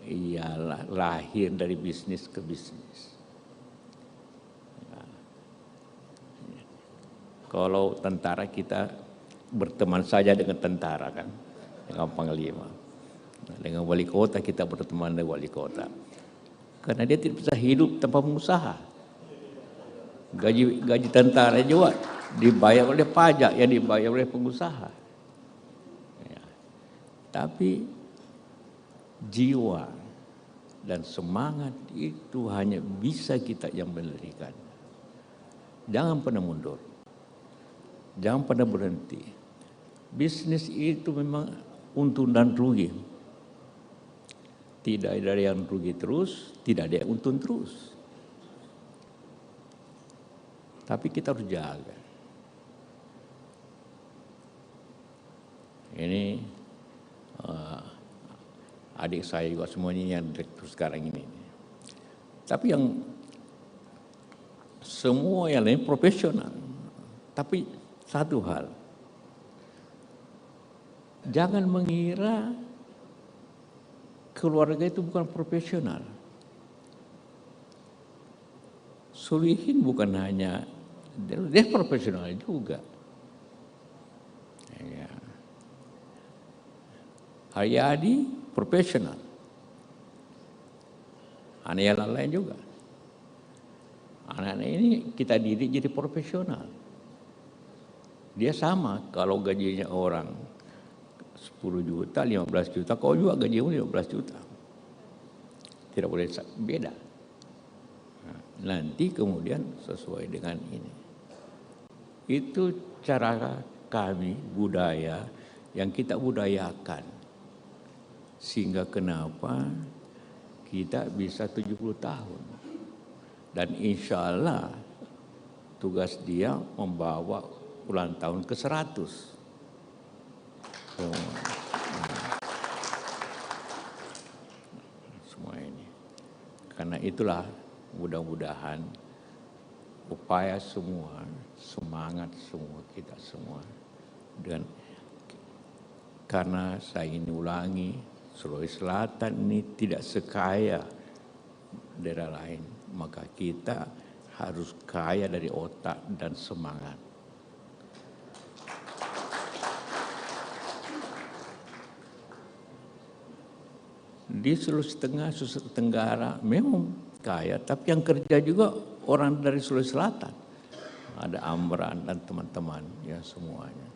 ialah lahir dari bisnis ke bisnis. Kalau tentara kita berteman saja dengan tentara kan, dengan panglima. Dengan wali kota kita berteman dengan wali kota. Karena dia tidak bisa hidup tanpa pengusaha. Gaji tentara juga dibayar oleh pajak yang dibayar oleh pengusaha. Ya. Tapi jiwa dan semangat itu hanya bisa kita yang melahirkan. Jangan pernah mundur. Jangan pernah berhenti. Bisnis itu memang untung dan rugi. Tidak ada yang rugi terus, tidak ada yang untung terus. Tapi kita harus jaga. Ini adik saya juga semuanya yang direktur sekarang ini. Tapi yang semua yang lain profesional. Tapi satu hal, jangan mengira keluarga itu bukan profesional. Solihin bukan hanya, dia profesional juga. Ya. Haryadi profesional. Anak yang lain juga. Anak-anak ini kita didik jadi profesional. Dia sama kalau gajinya orang 10 juta, 15 juta, kau juga gajimu 15 juta. Tidak boleh beda. Nah, nanti kemudian sesuai dengan ini. Itu cara kami, budaya yang kita budayakan. Sehingga kenapa kita bisa 70 tahun. Dan insya Allah tugas dia membawa ulang tahun ke-100. Semua ini. Karena itulah mudah-mudahan upaya semua, semangat semua kita semua. Dan karena saya ingin ulangi, Sulawesi Selatan ini tidak sekaya daerah lain. Maka kita harus kaya dari otak dan semangat. Di Sulawesi Tengah, Sulawesi Tenggara memang kaya, tapi yang kerja juga orang dari Sulawesi Selatan. Ada Amran dan teman-teman ya semuanya.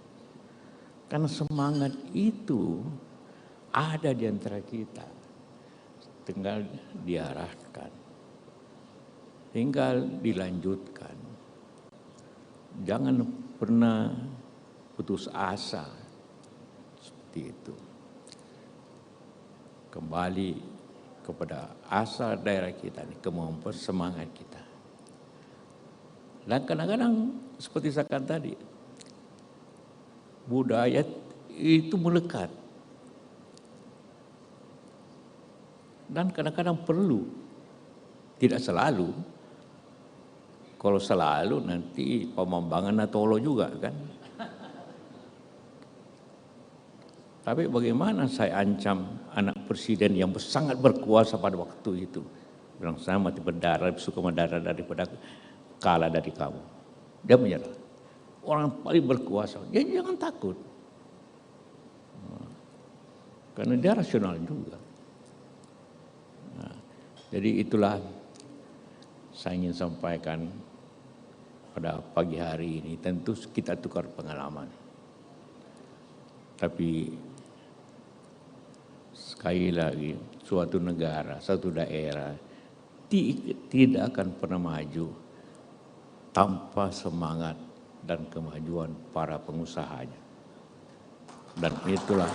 Karena semangat itu ada di antara kita. Tinggal diarahkan. Tinggal dilanjutkan. Jangan pernah putus asa. Seperti itu. Kembali kepada asal daerah kita, kemampuan semangat kita. Dan kadang-kadang seperti saya katakan tadi, budaya itu melekat. Dan kadang-kadang perlu, tidak selalu. Kalau selalu nanti pemambangan atolo juga kan. Tapi bagaimana saya ancam anak presiden yang sangat berkuasa pada waktu itu. Bilang saya mati berdarah, suka mendarah daripada kalah dari kamu. Dia menyerah. Orang paling berkuasa, dia jangan takut. Karena dia rasional juga. Nah, jadi itulah saya ingin sampaikan pada pagi hari ini. Tentu kita tukar pengalaman. Tapi sekali lagi, suatu negara, suatu daerah tidak akan pernah maju tanpa semangat dan kemajuan para pengusahanya. Dan itulah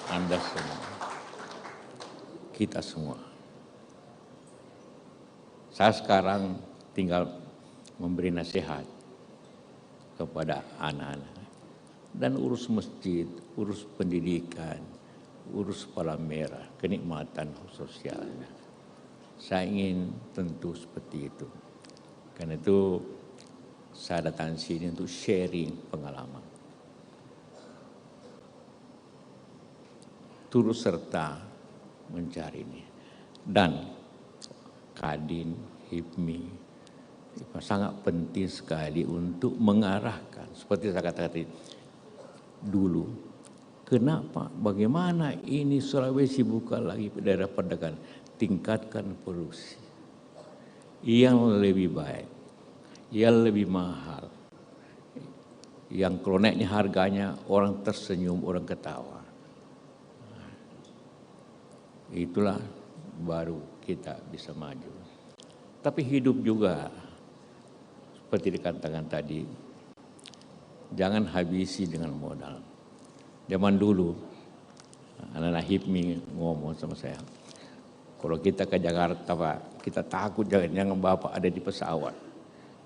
Anda semua, kita semua. Saya sekarang tinggal memberi nasihat kepada anak-anak. Dan urus masjid, urus pendidikan, urus palang merah, kenikmatan sosialnya. Saya ingin tentu seperti itu. Karena itu saya datang sini untuk sharing pengalaman. Turut serta mencari ini. Dan Kadin, HIPMI sangat penting sekali untuk mengarahkan. Seperti saya katakan tadi dulu, kenapa, bagaimana ini Sulawesi buka lagi daerah perdagangan, tingkatkan produksi yang lebih baik, yang lebih mahal, yang kalau naiknya harganya orang tersenyum, orang ketawa. Itulah baru kita bisa maju. Tapi hidup juga seperti dikatakan tadi, jangan habisi dengan modal. Zaman dulu anak-anak HIPMI ngomong sama saya, kalau kita ke Jakarta Pak, kita takut jangan Bapak ada di pesawat.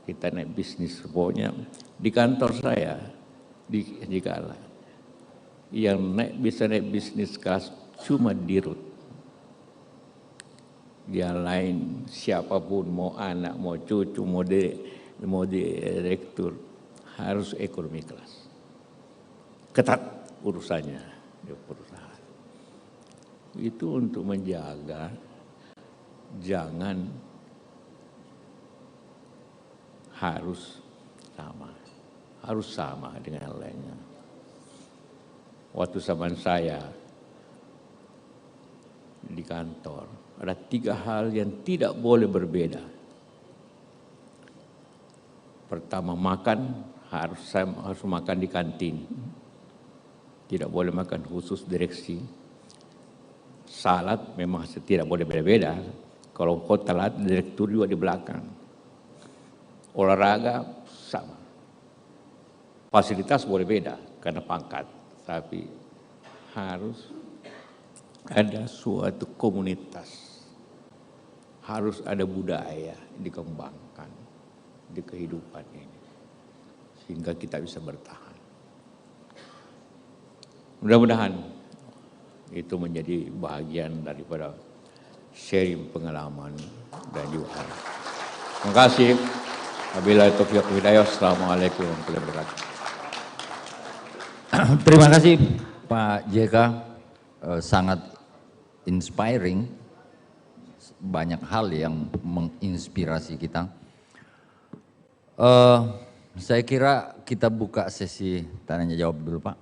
Kita naik bisnis, pokoknya di kantor saya di Jikala yang bisa naik bisnis kelas cuma dirut. Yang lain siapapun, mau anak, mau cucu, mau direktur, harus ekonomi kelas. Ketat urusannya di perusahaan. Itu untuk menjaga jangan harus sama dengan yang lainnya. Waktu zaman saya di kantor, ada 3 hal yang tidak boleh berbeda. Pertama, makan saya harus makan di kantin. Tidak boleh makan khusus direksi. Salat memang tidak boleh beda-beda. Kalau kau telat, direktur juga di belakang. Olahraga sama. Fasilitas boleh beda karena pangkat, tapi harus ada suatu komunitas. Harus ada budaya dikembangkan di kehidupan ini. Sehingga kita bisa bertahan. Mudah-mudahan itu menjadi bagian daripada sharing pengalaman dan juga. Terima kasih. Wabillahi taufiq wal hidayah. Assalamualaikum warahmatullahi wabarakatuh. Terima kasih Pak JK, sangat inspiring, banyak hal yang menginspirasi kita. Saya kira kita buka sesi tanya jawab dulu Pak,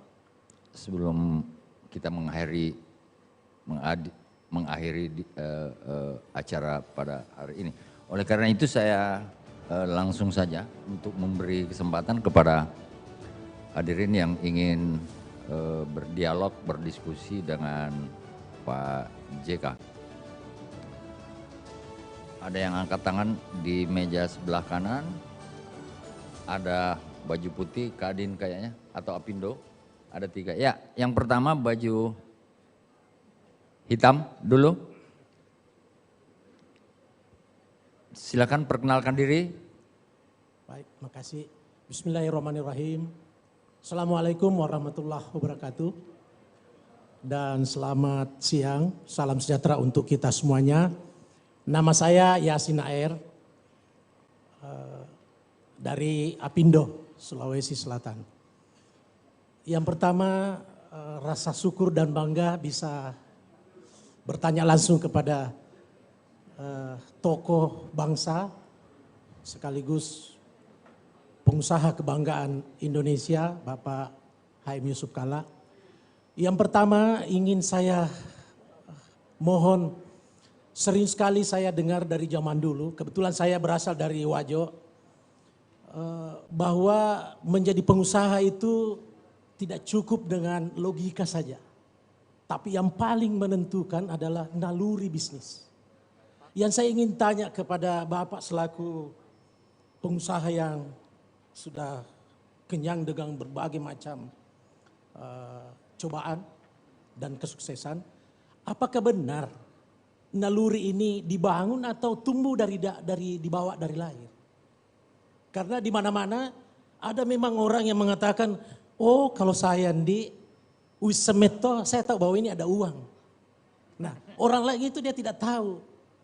sebelum kita mengakhiri acara pada hari ini. Oleh karena itu saya langsung saja untuk memberi kesempatan kepada hadirin yang ingin berdialog, berdiskusi dengan Pak JK. Ada yang angkat tangan di meja sebelah kanan, ada baju putih, Kadin kayaknya, atau Apindo, ada 3. Ya, yang pertama baju hitam dulu. Silakan perkenalkan diri. Baik, makasih. Bismillahirrahmanirrahim. Assalamualaikum warahmatullahi wabarakatuh. Dan selamat siang, salam sejahtera untuk kita semuanya. Nama saya Yasin Air dari Apindo, Sulawesi Selatan. Yang pertama, rasa syukur dan bangga bisa bertanya langsung kepada tokoh bangsa sekaligus pengusaha kebanggaan Indonesia, Bapak H.M. Yusuf Kalla. Yang pertama ingin saya mohon, sering sekali saya dengar dari zaman dulu, kebetulan saya berasal dari Wajo, bahwa menjadi pengusaha itu tidak cukup dengan logika saja. Tapi yang paling menentukan adalah naluri bisnis. Yang saya ingin tanya kepada Bapak selaku pengusaha yang sudah kenyang dengan berbagai macam cobaan dan kesuksesan, apakah benar naluri ini dibangun atau tumbuh dibawa dari lahir? Karena di mana-mana ada memang orang yang mengatakan, oh kalau saya di Wisemeto, saya tahu bahwa ini ada uang. Nah, orang lain itu dia tidak tahu.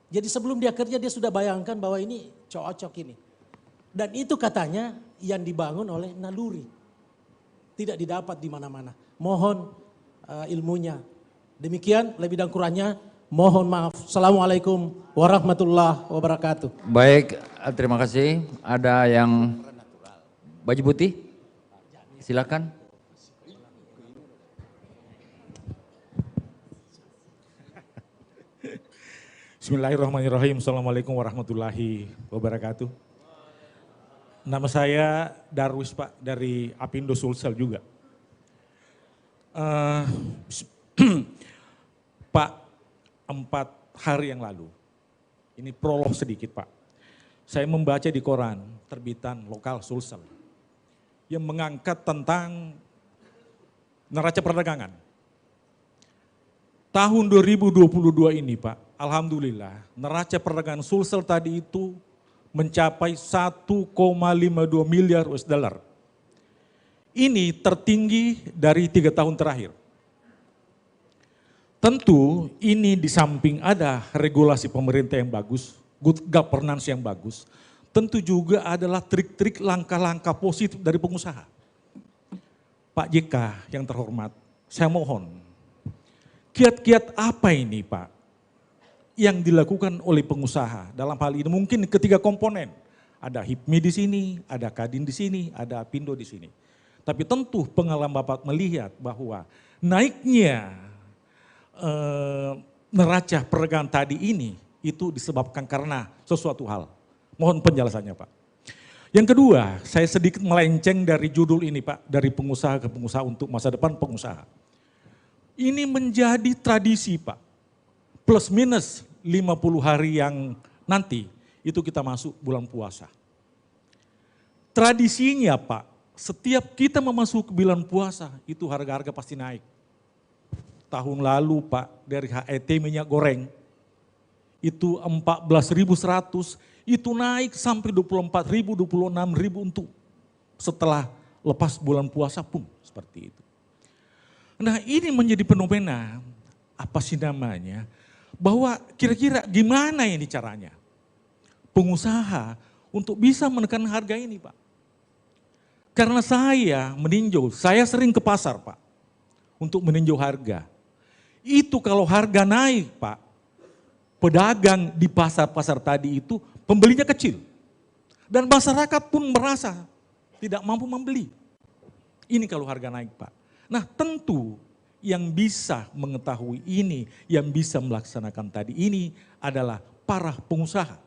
Jadi sebelum dia kerja dia sudah bayangkan bahwa ini cocok ini. Dan itu katanya yang dibangun oleh naluri. Tidak didapat di mana-mana. Mohon ilmunya. Demikian lebih dan kurangnya. Mohon maaf. Assalamualaikum warahmatullahi wabarakatuh. Baik, terima kasih. Ada yang baju putih? Silakan. Bismillahirrahmanirrahim. Assalamualaikum warahmatullahi wabarakatuh. Nama saya Darwis Pak, dari Apindo Sulsel juga. Pak, 4 hari yang lalu, ini prolog sedikit Pak. Saya membaca di koran terbitan lokal Sulsel yang mengangkat tentang neraca perdagangan. Tahun 2022 ini Pak, alhamdulillah neraca perdagangan Sulsel tadi itu mencapai 1,52 miliar US dollar. Ini tertinggi dari 3 tahun terakhir. Tentu ini di samping ada regulasi pemerintah yang bagus, good governance yang bagus, tentu juga adalah trik-trik langkah-langkah positif dari pengusaha. Pak JK yang terhormat, saya mohon, kiat-kiat apa ini Pak yang dilakukan oleh pengusaha dalam hal ini? Mungkin ketiga komponen, ada HIPMI di sini, ada Kadin di sini, ada Apindo di sini. Tapi tentu pengalaman Bapak melihat bahwa naiknya neraca perdagangan tadi ini itu disebabkan karena sesuatu hal. Mohon penjelasannya Pak. Yang kedua, saya sedikit melenceng dari judul ini Pak, dari pengusaha ke pengusaha untuk masa depan pengusaha. Ini menjadi tradisi Pak. Plus minus 50 hari yang nanti itu kita masuk bulan puasa. Tradisinya Pak, setiap kita memasuki bulan puasa itu harga-harga pasti naik. Tahun lalu Pak, dari HET minyak goreng itu 14.100, itu naik sampai 24.000, 26.000 untuk setelah lepas bulan puasa pun seperti itu. Nah ini menjadi fenomena, apa sih namanya, bahwa kira-kira gimana ini caranya pengusaha untuk bisa menekan harga ini Pak. Karena saya meninjau, saya sering ke pasar Pak untuk meninjau harga. Itu kalau harga naik Pak, pedagang di pasar-pasar tadi itu pembelinya kecil. Dan masyarakat pun merasa tidak mampu membeli. Ini kalau harga naik Pak. Nah tentu yang bisa mengetahui ini, yang bisa melaksanakan tadi ini adalah para pengusaha.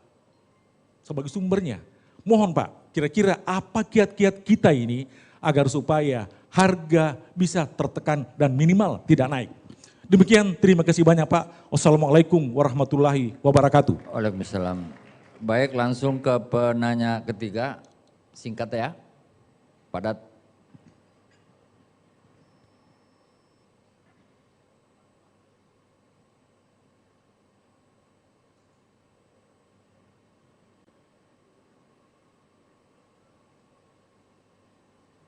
Sebagai sumbernya, mohon Pak, kira-kira apa kiat-kiat kita ini agar supaya harga bisa tertekan dan minimal tidak naik. Demikian, terima kasih banyak Pak. Wassalamualaikum warahmatullahi wabarakatuh. Waalaikumsalam. Baik, langsung ke penanya ketiga, singkat ya, padat.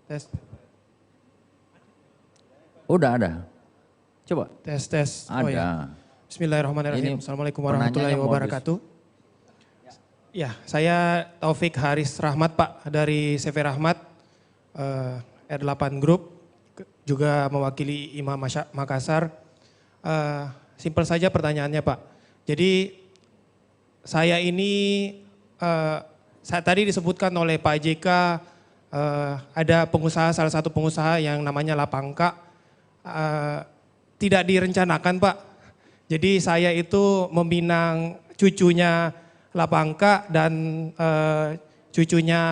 Tes. Udah ada. Coba. Tes. Ada. Oh, ya. Bismillahirrahmanirrahim. Assalamualaikum warahmatullahi wabarakatuh. Ya, saya Taufik Haris Rahmat Pak dari CV Rahmat R8 Group, juga mewakili Imam Makassar. Simpel saja pertanyaannya Pak. Jadi saya ini tadi disebutkan oleh Pak JK, ada pengusaha, salah satu pengusaha yang namanya Lapangka, tidak direncanakan Pak. Jadi saya itu meminang cucunya Lapangka dan cucunya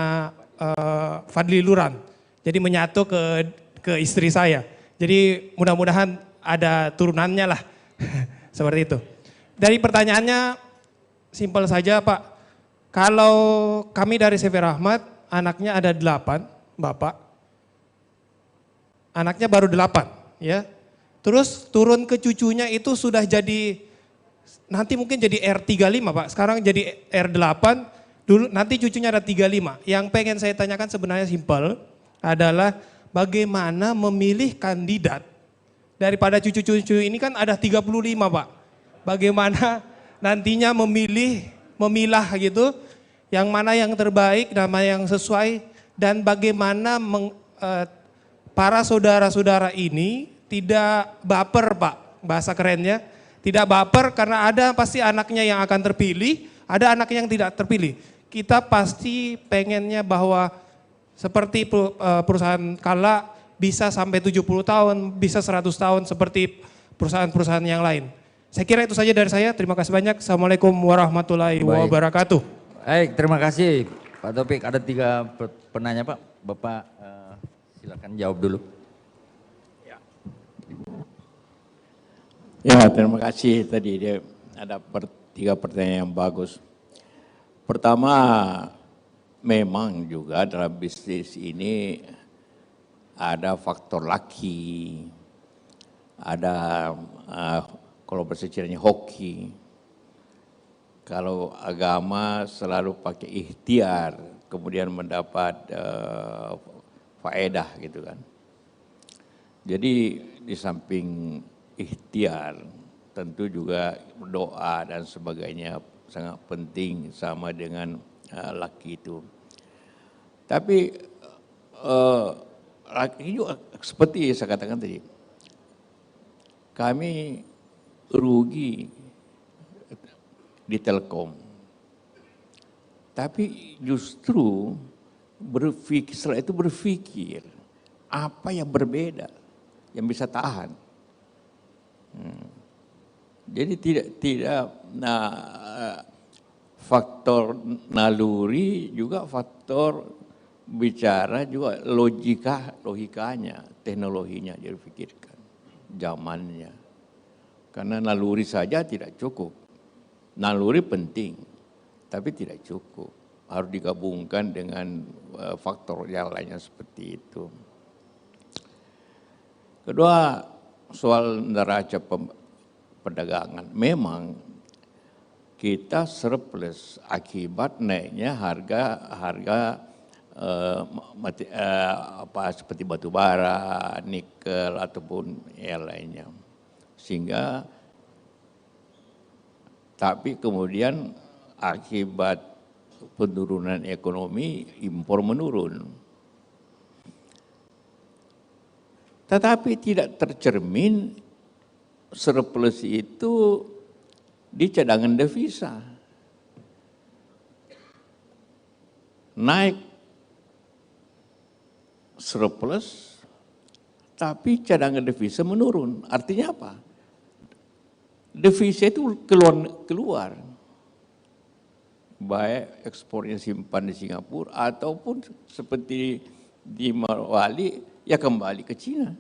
Fadli Luran. Jadi menyatu ke istri saya. Jadi mudah-mudahan ada turunannya lah. Seperti itu. Dari pertanyaannya simpel saja Pak. Kalau kami dari CV Rahmat, anaknya ada 8, Bapak. Anaknya baru 8, ya. Terus turun ke cucunya itu sudah jadi, nanti mungkin jadi R35 Pak. Sekarang jadi R8, dulu nanti cucunya ada 35. Yang pengen saya tanyakan sebenarnya simpel, adalah bagaimana memilih kandidat. Daripada cucu-cucu ini kan ada 35 Pak. Bagaimana nantinya memilah gitu, yang mana yang terbaik, nama yang sesuai, dan bagaimana para saudara-saudara ini tidak baper Pak, bahasa kerennya, Tidak baper karena ada pasti anaknya yang akan terpilih, ada anaknya yang tidak terpilih. Kita pasti pengennya bahwa seperti perusahaan Kala bisa sampai 70 tahun, bisa 100 tahun seperti perusahaan-perusahaan yang lain. Saya kira itu saja dari saya. Terima kasih banyak. Assalamualaikum warahmatullahi wabarakatuh. Baik, terima kasih Pak Taufik. Ada 3 penanya Pak. Bapak silakan jawab dulu. Ya, terima kasih. Tadi dia ada 3 pertanyaan yang bagus. Pertama, memang juga dalam bisnis ini ada faktor laki, ada kalau bahasa Cinanya hoki. Kalau agama selalu pakai ikhtiar, kemudian mendapat faedah gitu kan. Jadi di samping ikhtiar, tentu juga doa dan sebagainya sangat penting sama dengan laki itu. Tapi laki juga seperti saya katakan tadi, kami rugi di Telkom. Tapi justru setelah itu berpikir apa yang berbeda yang bisa tahan. Jadi tidak faktor naluri juga faktor bicara juga logikanya, teknologinya dipikirkan, zamannya. Karena naluri saja tidak cukup. Naluri penting, tapi tidak cukup. Harus digabungkan dengan faktor yang lainnya seperti itu. Kedua, soal neraca perdagangan. Memang kita surplus akibat naiknya harga seperti batu bara, nikel ataupun yang lainnya. Sehingga tapi kemudian akibat penurunan ekonomi impor menurun. Tetapi tidak tercermin surplus itu di cadangan devisa. Naik surplus, tapi cadangan devisa menurun. Artinya apa? Devisa itu keluar. Baik ekspornya simpan di Singapura ataupun seperti di Morowali ya kembali ke Cina.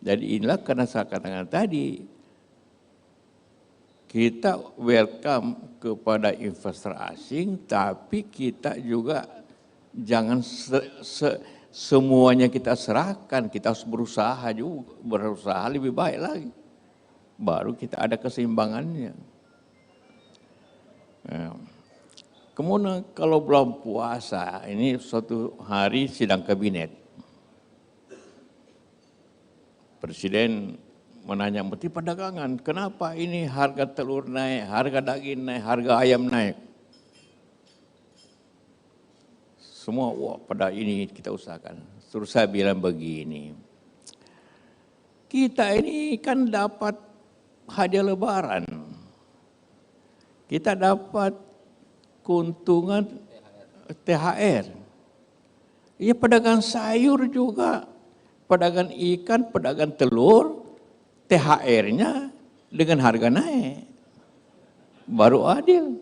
Jadi inilah karena saya katakan tadi, kita welcome kepada investor asing, tapi kita juga jangan semuanya kita serahkan, kita harus berusaha lebih baik lagi. Baru kita ada keseimbangannya. Nah, kemudian kalau bulan puasa, ini suatu hari sidang kabinet. Presiden menanya Menteri Perdagangan, kenapa ini harga telur naik, harga daging naik, harga ayam naik? Semua pada ini kita usahakan. Terus saya bilang begini, kita ini kan dapat hadiah lebaran, kita dapat keuntungan THR. Ya pedagang sayur juga, pedagang ikan, pedagang telur, THR-nya dengan harga naik, baru adil.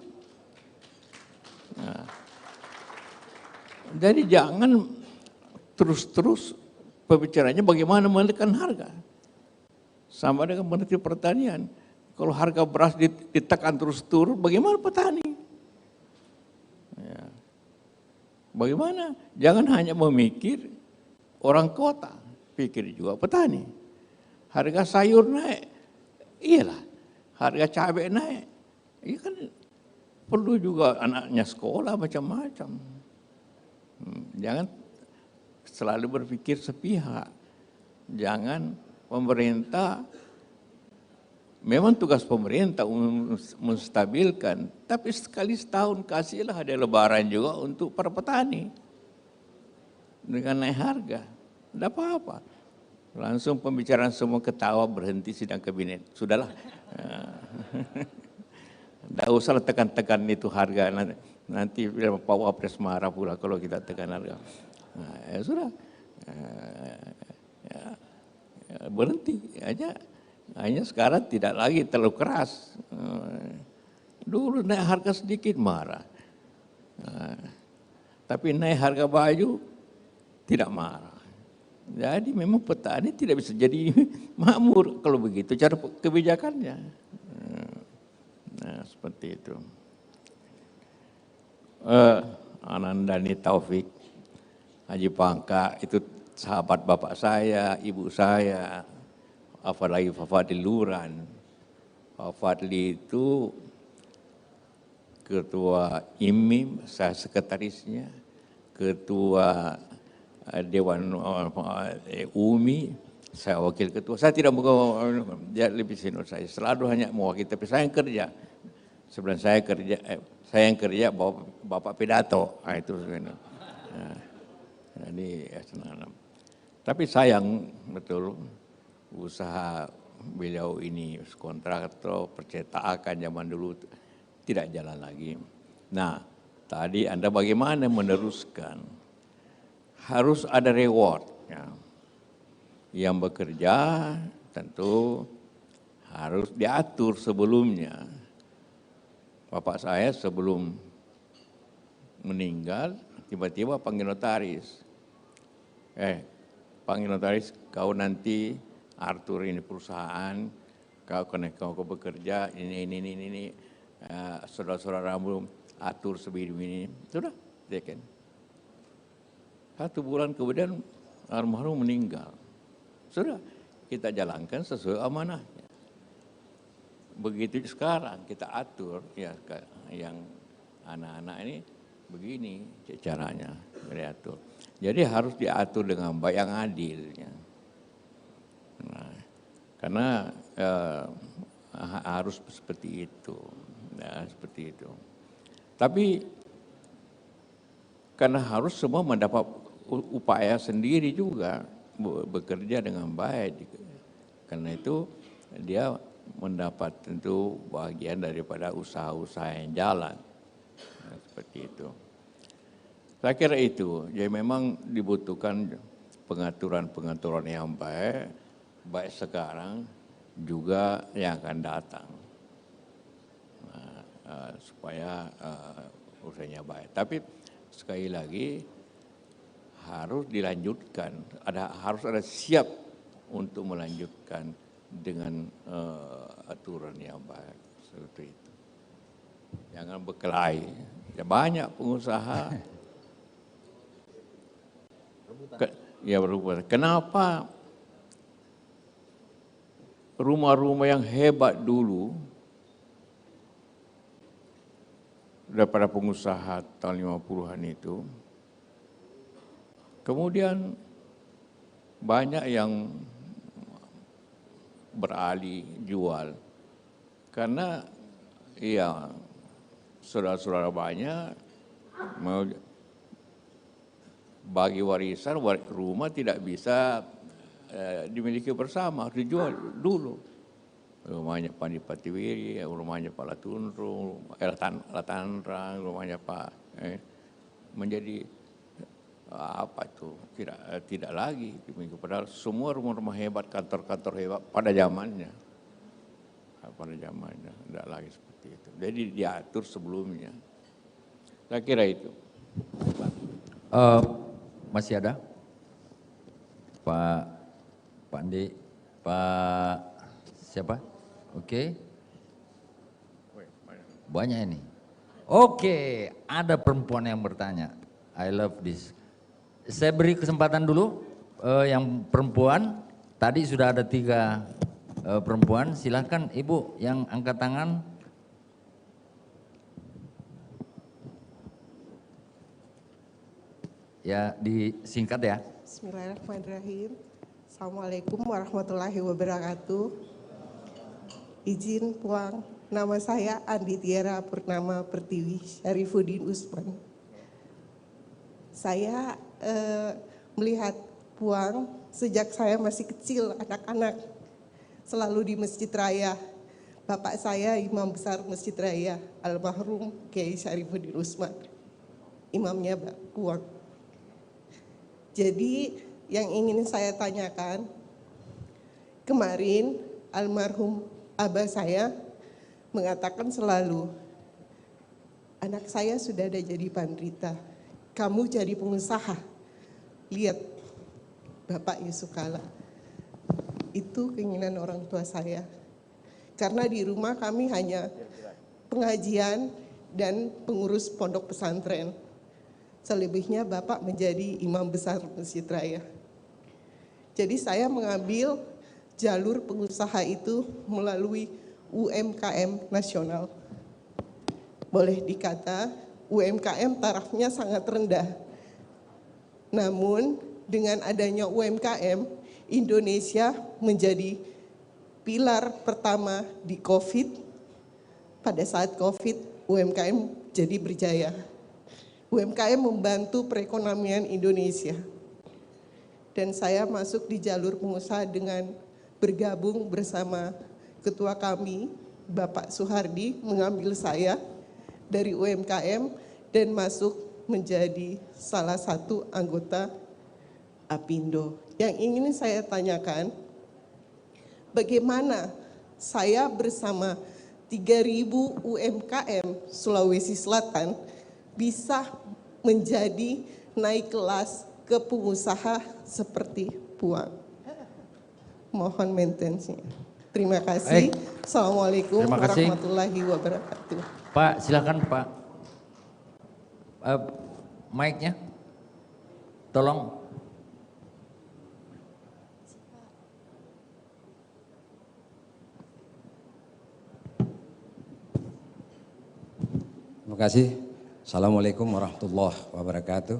Nah, jadi jangan terus-terus pembicaranya bagaimana menekan harga. Sama dengan Menteri Pertanian, kalau harga beras ditekan terus turun, bagaimana petani? Ya. Bagaimana? Jangan hanya memikir orang kota, pikir juga petani. Harga sayur naik, iyalah. Harga cabai naik, iya kan perlu juga anaknya sekolah macam-macam. Jangan selalu berpikir sepihak. Jangan pemerintah, memang tugas pemerintah menstabilkan, tapi sekali setahun kasihlah hadiah lebaran juga untuk para petani. Dengan naik harga, tidak apa-apa. Langsung pembicaraan semua ketawa, berhenti sidang kabinet. Sudahlah. Tidak usah tekan-tekan itu harga. Nanti Pak Wapres marah pula kalau kita tekan harga. Nah, ya sudah. Berhenti aja. Hanya sekarang tidak lagi terlalu keras. Dulu naik harga sedikit marah. Tapi naik harga baju tidak marah. Jadi memang petani tidak bisa jadi makmur kalau begitu cara kebijakannya. Nah, seperti itu. Anandani Taufik, Haji Pangka itu sahabat bapak saya, ibu saya, apalagi Pak Fadli Luran. Pak Fadli itu ketua IMIM, saya sekretarisnya, ketua Dewan UMI, saya wakil ketua. Saya tidak mau dia lebih senior saya, selalu hanya mewakili, tapi saya yang kerja. Sebelum saya yang kerja bapak pidato. Nah, itu jadi senang. Tapi sayang betul usaha beliau ini kontraktor percetakan zaman dulu tidak jalan lagi. Nah, tadi Anda bagaimana meneruskan? Harus ada reward. Ya. Yang bekerja tentu harus diatur sebelumnya. Bapak saya sebelum meninggal tiba-tiba panggil notaris. Panggil notaris, kau nanti atur ini perusahaan, kau bekerja ini. Saudara-saudaramu atur sebegini. Sudah, dia kan. 1 bulan kemudian almarhum meninggal. Sudah, kita jalankan sesuai amanahnya. Begitu sekarang kita atur, ya yang anak-anak ini begini caranya diatur. Jadi harus diatur dengan baik yang adil. Ya. Nah, karena harus seperti itu. Ya, seperti itu. Tapi karena harus semua mendapat upaya sendiri juga bekerja dengan baik. Karena itu dia mendapat tentu bagian daripada usaha-usaha yang jalan. Nah, seperti itu. Saya kira itu. Jadi memang dibutuhkan pengaturan-pengaturan yang baik sekarang juga yang akan datang. Supaya usahanya baik. Tapi sekali lagi harus dilanjutkan, harus ada siap untuk melanjutkan dengan aturan yang baik seperti itu. Jangan berkelahi. Ya, banyak pengusaha berebutan. Kenapa rumah-rumah yang hebat dulu daripada pengusaha tahun 50-an itu, kemudian banyak yang beralih jual karena ya saudara-saudara banyak mau bagi warisan rumah tidak bisa dimiliki bersama, harus dijual dulu. Rumahnya Pak Dipatiwiri, rumahnya Pak Latunru, Latanrang, rumahnya Pak menjadi apa itu tidak lagi dimiliki. Padahal semua rumah-rumah hebat, kantor-kantor hebat pada zamannya tidak lagi seperti itu. Jadi diatur sebelumnya. Saya kira itu. Masih ada Pak Andi, Pak siapa? Oke. Banyak ini. Oke, ada perempuan yang bertanya. I love this. Saya beri kesempatan dulu yang perempuan. Tadi sudah ada 3 perempuan. Silakan Ibu yang angkat tangan. Ya, disingkat ya. Bismillahirrahmanirrahim. Assalamualaikum warahmatullahi wabarakatuh. Izin Puang, nama saya Andi Tiara Purnama Pertiwi Syarifuddin Usman. Saya melihat Puang sejak saya masih kecil, anak-anak selalu di Masjid Raya. Bapak saya imam besar Masjid Raya, almarhum Kiai Syarifuddin Utsman, imamnya Puang. Jadi yang ingin saya tanyakan, kemarin almarhum abah saya mengatakan selalu, anak saya sudah ada jadi pandrita, kamu jadi pengusaha. Lihat Bapak Yusuf Kalla, itu keinginan orang tua saya. Karena di rumah kami hanya pengajian dan pengurus pondok pesantren. Selebihnya Bapak menjadi imam besar Masjid Raya. Jadi saya mengambil jalur pengusaha itu melalui UMKM nasional. Boleh dikata UMKM tarafnya sangat rendah. Namun dengan adanya UMKM, Indonesia menjadi pilar pertama di COVID. Pada saat COVID, UMKM jadi berjaya. UMKM membantu perekonomian Indonesia. Dan saya masuk di jalur pengusaha dengan bergabung bersama ketua kami, Bapak Suhardi, mengambil saya dari UMKM dan masuk menjadi salah satu anggota Apindo. Yang ingin saya tanyakan, bagaimana saya bersama 3.000 UMKM Sulawesi Selatan bisa menjadi naik kelas ke pengusaha seperti Puang. Mohon maintenance-nya. Terima kasih. Assalamualaikum warahmatullahi wabarakatuh. Pak, silakan Pak. Mic-nya, tolong. Terima kasih. Assalamualaikum warahmatullahi wabarakatuh.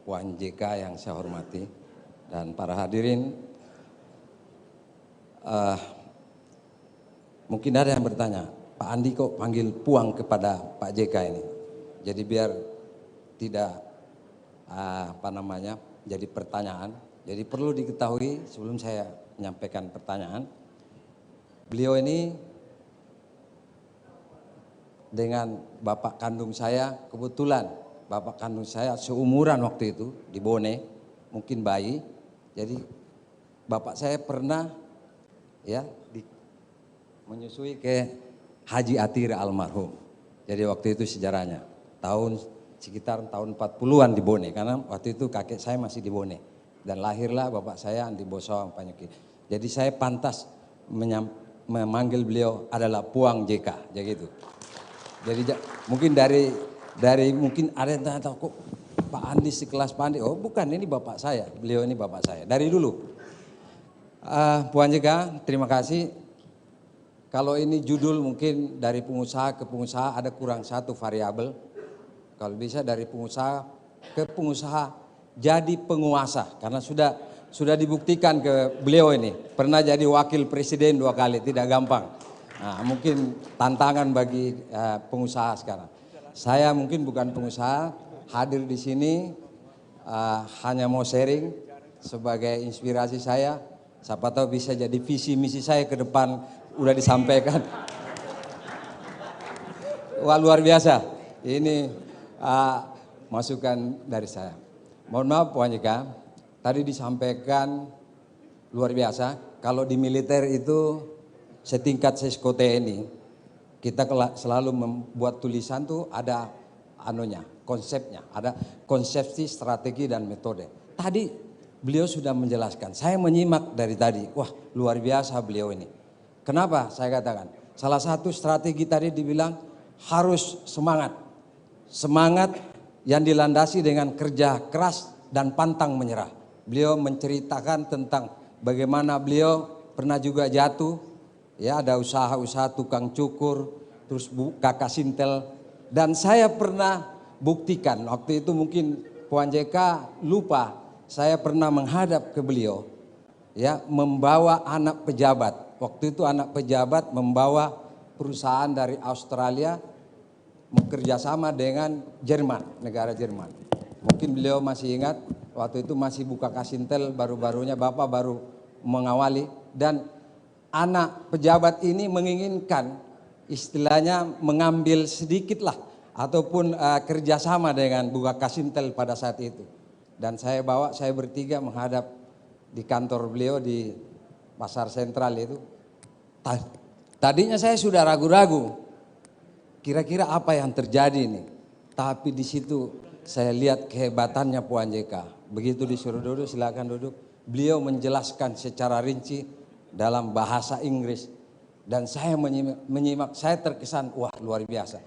Puan JK yang saya hormati dan para hadirin, mungkin ada yang bertanya, Pak Andi kok panggil Puang kepada Pak JK ini? Jadi biar tidak jadi pertanyaan. Jadi perlu diketahui sebelum saya menyampaikan pertanyaan, beliau ini dengan bapak kandung saya, kebetulan bapak kandung saya seumuran waktu itu di Bone, mungkin bayi. Jadi bapak saya pernah menyusui ke Haji Atira almarhum. Jadi waktu itu sejarahnya sekitar tahun 40-an di Bone, karena waktu itu kakek saya masih di Bone dan lahirlah bapak saya Andi Bosawang Panyuki. Jadi saya pantas memanggil beliau adalah Puang JK, jadi gitu. Jadi mungkin dari mungkin ada yang tanya, kok Pak Andi sekelas Pak Andi? Oh bukan, ini bapak saya, beliau ini bapak saya dari dulu. Puan JK, terima kasih. Kalau ini judul mungkin dari pengusaha ke pengusaha ada kurang satu variabel. Kalau bisa dari pengusaha ke pengusaha jadi penguasa, karena sudah dibuktikan ke beliau ini pernah jadi wakil presiden 2 kali, tidak gampang. Nah, mungkin tantangan bagi pengusaha sekarang. Saya mungkin bukan pengusaha, hadir di sini hanya mau sharing sebagai inspirasi saya. Siapa tahu bisa jadi visi misi saya ke depan udah disampaikan. Wah luar biasa. Ini masukan dari saya. Mohon maaf Puan JK, tadi disampaikan luar biasa. Kalau di militer itu setingkat Sesko TNI, kita selalu membuat tulisan tuh ada konsepnya, ada konsepsi, strategi dan metode. Tadi beliau sudah menjelaskan, saya menyimak dari tadi, wah luar biasa beliau ini. Kenapa saya katakan? Salah satu strategi tadi dibilang harus semangat. Semangat yang dilandasi dengan kerja keras dan pantang menyerah. Beliau menceritakan tentang bagaimana beliau pernah juga jatuh. Ya, ada usaha-usaha tukang cukur, terus kakak sintel. Dan saya pernah buktikan, waktu itu mungkin Puan JK lupa, saya pernah menghadap ke beliau, ya, membawa anak pejabat. Waktu itu anak pejabat membawa perusahaan dari Australia bekerja sama dengan Jerman, negara Jerman. Mungkin beliau masih ingat, waktu itu masih buka Kasintel, baru-barunya Bapak baru mengawali. Dan anak pejabat ini menginginkan istilahnya mengambil sedikit lah, ataupun kerjasama dengan buka Kasintel pada saat itu. Dan saya bertiga menghadap di kantor beliau di Pasar Sentral itu. Tadinya saya sudah ragu-ragu, kira-kira apa yang terjadi nih. Tapi di situ saya lihat kehebatannya Puan JK. Begitu disuruh duduk, silakan duduk. Beliau menjelaskan secara rinci dalam bahasa Inggris. Dan saya menyimak, saya terkesan, wah luar biasa.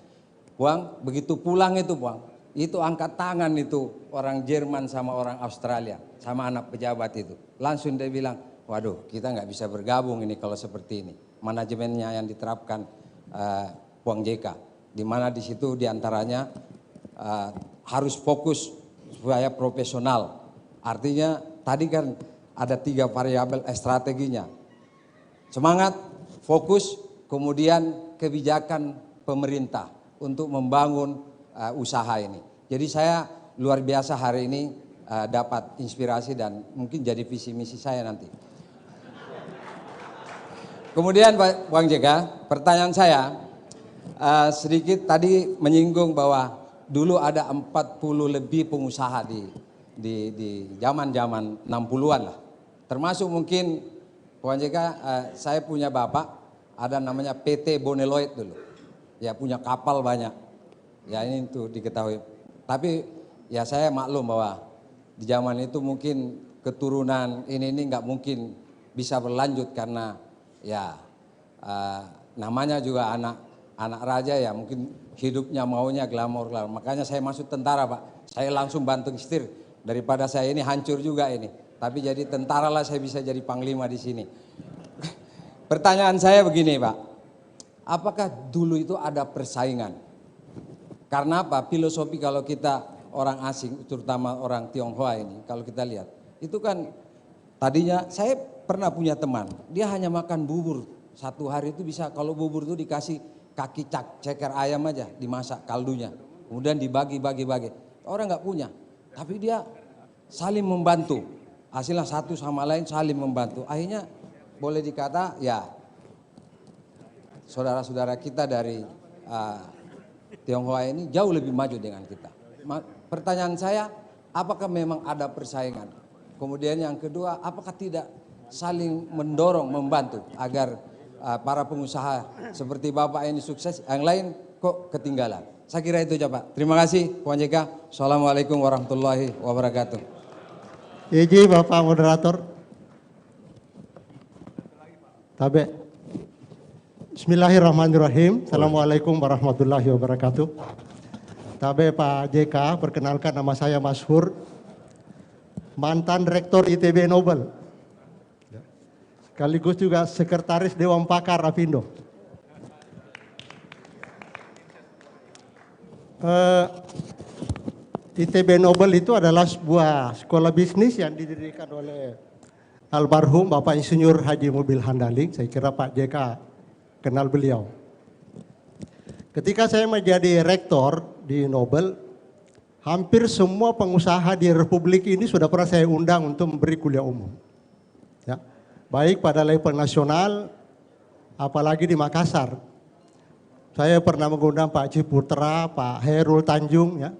Puan, begitu pulang itu Puan, itu angkat tangan itu orang Jerman sama orang Australia, sama anak pejabat itu. Langsung dia bilang, waduh kita nggak bisa bergabung ini kalau seperti ini. Manajemennya yang diterapkan Puan JK. Di mana di situ diantaranya harus fokus supaya profesional. Artinya tadi kan ada 3 variabel strateginya. Semangat, fokus, kemudian kebijakan pemerintah untuk membangun usaha ini. Jadi saya luar biasa hari ini dapat inspirasi dan mungkin jadi visi misi saya nanti. Kemudian Bang JK, pertanyaan saya sedikit tadi menyinggung bahwa dulu ada 40 lebih pengusaha di zaman-zaman 60-an lah. Termasuk mungkin Bang JK, saya punya bapak, ada namanya PT Boneloid dulu. Ya punya kapal banyak. Ya ini tuh diketahui. Tapi ya saya maklum bahwa di zaman itu mungkin keturunan ini nggak mungkin bisa berlanjut karena ya namanya juga anak raja ya mungkin hidupnya maunya glamor. Makanya saya masuk tentara Pak. Saya langsung bantu setir daripada saya ini hancur juga ini. Tapi jadi tentara lah saya bisa jadi panglima di sini. Pertanyaan saya begini Pak. Apakah dulu itu ada persaingan? Karena apa? Filosofi kalau kita orang asing, terutama orang Tionghoa ini, kalau kita lihat, itu kan tadinya saya pernah punya teman, dia hanya makan bubur. Satu hari itu bisa, kalau bubur itu dikasih kaki ceker ayam aja, dimasak kaldunya. Kemudian dibagi-bagi. Orang nggak punya, tapi dia saling membantu. Hasilnya satu sama lain saling membantu. Akhirnya boleh dikata ya saudara-saudara kita dari Tionghoa ini jauh lebih maju dengan kita. Pertanyaan saya, apakah memang ada persaingan? Kemudian yang kedua, apakah tidak saling mendorong, membantu agar para pengusaha seperti Bapak ini sukses, yang lain kok ketinggalan? Saya kira itu aja Pak. Terima kasih Puan JK. Assalamualaikum warahmatullahi wabarakatuh. Izin Bapak Moderator. Tabe. Bismillahirrahmanirrahim. Assalamualaikum warahmatullahi wabarakatuh. Tabe Pak JK, perkenalkan nama saya Mas Hur, mantan Rektor ITB Nobel. Sekaligus juga Sekretaris Dewan Pakar Apindo. ITB Nobel itu adalah sebuah sekolah bisnis yang didirikan oleh almarhum Bapak Insinyur Haji Mobil Handali. Saya kira Pak JK kenal beliau. Ketika saya menjadi rektor di Nobel, hampir semua pengusaha di Republik ini sudah pernah saya undang untuk memberi kuliah umum. Ya, baik pada level nasional, apalagi di Makassar. Saya pernah mengundang Pak Ciputra, Pak Herul Tanjung, ya,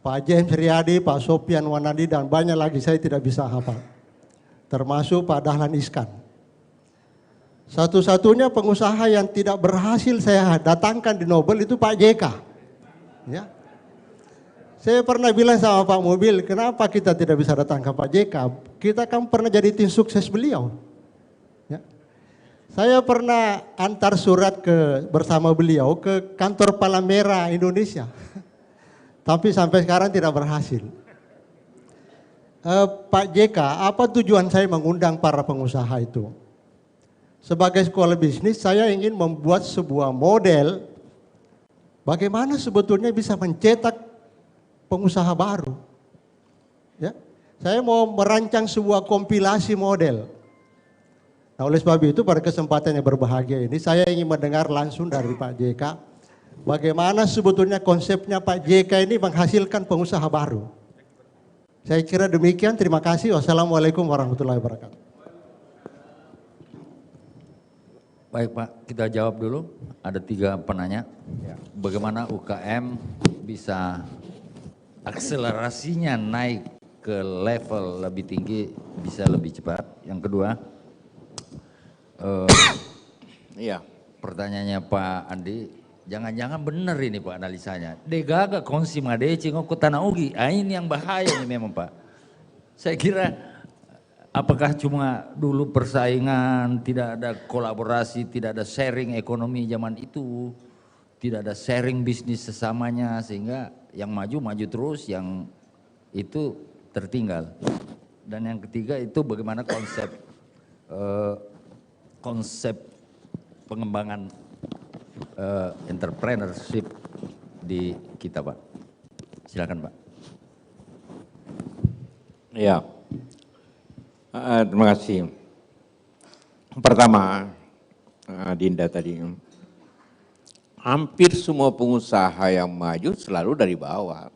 Pak James Riyadi, Pak Sofian Wanandi, dan banyak lagi saya tidak bisa hafal. Termasuk Pak Dahlan Iskan. Satu-satunya pengusaha yang tidak berhasil saya datangkan di Nobel itu Pak JK. Ya. Saya pernah bilang sama Pak Mobil, kenapa kita tidak bisa datangkan Pak JK? Kita kan pernah jadi tim sukses beliau. Ya. Saya pernah antar surat bersama beliau ke kantor Palamera Indonesia. Tapi sampai sekarang tidak berhasil. Pak JK, apa tujuan saya mengundang para pengusaha itu? Sebagai sekolah bisnis, saya ingin membuat sebuah model bagaimana sebetulnya bisa mencetak pengusaha baru. Ya, saya mau merancang sebuah kompilasi model. Nah, oleh sebab itu pada kesempatan yang berbahagia ini, saya ingin mendengar langsung dari Pak JK bagaimana sebetulnya konsepnya Pak JK ini menghasilkan pengusaha baru. Saya kira demikian, terima kasih. Wassalamualaikum warahmatullahi wabarakatuh. Baik Pak, kita jawab dulu. Ada 3 penanya. Bagaimana UKM bisa akselerasinya naik ke level lebih tinggi, bisa lebih cepat. Yang kedua, pertanyaannya Pak Andi, jangan-jangan benar ini Pak analisanya. Degaga konsima deci ngoko tanah ugi. Ini yang bahaya ini memang Pak. Saya kira apakah cuma dulu persaingan, tidak ada kolaborasi, tidak ada sharing ekonomi zaman itu, tidak ada sharing bisnis sesamanya, sehingga yang maju terus, yang itu tertinggal. Dan yang ketiga itu bagaimana konsep pengembangan entrepreneurship di kita Pak. Silakan Pak. Ya. Terima kasih. Pertama, Dinda tadi, hampir semua pengusaha yang maju selalu dari bawah.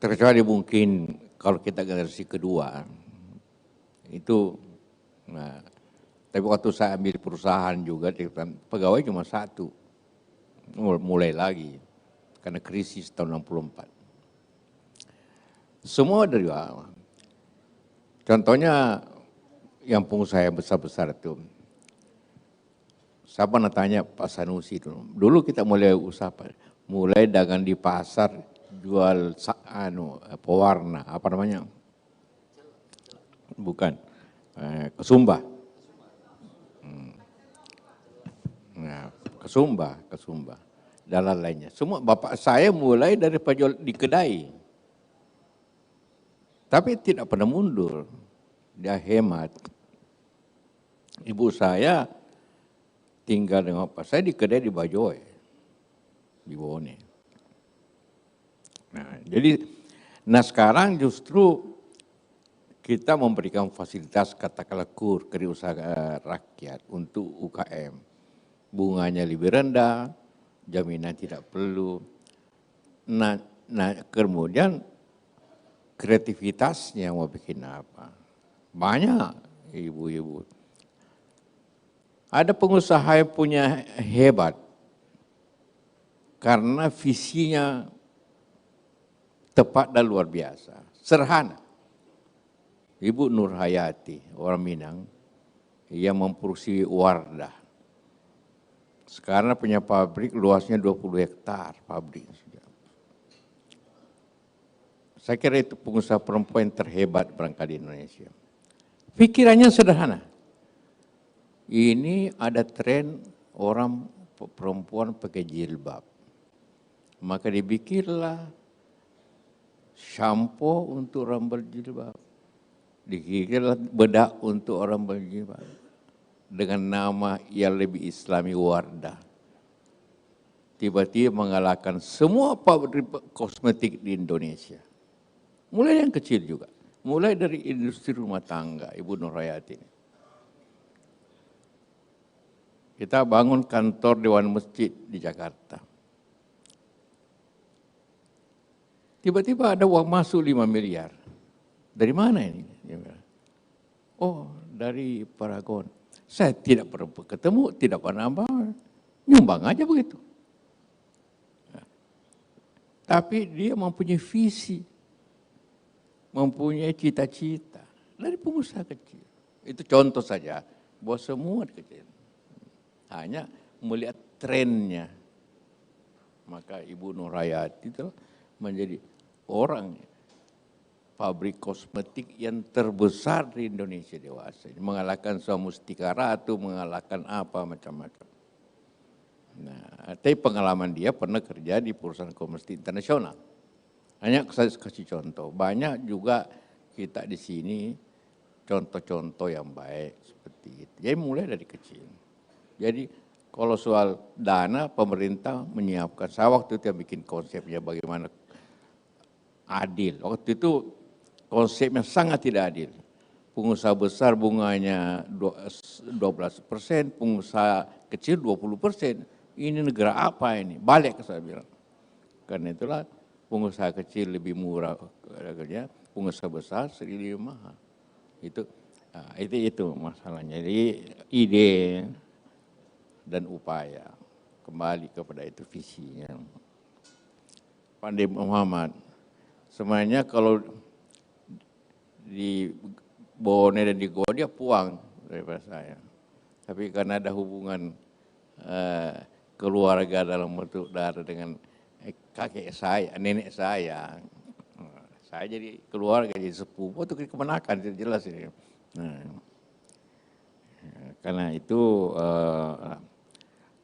Terkecuali mungkin kalau kita generasi kedua, itu, nah, tapi waktu saya ambil perusahaan juga, pegawai cuma 1, mulai lagi, karena krisis tahun 64. Semua dari bawah. Contohnya yang pengusaha yang besar-besar itu. Saya pernah tanya Pak Sanusi dulu. Dulu kita mulai usaha, mulai dagang di pasar, jual pewarna, apa namanya? Bukan, kesumba. Nah, kesumba, dan lain-lainnya. Semua bapak saya mulai dari penjual di kedai. Tapi tidak pernah mundur, dia hemat. Ibu saya tinggal dengan bapak saya di kedai di Bajoy, di Bone. Nah, jadi, sekarang justru kita memberikan fasilitas katakanlah KUR, Kewirausahaan Rakyat untuk UKM. Bunganya lebih rendah, jaminan tidak perlu. Nah kemudian kreativitasnya mau bikin apa? Banyak ibu-ibu. Ada pengusaha yang punya hebat karena visinya tepat dan luar biasa. Sederhana. Ibu Nur Hayati, orang Minang, yang memproduksi Wardah. Sekarang punya pabrik luasnya 20 hektar pabrik. Saya kira itu pengusaha perempuan yang terhebat barangkali di Indonesia. Pikirannya sederhana. Ini ada tren orang perempuan pakai jilbab. Maka dibikinlah shampoo untuk orang berjilbab. Dibikinlah bedak untuk orang berjilbab. Dengan nama yang lebih islami, Wardah. Tiba-tiba mengalahkan semua pabrik kosmetik di Indonesia. Mulai yang kecil juga. Mulai dari industri rumah tangga, Ibu Nur Hayati. Kita bangun kantor Dewan Masjid di Jakarta. Tiba-tiba ada uang masuk 5 miliar. Dari mana ini? Oh, dari Paragon. Saya tidak pernah ketemu, tidak pernah apa, nyumbang aja begitu. Tapi dia mempunyai visi, mempunyai cita-cita dari pengusaha kecil. Itu contoh saja, bahwa semua kecil. Hanya melihat trennya. Maka Ibu Nur Hayati itu menjadi orang pabrik kosmetik yang terbesar di Indonesia dewasa. Mengalahkan Mustika Ratu, mengalahkan apa macam-macam. Nah, tapi pengalaman dia pernah kerja di perusahaan kosmetik internasional. Hanya saya kasih contoh. Banyak juga kita di sini contoh-contoh yang baik seperti itu. Jadi mulai dari kecil. Jadi kalau soal dana, pemerintah menyiapkan. Saya waktu itu yang bikin konsepnya bagaimana adil. Waktu itu konsepnya sangat tidak adil. Pengusaha besar bunganya 12%, pengusaha kecil 20%. Ini negara apa ini? Balik saya bilang. Karena itulah pengusaha kecil lebih murah harganya, pengusaha besar lebih mahal. Itu masalahnya. Jadi ide dan upaya kembali kepada itu visinya. Pandai Muhammad, sebenarnya kalau di Bone dan di Goa dia puang daripada saya. Tapi karena ada hubungan keluarga dalam bentuk darah dengan kakek saya, nenek saya jadi keluarga, jadi sepupu, itu kemenakan, jelas ini. Nah, karena itu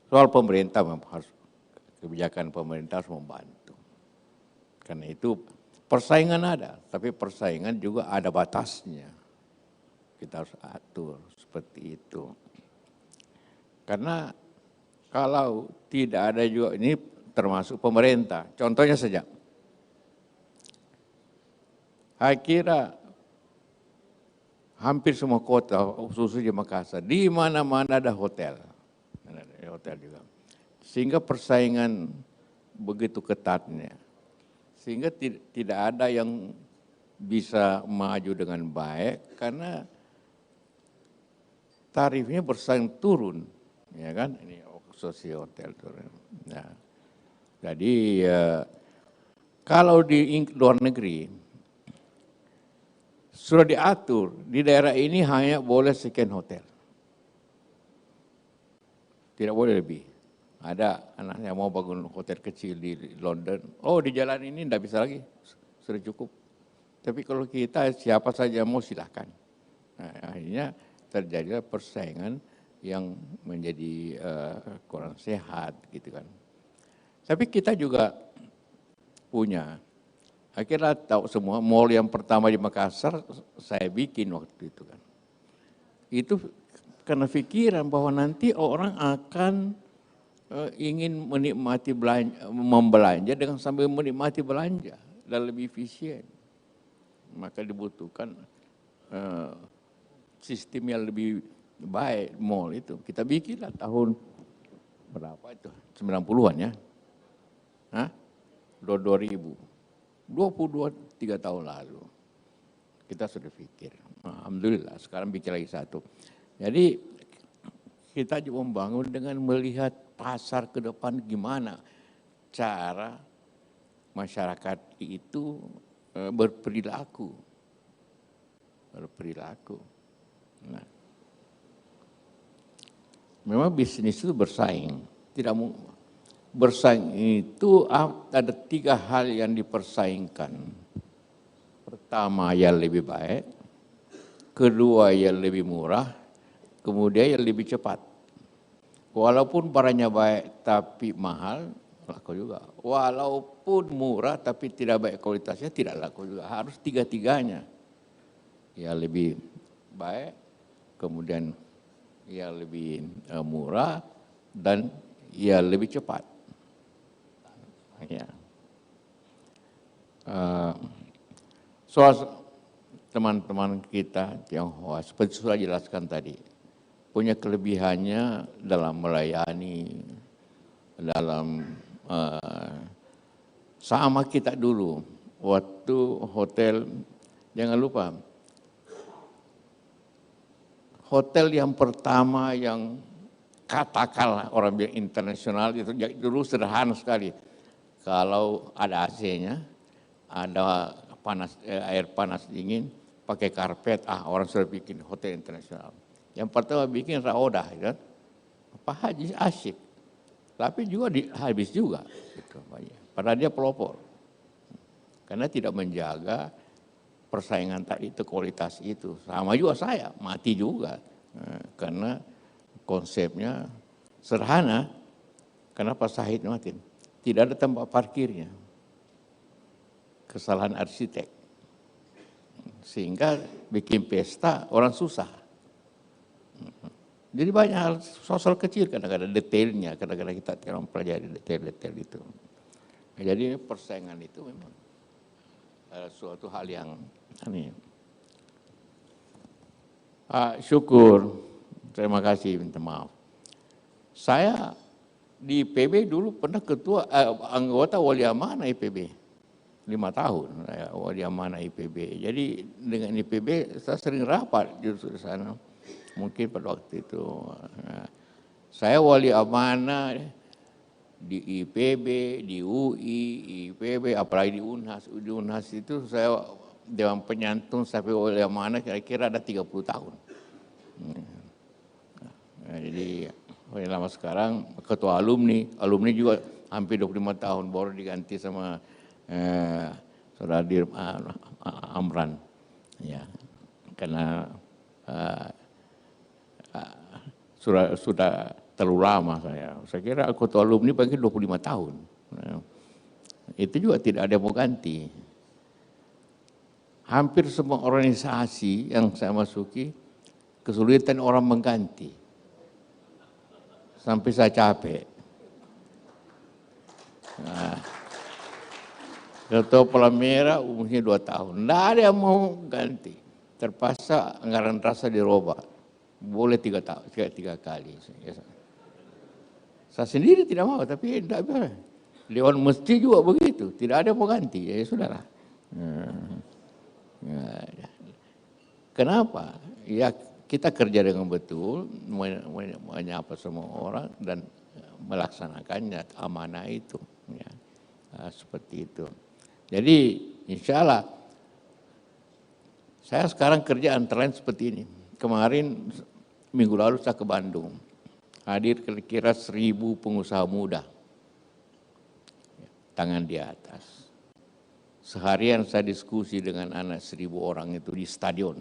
soal pemerintah harus, kebijakan pemerintah harus membantu. Karena itu persaingan ada, tapi persaingan juga ada batasnya. Kita harus atur seperti itu. Karena kalau tidak ada juga, ini termasuk pemerintah. Contohnya saja, saya kira hampir semua kota, khususnya di Makassar, di mana-mana ada hotel. Ada hotel juga. Sehingga persaingan begitu ketatnya. Sehingga tidak ada yang bisa maju dengan baik karena tarifnya bersaing turun, ya kan? Ini asosiasi hotel turun. Nah, jadi kalau di luar negeri sudah diatur di daerah ini hanya boleh sekian hotel, tidak boleh lebih. Ada anak yang mau bangun hotel kecil di London, oh di jalan ini tidak bisa lagi, sudah cukup. Tapi kalau kita siapa saja mau silahkan. Nah, akhirnya terjadi persaingan yang menjadi kurang sehat gitu kan. Tapi kita juga punya, akhirnya tahu semua, mall yang pertama di Makassar saya bikin waktu itu kan. Itu karena pikiran bahwa nanti orang akan ingin menikmati membelanja dengan sambil menikmati belanja dan lebih efisien. Maka dibutuhkan sistem yang lebih baik mall itu. Kita bikinlah tahun berapa itu? 90-an ya? 2000. 23 tahun lalu. Kita sudah pikir. Alhamdulillah sekarang bikin lagi satu. Jadi kita juga membangun dengan melihat pasar ke depan gimana cara masyarakat itu berperilaku. Nah, memang bisnis itu bersaing. Tidak bersaing itu ada 3 hal yang dipersaingkan. Pertama yang lebih baik, kedua yang lebih murah, kemudian yang lebih cepat. Walaupun barangnya baik tapi mahal, laku juga. Walaupun murah tapi tidak baik kualitasnya, tidak laku juga. Harus 3-tiganya. Ya lebih baik, kemudian ya lebih murah, dan ya lebih cepat. Ya. Soal teman-teman kita Tionghoa, seperti sudah jelaskan tadi, punya kelebihannya dalam melayani, dalam sama kita dulu waktu hotel. Jangan lupa hotel yang pertama yang katakanlah orang bilang internasional itu dulu sederhana sekali. Kalau ada AC-nya, ada air panas dingin, pakai karpet, orang sudah bikin hotel internasional. Yang pertama bikin Raodah, kan? Pak Haji asyik, tapi juga habis juga, gitu, padahal dia pelopor, karena tidak menjaga persaingan tadi itu, kualitas itu. Sama juga saya, mati juga, karena konsepnya sederhana. Kenapa Sahid mati? Tidak ada tempat parkirnya, kesalahan arsitek, sehingga bikin pesta orang susah. Jadi banyak hal sosial kecil, kadang-kadang detailnya, kadang-kadang kita tidak mempelajari detail-detail itu. Jadi persaingan itu memang suatu hal yang aneh. Syukur, terima kasih, minta maaf. Saya di IPB dulu pernah anggota wali amanah IPB. 5 tahun saya wali amanah IPB. Jadi dengan IPB saya sering rapat justru di sana. Mungkin pada waktu itu. Saya wali amanah di IPB, di UI, IPB, apalagi di UNHAS. Di UNHAS itu saya Dewan Penyantun sampai wali amanah kira-kira ada 30 tahun. Jadi lama sekarang ketua alumni juga hampir 25 tahun baru diganti sama Saudara Amran. Ya, karena sudah terlalu lama saya. Saya kira ketua alumni bagi 25 tahun. Itu juga tidak ada yang mau ganti. Hampir semua organisasi yang saya masuki kesulitan orang mengganti. Sampai saya capek. Ketua Palang Merah umurnya 2 tahun. Tidak ada yang mau ganti. Terpaksa anggaran rasa dirubah. Boleh 3 kali. Saya sendiri tidak mau, tapi tidak bisa. Dewan Masjid juga begitu. Tidak ada yang mau ganti. Ya sudahlah. Kenapa? Ya kita kerja dengan betul, menyapa semua orang dan melaksanakannya, amanah itu. Ya, seperti itu. Jadi insya Allah, saya sekarang kerja antara lain seperti ini. Kemarin, minggu lalu saya ke Bandung. Hadir kira-kira 1.000 pengusaha muda. Tangan di atas. Seharian saya diskusi dengan anak 1.000 orang itu di stadion.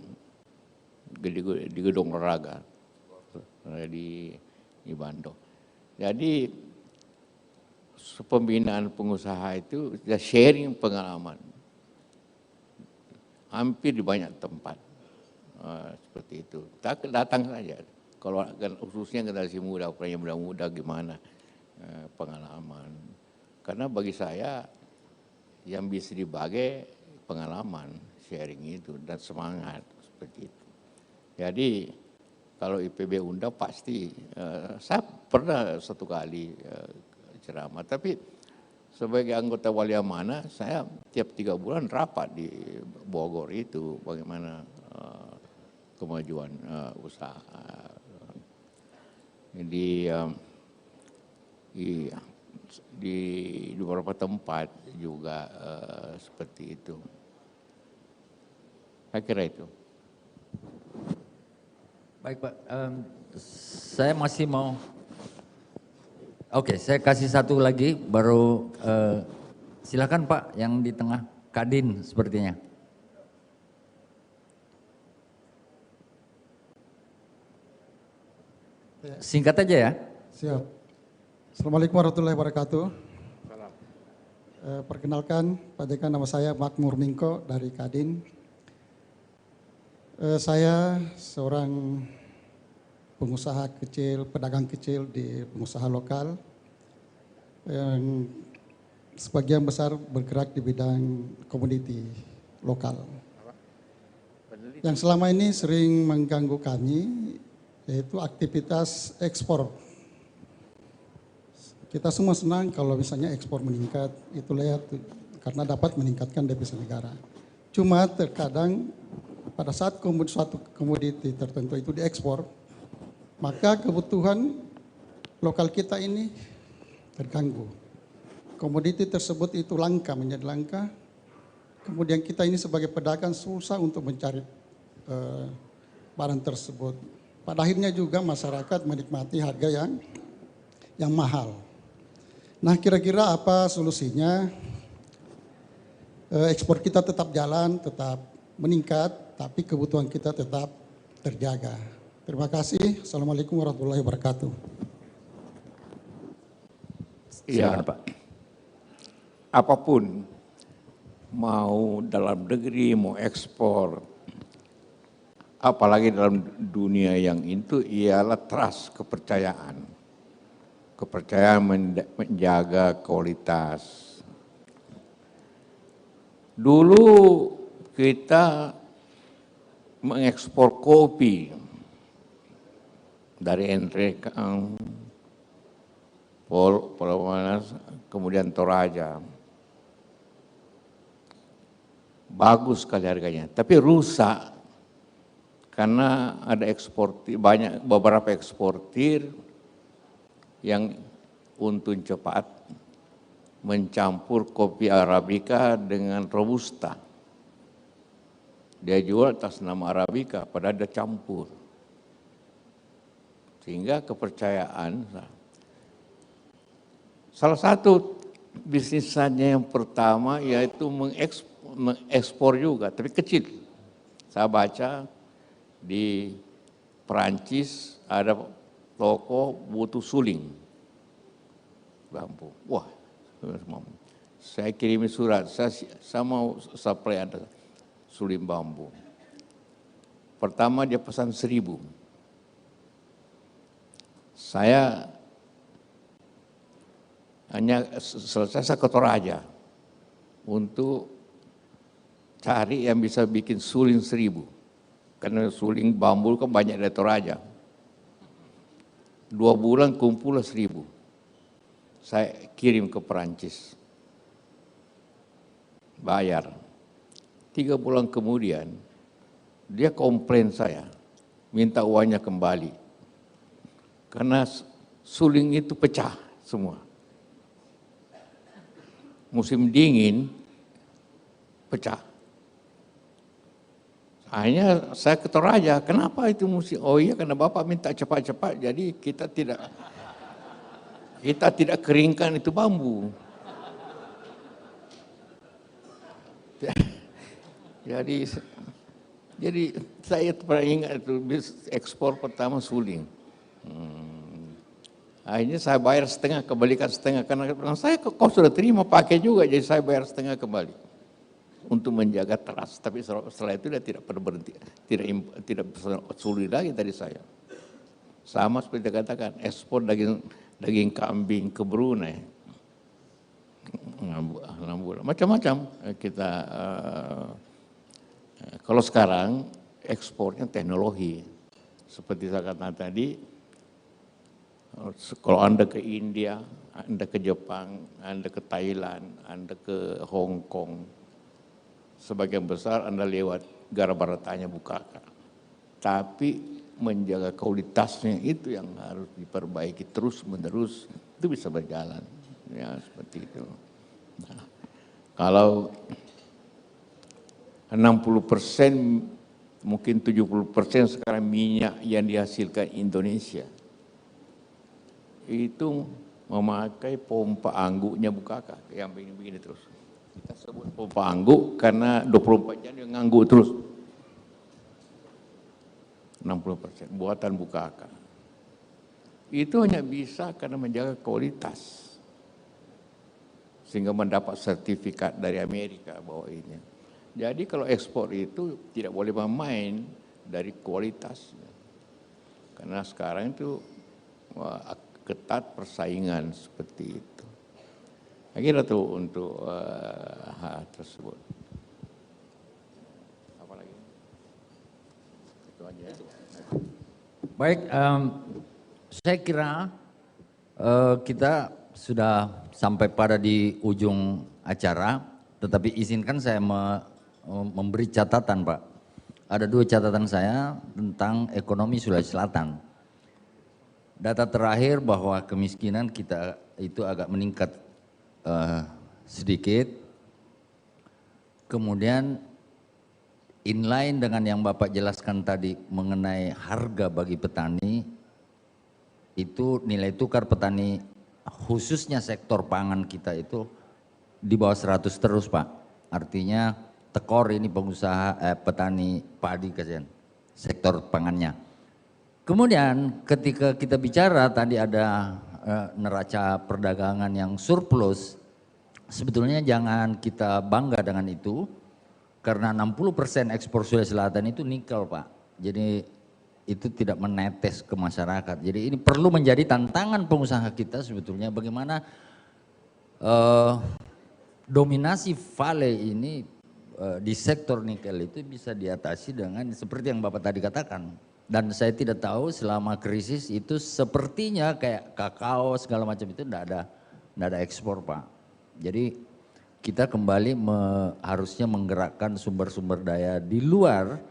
Di gedung olahraga di Bandung. Jadi pembinaan pengusaha itu sharing pengalaman hampir di banyak tempat seperti itu. Datang saja. Kalau khususnya generasi muda, orang muda-muda gimana pengalaman. Karena bagi saya yang bisa dibagi pengalaman, sharing itu dan semangat seperti itu. Jadi kalau IPB undang pasti, saya pernah 1 kali ceramah, tapi sebagai anggota wali amanah saya tiap 3 bulan rapat di Bogor itu bagaimana kemajuan usaha. Di beberapa tempat juga seperti itu. Saya kira itu. Baik Pak, saya masih mau, oke, saya kasih satu lagi, baru silakan Pak yang di tengah, Kadin sepertinya. Singkat aja ya. Siap. Assalamualaikum warahmatullahi wabarakatuh. Perkenalkan Pak Dekan, nama saya Makmur Mingko dari Kadin. Saya seorang pengusaha kecil, pedagang kecil di pengusaha lokal yang sebagian besar bergerak di bidang komoditi lokal. Yang selama ini sering mengganggu kami yaitu aktivitas ekspor. Kita semua senang kalau misalnya ekspor meningkat, itu lihat karena dapat meningkatkan devisa negara. Cuma terkadang pada saat suatu komoditi tertentu itu diekspor, maka kebutuhan lokal kita ini terganggu. Komoditi tersebut itu langka, menjadi langka. Kemudian kita ini sebagai pedagang susah untuk mencari barang tersebut. Pada akhirnya juga masyarakat menikmati harga yang mahal. Nah, kira-kira apa solusinya? Ekspor kita tetap jalan, tetap meningkat, tapi kebutuhan kita tetap terjaga. Terima kasih. Assalamualaikum warahmatullahi wabarakatuh. Iya, Pak. Apapun, mau dalam negeri, mau ekspor, apalagi dalam dunia yang itu ialah trust, kepercayaan. Kepercayaan menjaga kualitas. Dulu kita mengekspor kopi dari Entrekang, Pulau Manas, kemudian Toraja. Bagus sekali harganya, tapi rusak karena ada beberapa eksportir yang untung cepat mencampur kopi Arabica dengan Robusta. Dia jual atas nama Arabica, padahal dia campur. Sehingga kepercayaan, salah satu bisnisnya yang pertama yaitu mengekspor juga, tapi kecil. Saya baca di Perancis ada toko butuh suling bambu. Wah, saya kirim surat, saya mau supply ada suling bambu. Pertama dia pesan 1.000. Saya hanya selesai saya ke Toraja untuk cari yang bisa bikin suling 1.000. Karena suling bambu kan banyak dari Toraja. 2 bulan kumpul 1.000. Saya kirim ke Perancis. Bayar. 3 bulan kemudian, dia komplain saya. Minta uangnya kembali. Karena suling itu pecah semua. Musim dingin, pecah. Akhirnya saya ke Toraja, kenapa itu musim? Oh iya, karena Bapak minta cepat-cepat, jadi kita tidak keringkan itu bambu. Jadi saya pernah ingat itu ekspor pertama suling. Akhirnya saya bayar setengah, kembalikan setengah karena saya kau sudah terima pakai juga, jadi saya bayar setengah kembali untuk menjaga trust. Tapi setelah itu dia tidak pernah berhenti, tidak sulit lagi dari saya. Sama seperti dikatakan ekspor daging kambing ke Brunei, macam-macam kita. Kalau sekarang ekspornya teknologi, seperti saya katakan tadi. Kalau Anda ke India, Anda ke Jepang, Anda ke Thailand, Anda ke Hong Kong, sebagian besar Anda lewat gara-baratanya Bukaka. Tapi menjaga kualitasnya itu yang harus diperbaiki terus-menerus, itu bisa berjalan. Ya, seperti itu. Nah, kalau 60%, mungkin 70% sekarang minyak yang dihasilkan Indonesia, itu memakai pompa angguknya Bukaka, yang begini-begini terus. Kita sebut pompa angguk karena 24 jam dia ngangguk terus. 60% buatan Bukaka. Itu hanya bisa karena menjaga kualitas. Sehingga mendapat sertifikat dari Amerika bahwa ini. Jadi kalau ekspor itu tidak boleh bermain dari kualitasnya. Karena sekarang itu ketat persaingan seperti itu. Akhirnya tuh untuk hal tersebut. Apa lagi? Itu aja. Baik, saya kira kita sudah sampai pada di ujung acara, tetapi izinkan saya memberi catatan, Pak. Ada 2 catatan saya tentang ekonomi Sulawesi Selatan. Data terakhir bahwa kemiskinan kita itu agak meningkat sedikit. Kemudian inline dengan yang Bapak jelaskan tadi mengenai harga bagi petani, itu nilai tukar petani khususnya sektor pangan kita itu di bawah 100 terus, Pak. Artinya tekor ini pengusaha petani padi kasihan, sektor pangannya. Kemudian ketika kita bicara tadi ada neraca perdagangan yang surplus, sebetulnya jangan kita bangga dengan itu, karena 60% ekspor Sulawesi Selatan itu nikel, Pak. Jadi itu tidak menetes ke masyarakat. Jadi ini perlu menjadi tantangan pengusaha kita sebetulnya, bagaimana dominasi Vale ini di sektor nikel itu bisa diatasi dengan seperti yang Bapak tadi katakan. Dan saya tidak tahu selama krisis itu sepertinya kayak kakao segala macam itu enggak ada ekspor, Pak. Jadi kita kembali harusnya menggerakkan sumber-sumber daya di luar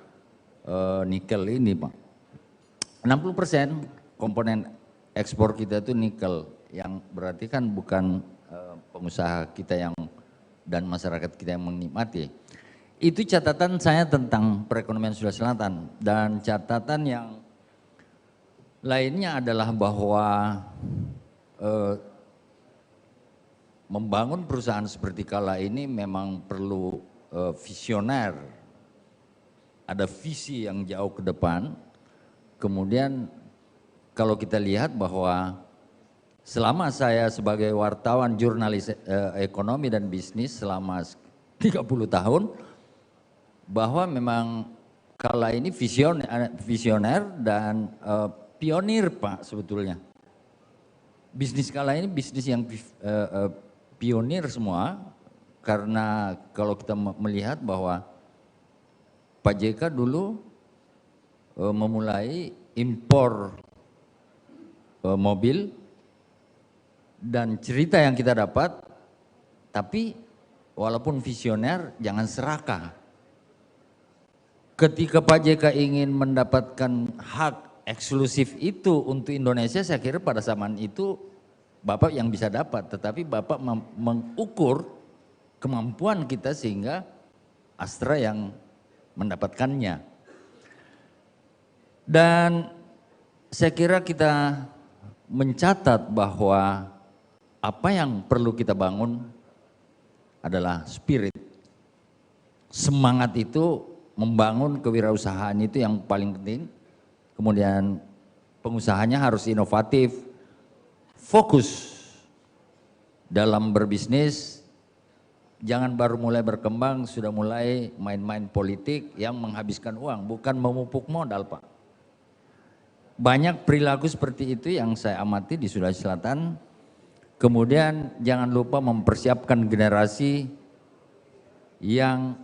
nikel ini, Pak. 60% komponen ekspor kita itu nikel, yang berarti kan bukan pengusaha kita yang dan masyarakat kita yang menikmati. Itu catatan saya tentang perekonomian Sulawesi Selatan. Dan catatan yang lainnya adalah bahwa membangun perusahaan seperti Kala ini memang perlu visioner. Ada visi yang jauh ke depan. Kemudian kalau kita lihat bahwa selama saya sebagai wartawan jurnalis ekonomi dan bisnis selama 30 tahun, bahwa memang Kala ini visioner dan pionir, Pak, sebetulnya. Bisnis Kala ini bisnis yang pionir semua, karena kalau kita melihat bahwa Pak JK dulu memulai impor mobil, dan cerita yang kita dapat, tapi walaupun visioner jangan serakah. Ketika Pak JK ingin mendapatkan hak eksklusif itu untuk Indonesia, saya kira pada zaman itu Bapak yang bisa dapat, tetapi Bapak mengukur kemampuan kita sehingga Astra yang mendapatkannya. Dan saya kira kita mencatat bahwa apa yang perlu kita bangun adalah spirit. Semangat itu, membangun kewirausahaan itu yang paling penting. Kemudian pengusahanya harus inovatif, fokus dalam berbisnis, jangan baru mulai berkembang sudah mulai main-main politik yang menghabiskan uang, bukan memupuk modal, Pak. Banyak perilaku seperti itu yang saya amati di Sulawesi Selatan. Kemudian jangan lupa mempersiapkan generasi yang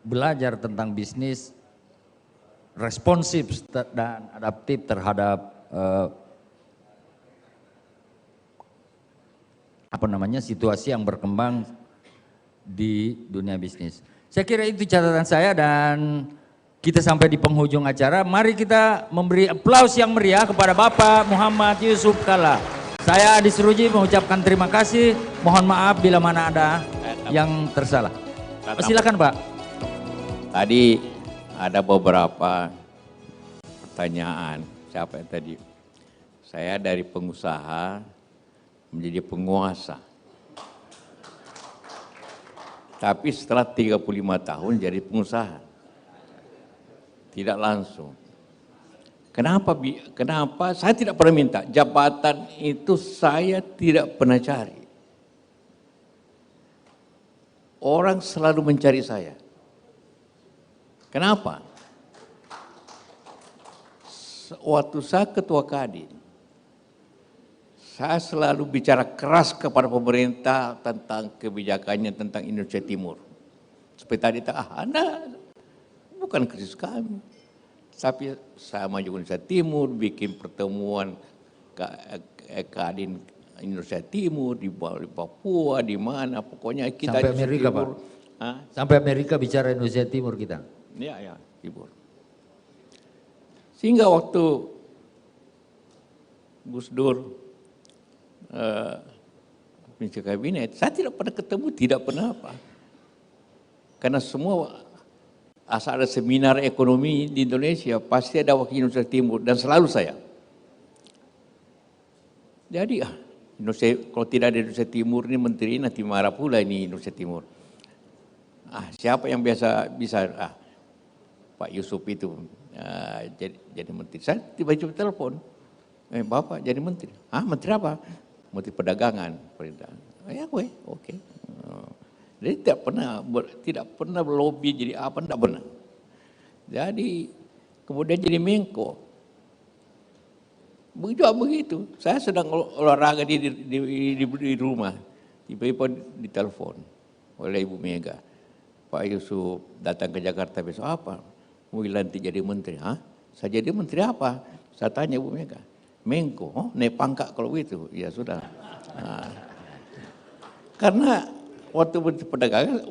belajar tentang bisnis, responsif dan adaptif terhadap situasi yang berkembang di dunia bisnis. Saya kira itu catatan saya, dan kita sampai di penghujung acara. Mari kita memberi aplaus yang meriah kepada Bapak Muhammad Yusuf Kala. Saya Adi Suruji mengucapkan terima kasih. Mohon maaf bila mana ada yang tersalah. Silakan, Pak. Tadi ada beberapa pertanyaan. Siapa yang tadi? Saya dari pengusaha menjadi penguasa. Tapi setelah 35 tahun jadi pengusaha. Tidak langsung. Kenapa saya tidak pernah minta? Jabatan itu saya tidak pernah cari. Orang selalu mencari saya. Kenapa? Waktu saya ketua Kadin, saya selalu bicara keras kepada pemerintah tentang kebijakannya tentang Indonesia Timur. Seperti tadi, Anda bukan krisis kami. Tapi saya maju Indonesia Timur, bikin pertemuan Kadin Indonesia Timur di Papua, di mana, pokoknya kita sampai Amerika, Pak. Sampai Amerika bicara Indonesia Timur kita. Ya, Timur. Sehingga waktu Gus Dur Menteri Kabinet, saya tidak pernah ketemu, tidak pernah apa. Karena semua asal ada seminar ekonomi di Indonesia, pasti ada wakil Indonesia Timur, dan selalu saya. Jadi Indonesia, kalau tidak ada Indonesia Timur ini menteri, nanti marah pula ini Indonesia Timur. Siapa yang bisa Pak Yusuf itu jadi menteri. Saya tiba-tiba telepon, Bapak jadi menteri. Menteri apa? Menteri Perdagangan, perintah. Ya gue, oke. Jadi tidak pernah lobby jadi apa, tidak pernah. Jadi kemudian jadi Menko. Begitu. Saya sedang olahraga di rumah, tiba-tiba ditelepon oleh Ibu Mega. Pak Yusuf datang ke Jakarta besok, apa? Mau dilantik jadi menteri? Saya jadi menteri apa? Saya tanya Bu Mega. Menko, oh, naik pangkat kalau itu. Ya sudah. Nah, karena waktu perdagangan,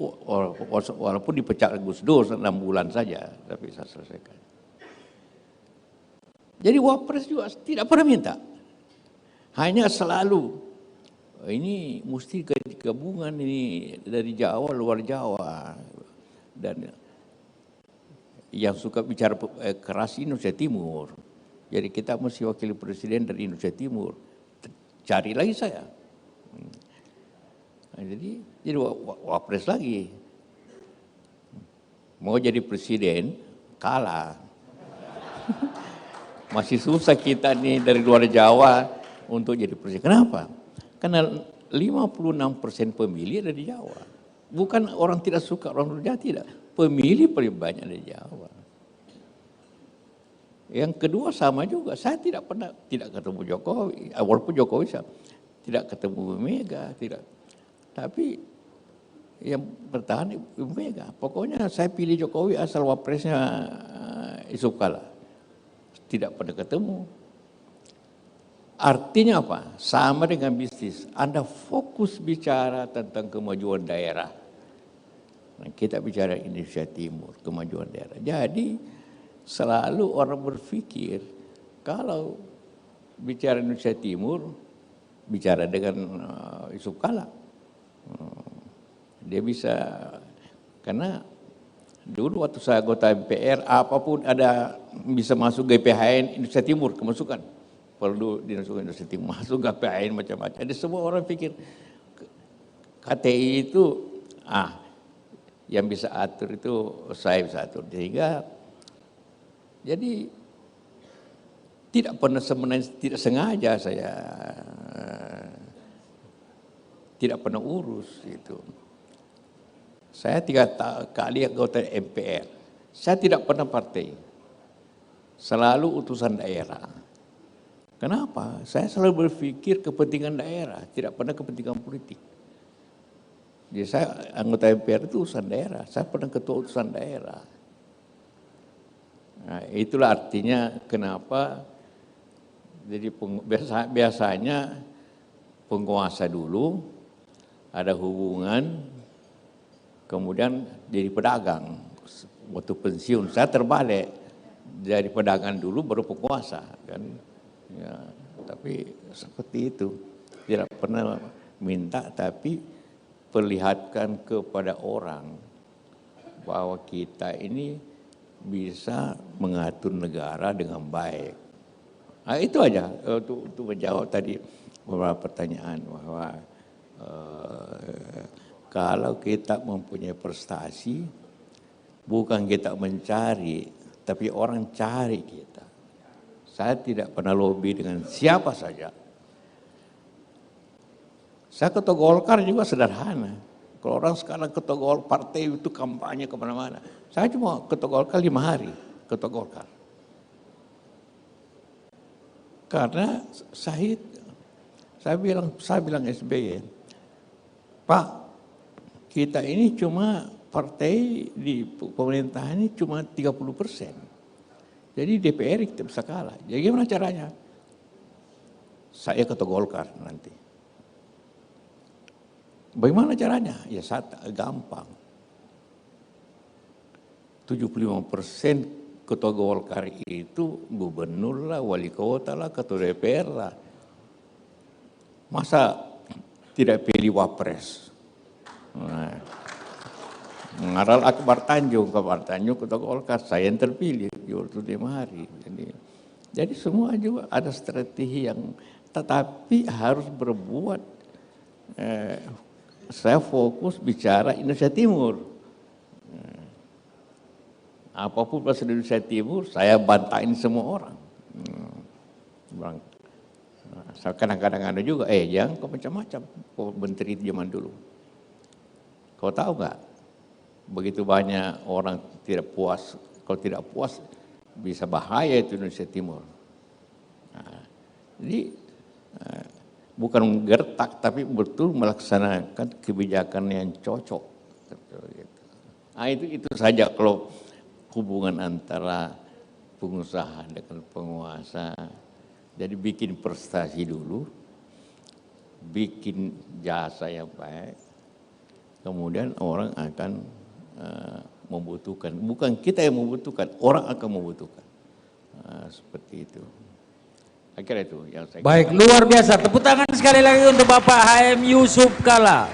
walaupun dipecat Gus Dur 6 bulan saja, tapi saya selesaikan. Jadi Wapres juga tidak pernah minta. Hanya selalu, ini mesti gabungan ini dari Jawa, luar Jawa. Dan yang suka bicara keras Indonesia Timur. Jadi kita mesti wakil presiden dari Indonesia Timur. Cari lagi saya. Nah, jadi Wapres lagi. Mau jadi presiden, kalah. Masih susah kita nih dari luar Jawa untuk jadi presiden. Kenapa? Karena 56% pemilih dari Jawa. Bukan orang tidak suka orang luar Jawa, tidak. Pemilih paling banyak dari Jawa. Yang kedua sama juga, saya tidak ketemu Jokowi, walaupun Jokowi saya tidak ketemu Mega, tidak. Tapi yang bertahan Ibu Mega. Pokoknya saya pilih Jokowi asal wapresnya Yusuf Kala. Tidak pernah ketemu. Artinya apa? Sama dengan bisnis. Anda fokus bicara tentang kemajuan daerah. Nah, kita bicara Indonesia Timur, kemajuan daerah. Jadi selalu orang berpikir kalau bicara Indonesia Timur, bicara dengan Yusuf Kala. Dia bisa, karena dulu waktu saya anggota MPR, apapun ada bisa masuk GPHN Indonesia Timur, kemasukan. Perlu dimasukkan Indonesia Timur, masuk GPHN macam-macam. Jadi semua orang pikir KTI itu, yang bisa atur itu saya bisa atur. Sehingga jadi tidak pernah sebenarnya tidak sengaja saya tidak pernah urus itu. Saya 3 kali anggota MPR. Saya tidak pernah partai. Selalu utusan daerah. Kenapa? Saya selalu berpikir kepentingan daerah, tidak pernah kepentingan politik. Jadi saya anggota MPR itu utusan daerah. Saya pernah ketua utusan daerah. Nah, itulah artinya kenapa jadi biasanya penguasa dulu ada hubungan, kemudian jadi pedagang. Waktu pensiun saya terbalik, dari pedagang dulu baru penguasa kan. Ya, tapi seperti itu, tidak pernah minta, tapi perlihatkan kepada orang bahwa kita ini bisa mengatur negara dengan baik. Nah, itu aja untuk menjawab tadi beberapa pertanyaan bahwa kalau kita mempunyai prestasi, bukan kita mencari, tapi orang cari kita. Saya tidak pernah lobby dengan siapa saja. Saya ketua Golkar juga sederhana. Kalau orang sekarang ketua Golkar, partai itu kampanye kemana-mana. Saya cuma ketua Golkar 5 hari, ketua Golkar. Karena saya bilang SBY, Pak, kita ini cuma partai di pemerintahan ini cuma 30%. Jadi DPR kita bisa kalah. Jadi gimana caranya? Saya ketua Golkar nanti. Bagaimana caranya? Ya gampang. 75% ketua Golkar itu gubernur lah, wali kota lah, ketua DPR lah. Masa tidak pilih wapres? Nah, Ngaral Akbar Tanjung ketua Golkar, saya yang terpilih di waktu 5 hari. Jadi semua juga ada strategi yang, tetapi harus berbuat. Saya fokus bicara Indonesia Timur. Apapun bahasa Indonesia Timur, saya bantain semua orang. Kadang-kadang ada juga, jangan kau macam-macam, kau menteri zaman dulu. Kau tahu nggak? Begitu banyak orang tidak puas, kalau tidak puas bisa bahaya itu Indonesia Timur. Jadi bukan menggertak, tapi betul melaksanakan kebijakan yang cocok. Itu saja kalau hubungan antara pengusaha dengan penguasa. Jadi bikin prestasi dulu, bikin jasa yang baik, kemudian orang akan membutuhkan. Bukan kita yang membutuhkan, orang akan membutuhkan. Seperti itu. Akhirnya itu yang saya Baik, luar biasa. Tepuk tangan sekali lagi untuk Bapak HM Yusuf Kalla.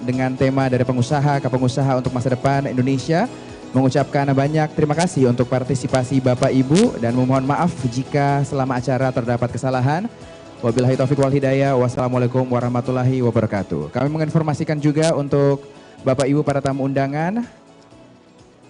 Dengan tema dari pengusaha ke pengusaha untuk masa depan Indonesia, mengucapkan banyak terima kasih untuk partisipasi Bapak Ibu dan memohon maaf jika selama acara terdapat kesalahan. Wabillahi taufiq wal hidayah. Wassalamualaikum warahmatullahi wabarakatuh. Kami menginformasikan juga untuk Bapak Ibu para tamu undangan,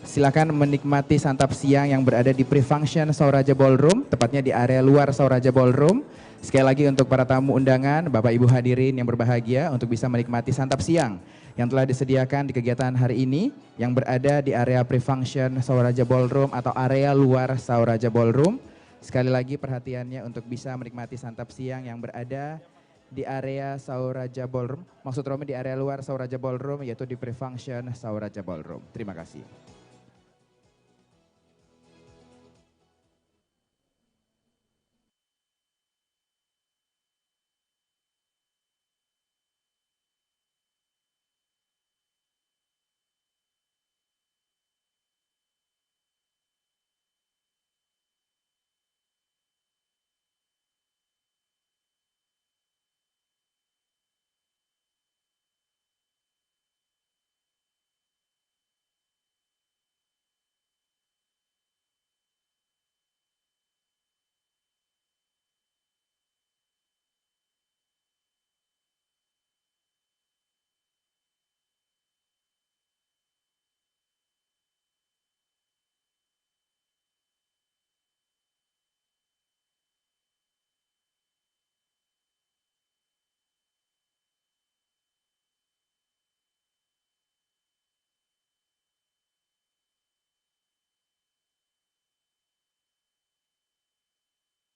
silakan menikmati santap siang yang berada di pre-function Sauraja Ballroom, tepatnya di area luar Sauraja Ballroom. Sekali lagi untuk para tamu undangan, Bapak Ibu hadirin yang berbahagia untuk bisa menikmati santap siang yang telah disediakan di kegiatan hari ini yang berada di area pre-function Sauraja Ballroom atau area luar Sauraja Ballroom. Sekali lagi perhatiannya untuk bisa menikmati santap siang yang berada di area Sauraja Ballroom. Maksud Romi di area luar Sauraja Ballroom yaitu di pre-function Sauraja Ballroom. Terima kasih.